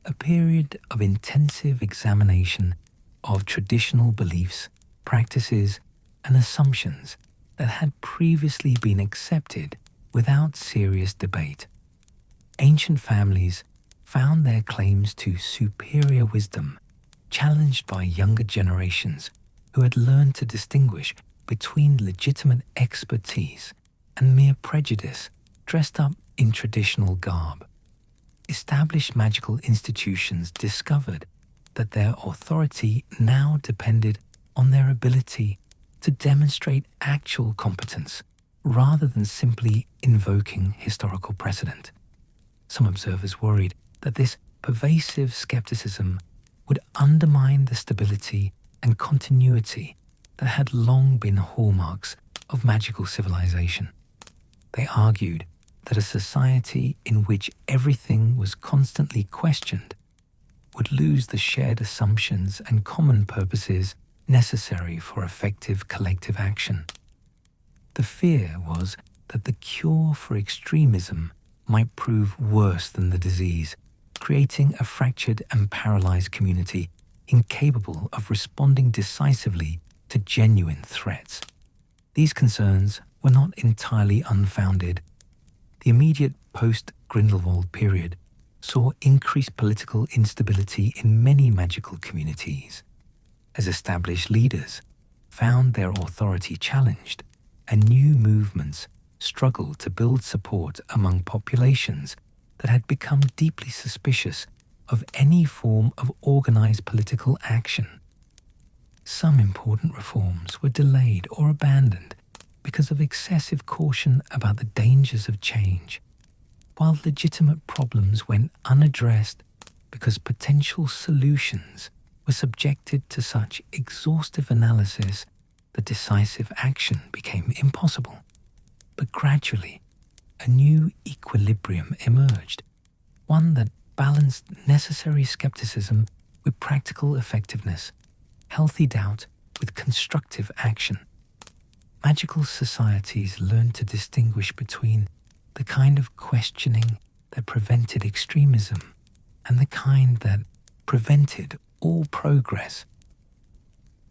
a period of intensive examination of traditional beliefs, practices, and assumptions that had previously been accepted without serious debate. Ancient families found their claims to superior wisdom challenged by younger generations who had learned to distinguish between legitimate expertise and mere prejudice dressed up in traditional garb. established magical institutions discovered that their authority now depended on their ability to demonstrate actual competence rather than simply invoking historical precedent. Some observers worried that this pervasive skepticism would undermine the stability and continuity that had long been hallmarks of magical civilization. They argued that a society in which everything was constantly questioned would lose the shared assumptions and common purposes necessary for effective collective action. The fear was that the cure for extremism might prove worse than the disease, creating a fractured and paralyzed community incapable of responding decisively to genuine threats. These concerns were not entirely unfounded. The immediate post-Grindelwald period saw increased political instability in many magical communities, as established leaders found their authority challenged and new movements struggled to build support among populations that had become deeply suspicious of any form of organized political action. Some important reforms were delayed or abandoned because of excessive caution about the dangers of change, while legitimate problems went unaddressed because potential solutions were subjected to such exhaustive analysis that decisive action became impossible. But gradually, a new equilibrium emerged, one that balanced necessary skepticism with practical effectiveness, healthy doubt with constructive action. Magical societies learned to distinguish between the kind of questioning that prevented extremism and the kind that prevented all progress.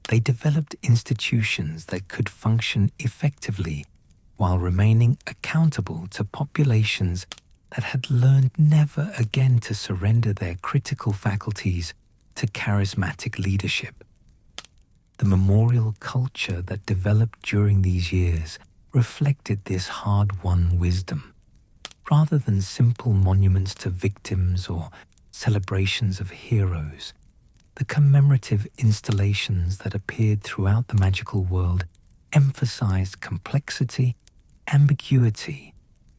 They developed institutions that could function effectively while remaining accountable to populations that had learned never again to surrender their critical faculties to charismatic leadership. The memorial culture that developed during these years reflected this hard-won wisdom. Rather than simple monuments to victims or celebrations of heroes, the commemorative installations that appeared throughout the magical world emphasized complexity, ambiguity,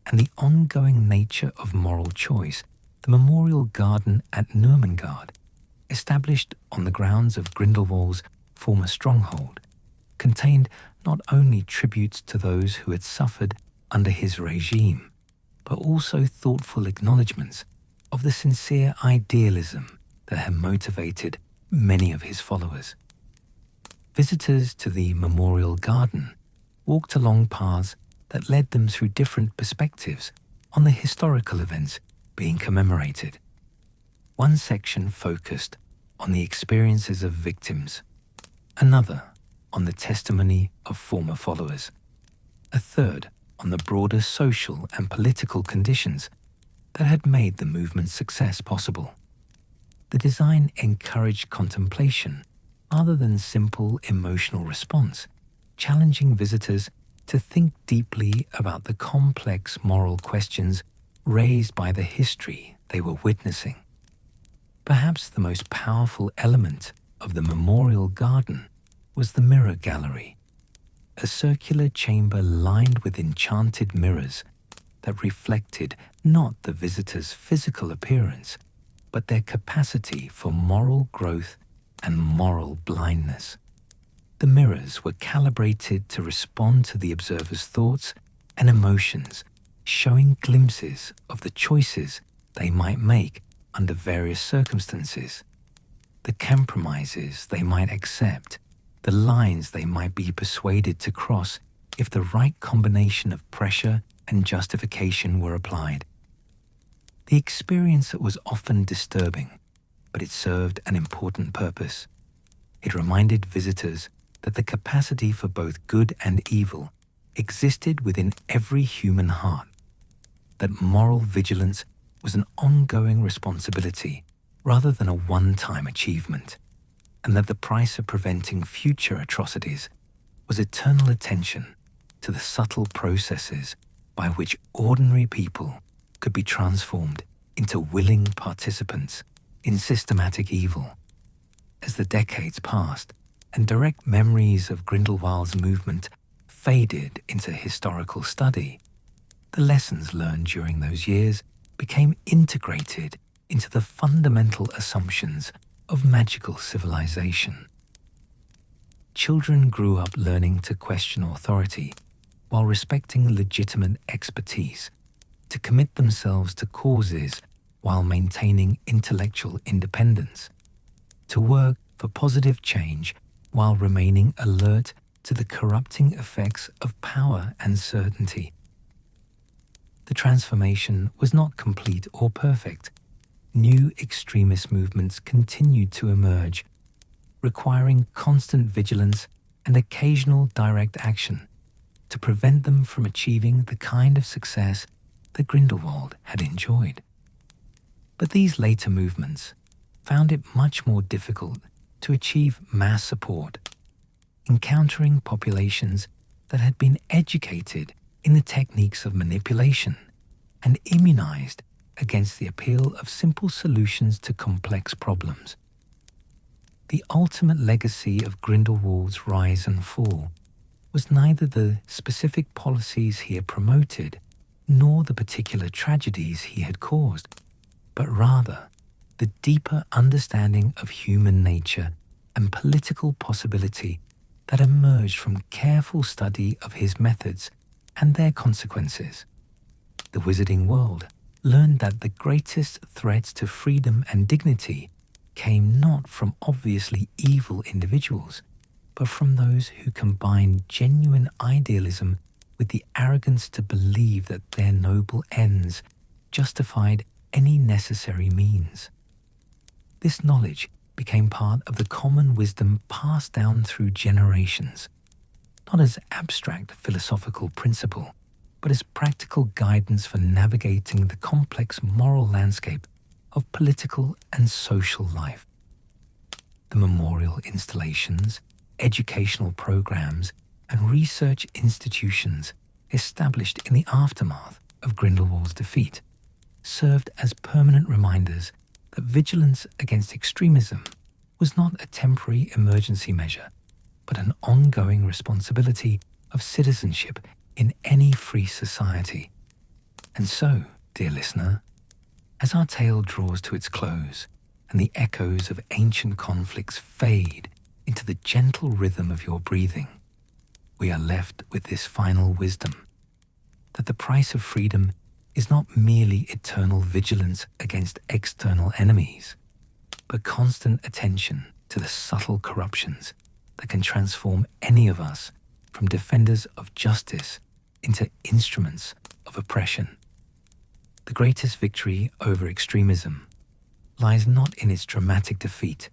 and the ongoing nature of moral choice. The memorial garden at Nurmengard, established on the grounds of Grindelwald's former stronghold, contained not only tributes to those who had suffered under his regime, but also thoughtful acknowledgments of the sincere idealism that had motivated many of his followers. Visitors to the memorial garden walked along paths that led them through different perspectives on the historical events being commemorated. One section focused on the experiences of victims, another on the testimony of former followers, a third on the broader social and political conditions that had made the movement's success possible. The design encouraged contemplation rather than simple emotional response, challenging visitors to think deeply about the complex moral questions raised by the history they were witnessing. Perhaps the most powerful element of the memorial garden was the mirror gallery, a circular chamber lined with enchanted mirrors that reflected not the visitor's physical appearance, but their capacity for moral growth and moral blindness. The mirrors were calibrated to respond to the observer's thoughts and emotions, showing glimpses of the choices they might make under various circumstances, the compromises they might accept, the lines they might be persuaded to cross if the right combination of pressure and justification were applied. The experience was often disturbing, but it served an important purpose. It reminded visitors that the capacity for both good and evil existed within every human heart, that moral vigilance was an ongoing responsibility rather than a one-time achievement, and that the price of preventing future atrocities was eternal attention to the subtle processes by which ordinary people could be transformed into willing participants in systematic evil. As the decades passed and direct memories of Grindelwald's movement faded into historical study, the lessons learned during those years became integrated into the fundamental assumptions of magical civilization. Children grew up learning to question authority while respecting legitimate expertise, to commit themselves to causes while maintaining intellectual independence, to work for positive change while remaining alert to the corrupting effects of power and certainty. The transformation was not complete or perfect. New extremist movements continued to emerge, requiring constant vigilance and occasional direct action to prevent them from achieving the kind of success that Grindelwald had enjoyed. But these later movements found it much more difficult to achieve mass support, encountering populations that had been educated in the techniques of manipulation and immunized against the appeal of simple solutions to complex problems. The ultimate legacy of Grindelwald's rise and fall was neither the specific policies he had promoted nor the particular tragedies he had caused, but rather the deeper understanding of human nature and political possibility that emerged from careful study of his methods and their consequences. The wizarding world learned that the greatest threats to freedom and dignity came not from obviously evil individuals, but from those who combined genuine idealism with the arrogance to believe that their noble ends justified any necessary means. This knowledge became part of the common wisdom passed down through generations, not as abstract philosophical principle, but as practical guidance for navigating the complex moral landscape of political and social life. The memorial installations, educational programs, and research institutions established in the aftermath of Grindelwald's defeat served as permanent reminders that vigilance against extremism was not a temporary emergency measure, but an ongoing responsibility of citizenship in any free society. And so, dear listener, as our tale draws to its close and the echoes of ancient conflicts fade into the gentle rhythm of your breathing, we are left with this final wisdom, that the price of freedom is not merely eternal vigilance against external enemies, but constant attention to the subtle corruptions that can transform any of us from defenders of justice into instruments of oppression. The greatest victory over extremism lies not in its dramatic defeat,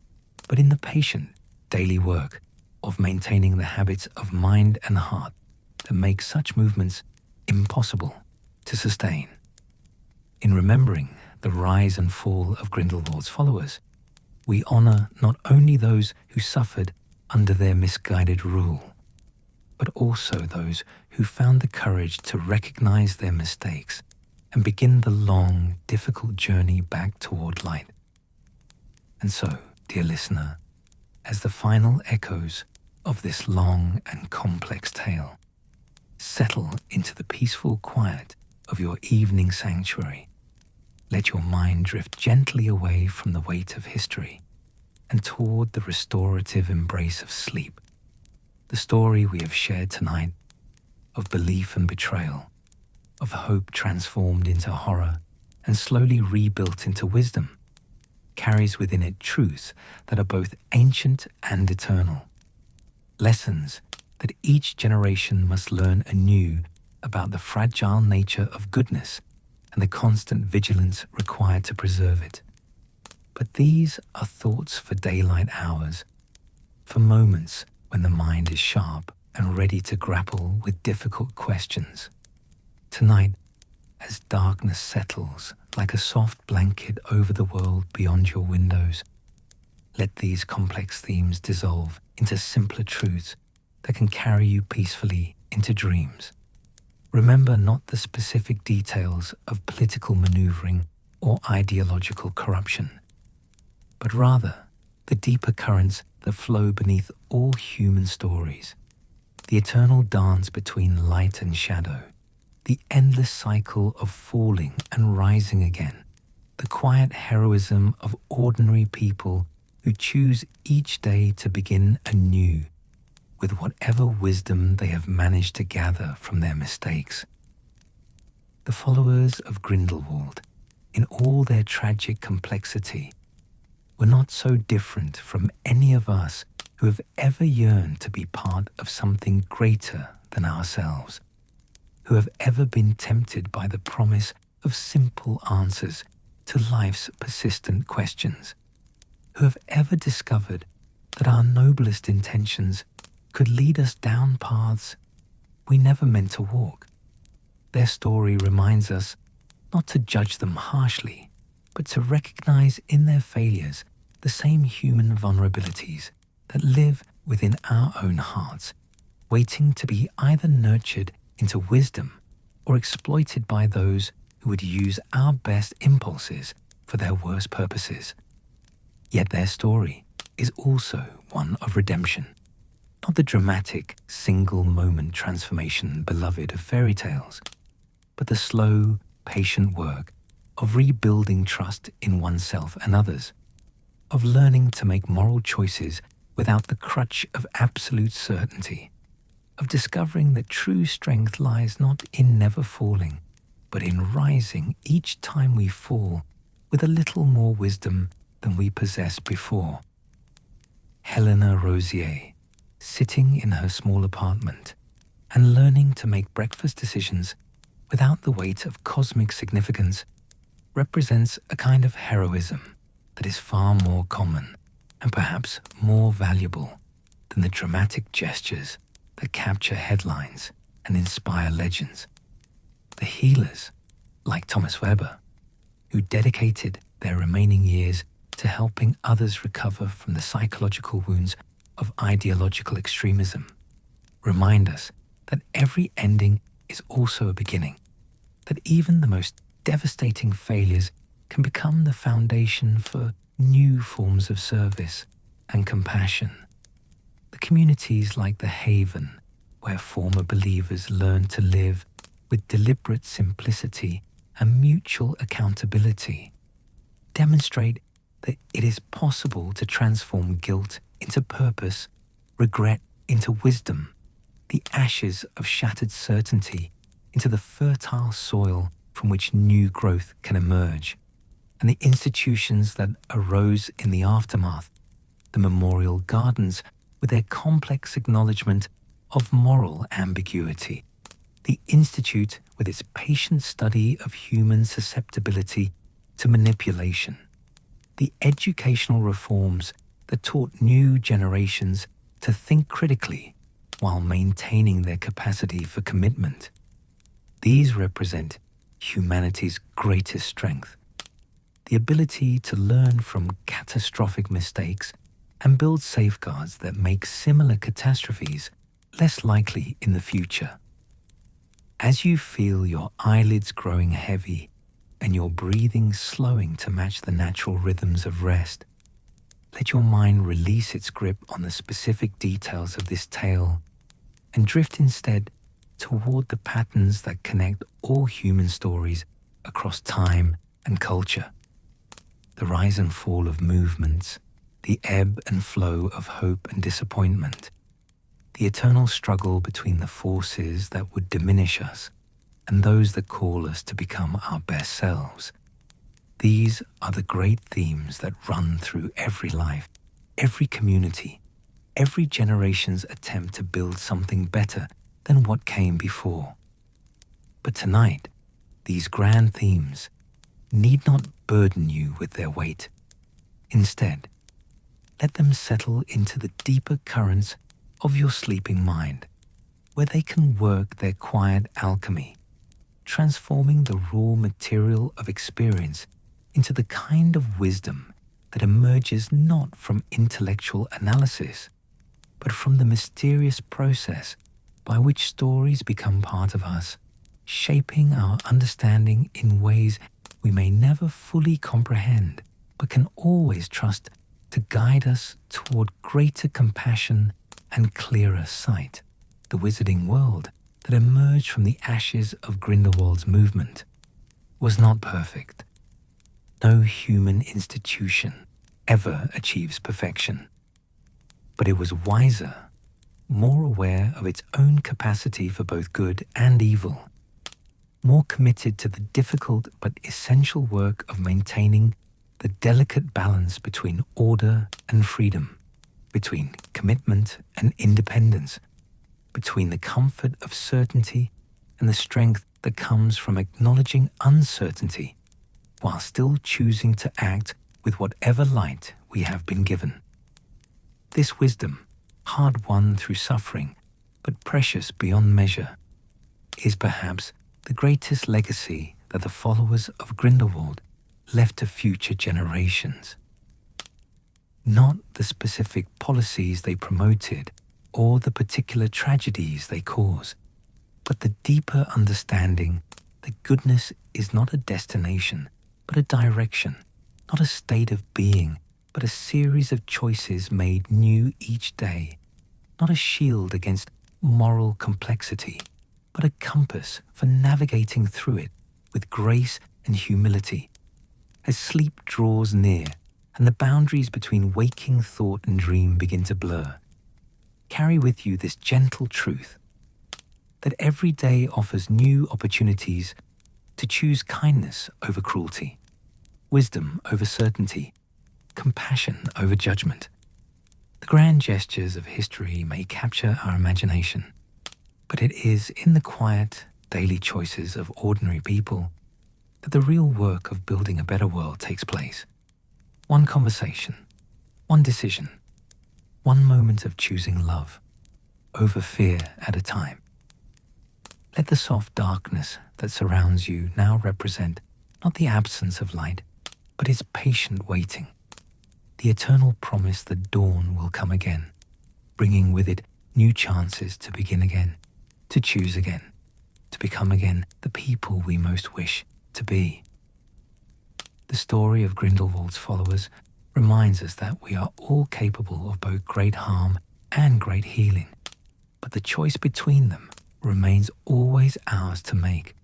but in the patient daily work of maintaining the habits of mind and heart that make such movements impossible to sustain. In remembering the rise and fall of Grindelwald's followers, we honor not only those who suffered under their misguided rule, but also those who found the courage to recognize their mistakes and begin the long, difficult journey back toward light. And so, dear listener, as the final echoes of this long and complex tale settle into the peaceful quiet of your evening sanctuary, let your mind drift gently away from the weight of history and toward the restorative embrace of sleep. The story we have shared tonight of belief and betrayal, of hope transformed into horror and slowly rebuilt into wisdom, carries within it truths that are both ancient and eternal. Lessons that each generation must learn anew about the fragile nature of goodness and the constant vigilance required to preserve it. But these are thoughts for daylight hours, for moments when the mind is sharp and ready to grapple with difficult questions. Tonight, as darkness settles like a soft blanket over the world beyond your windows, let these complex themes dissolve into simpler truths that can carry you peacefully into dreams. Remember not the specific details of political maneuvering or ideological corruption, but rather the deeper currents that flow beneath all human stories, the eternal dance between light and shadow, the endless cycle of falling and rising again, the quiet heroism of ordinary people who choose each day to begin anew with whatever wisdom they have managed to gather from their mistakes. The followers of Grindelwald, in all their tragic complexity, were not so different from any of us who have ever yearned to be part of something greater than ourselves, who have ever been tempted by the promise of simple answers to life's persistent questions, who have ever discovered that our noblest intentions could lead us down paths we never meant to walk. Their story reminds us not to judge them harshly, but to recognize in their failures the same human vulnerabilities that live within our own hearts, waiting to be either nurtured into wisdom or exploited by those who would use our best impulses for their worst purposes. Yet their story is also one of redemption, not the dramatic, single-moment transformation beloved of fairy tales, but the slow, patient work of rebuilding trust in oneself and others, of learning to make moral choices without the crutch of absolute certainty, of discovering that true strength lies not in never falling, but in rising each time we fall with a little more wisdom than we possessed before. Helena Rosier, sitting in her small apartment and learning to make breakfast decisions without the weight of cosmic significance, represents a kind of heroism that is far more common and perhaps more valuable than the dramatic gestures that capture headlines and inspire legends. The healers, like Thomas Weber, who dedicated their remaining years to helping others recover from the psychological wounds of ideological extremism, remind us that every ending is also a beginning, that even the most devastating failures can become the foundation for new forms of service and compassion. The communities like the Haven, where former believers learn to live with deliberate simplicity and mutual accountability, demonstrate that it is possible to transform guilt into purpose, regret into wisdom, the ashes of shattered certainty into the fertile soil from which new growth can emerge, and the institutions that arose in the aftermath, the memorial gardens with their complex acknowledgement of moral ambiguity, the Institute with its patient study of human susceptibility to manipulation, the educational reforms that taught new generations to think critically while maintaining their capacity for commitment. These represent humanity's greatest strength, the ability to learn from catastrophic mistakes and build safeguards that make similar catastrophes less likely in the future. As you feel your eyelids growing heavy and your breathing slowing to match the natural rhythms of rest, let your mind release its grip on the specific details of this tale and drift instead toward the patterns that connect all human stories across time and culture. The rise and fall of movements, the ebb and flow of hope and disappointment, the eternal struggle between the forces that would diminish us and those that call us to become our best selves. These are the great themes that run through every life, every community, every generation's attempt to build something better than what came before. But tonight, these grand themes need not burden you with their weight. Instead, let them settle into the deeper currents of your sleeping mind, where they can work their quiet alchemy, transforming the raw material of experience into the kind of wisdom that emerges not from intellectual analysis, but from the mysterious process by which stories become part of us, shaping our understanding in ways we may never fully comprehend, but can always trust to guide us toward greater compassion and clearer sight. The wizarding world that emerged from the ashes of Grindelwald's movement was not perfect. No human institution ever achieves perfection. But it was wiser, more aware of its own capacity for both good and evil, more committed to the difficult but essential work of maintaining the delicate balance between order and freedom, between commitment and independence, between the comfort of certainty and the strength that comes from acknowledging uncertainty, while still choosing to act with whatever light we have been given. This wisdom, hard-won through suffering, but precious beyond measure, is perhaps the greatest legacy that the followers of Grindelwald left to future generations. Not the specific policies they promoted or the particular tragedies they caused, but the deeper understanding that goodness is not a destination, but a direction, not a state of being, but a series of choices made new each day, not a shield against moral complexity, but a compass for navigating through it with grace and humility. As sleep draws near and the boundaries between waking thought and dream begin to blur, carry with you this gentle truth that every day offers new opportunities to choose kindness over cruelty, wisdom over certainty, compassion over judgment. The grand gestures of history may capture our imagination, but it is in the quiet, daily choices of ordinary people that the real work of building a better world takes place. One conversation, one decision, one moment of choosing love over fear at a time. Let the soft darkness that surrounds you now represent not the absence of light, but its patient waiting, the eternal promise that dawn will come again, bringing with it new chances to begin again, to choose again, to become again the people we most wish to be. The story of Grindelwald's followers reminds us that we are all capable of both great harm and great healing, but the choice between them remains always ours to make.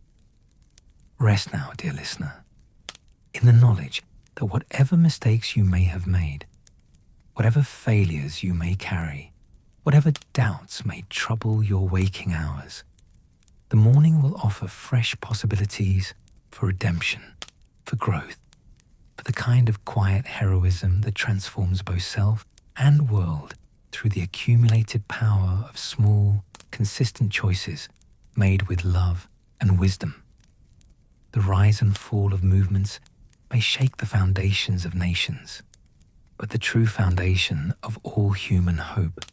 Rest now, dear listener, in the knowledge that whatever mistakes you may have made, whatever failures you may carry, whatever doubts may trouble your waking hours, the morning will offer fresh possibilities for redemption, for growth, for the kind of quiet heroism that transforms both self and world through the accumulated power of small, consistent choices made with love and wisdom. The rise and fall of movements may shake the foundations of nations, but the true foundation of all human hope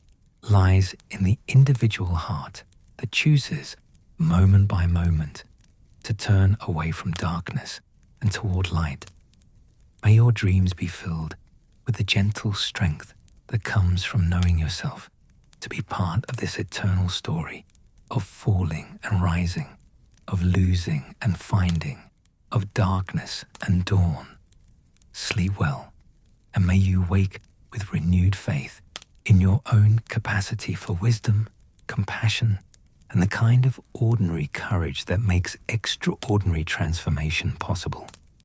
lies in the individual heart that chooses, moment by moment, to turn away from darkness and toward light. May your dreams be filled with the gentle strength that comes from knowing yourself to be part of this eternal story of falling and rising, of losing and finding, of darkness and dawn. Sleep well, and may you wake with renewed faith in your own capacity for wisdom, compassion, and the kind of ordinary courage that makes extraordinary transformation possible.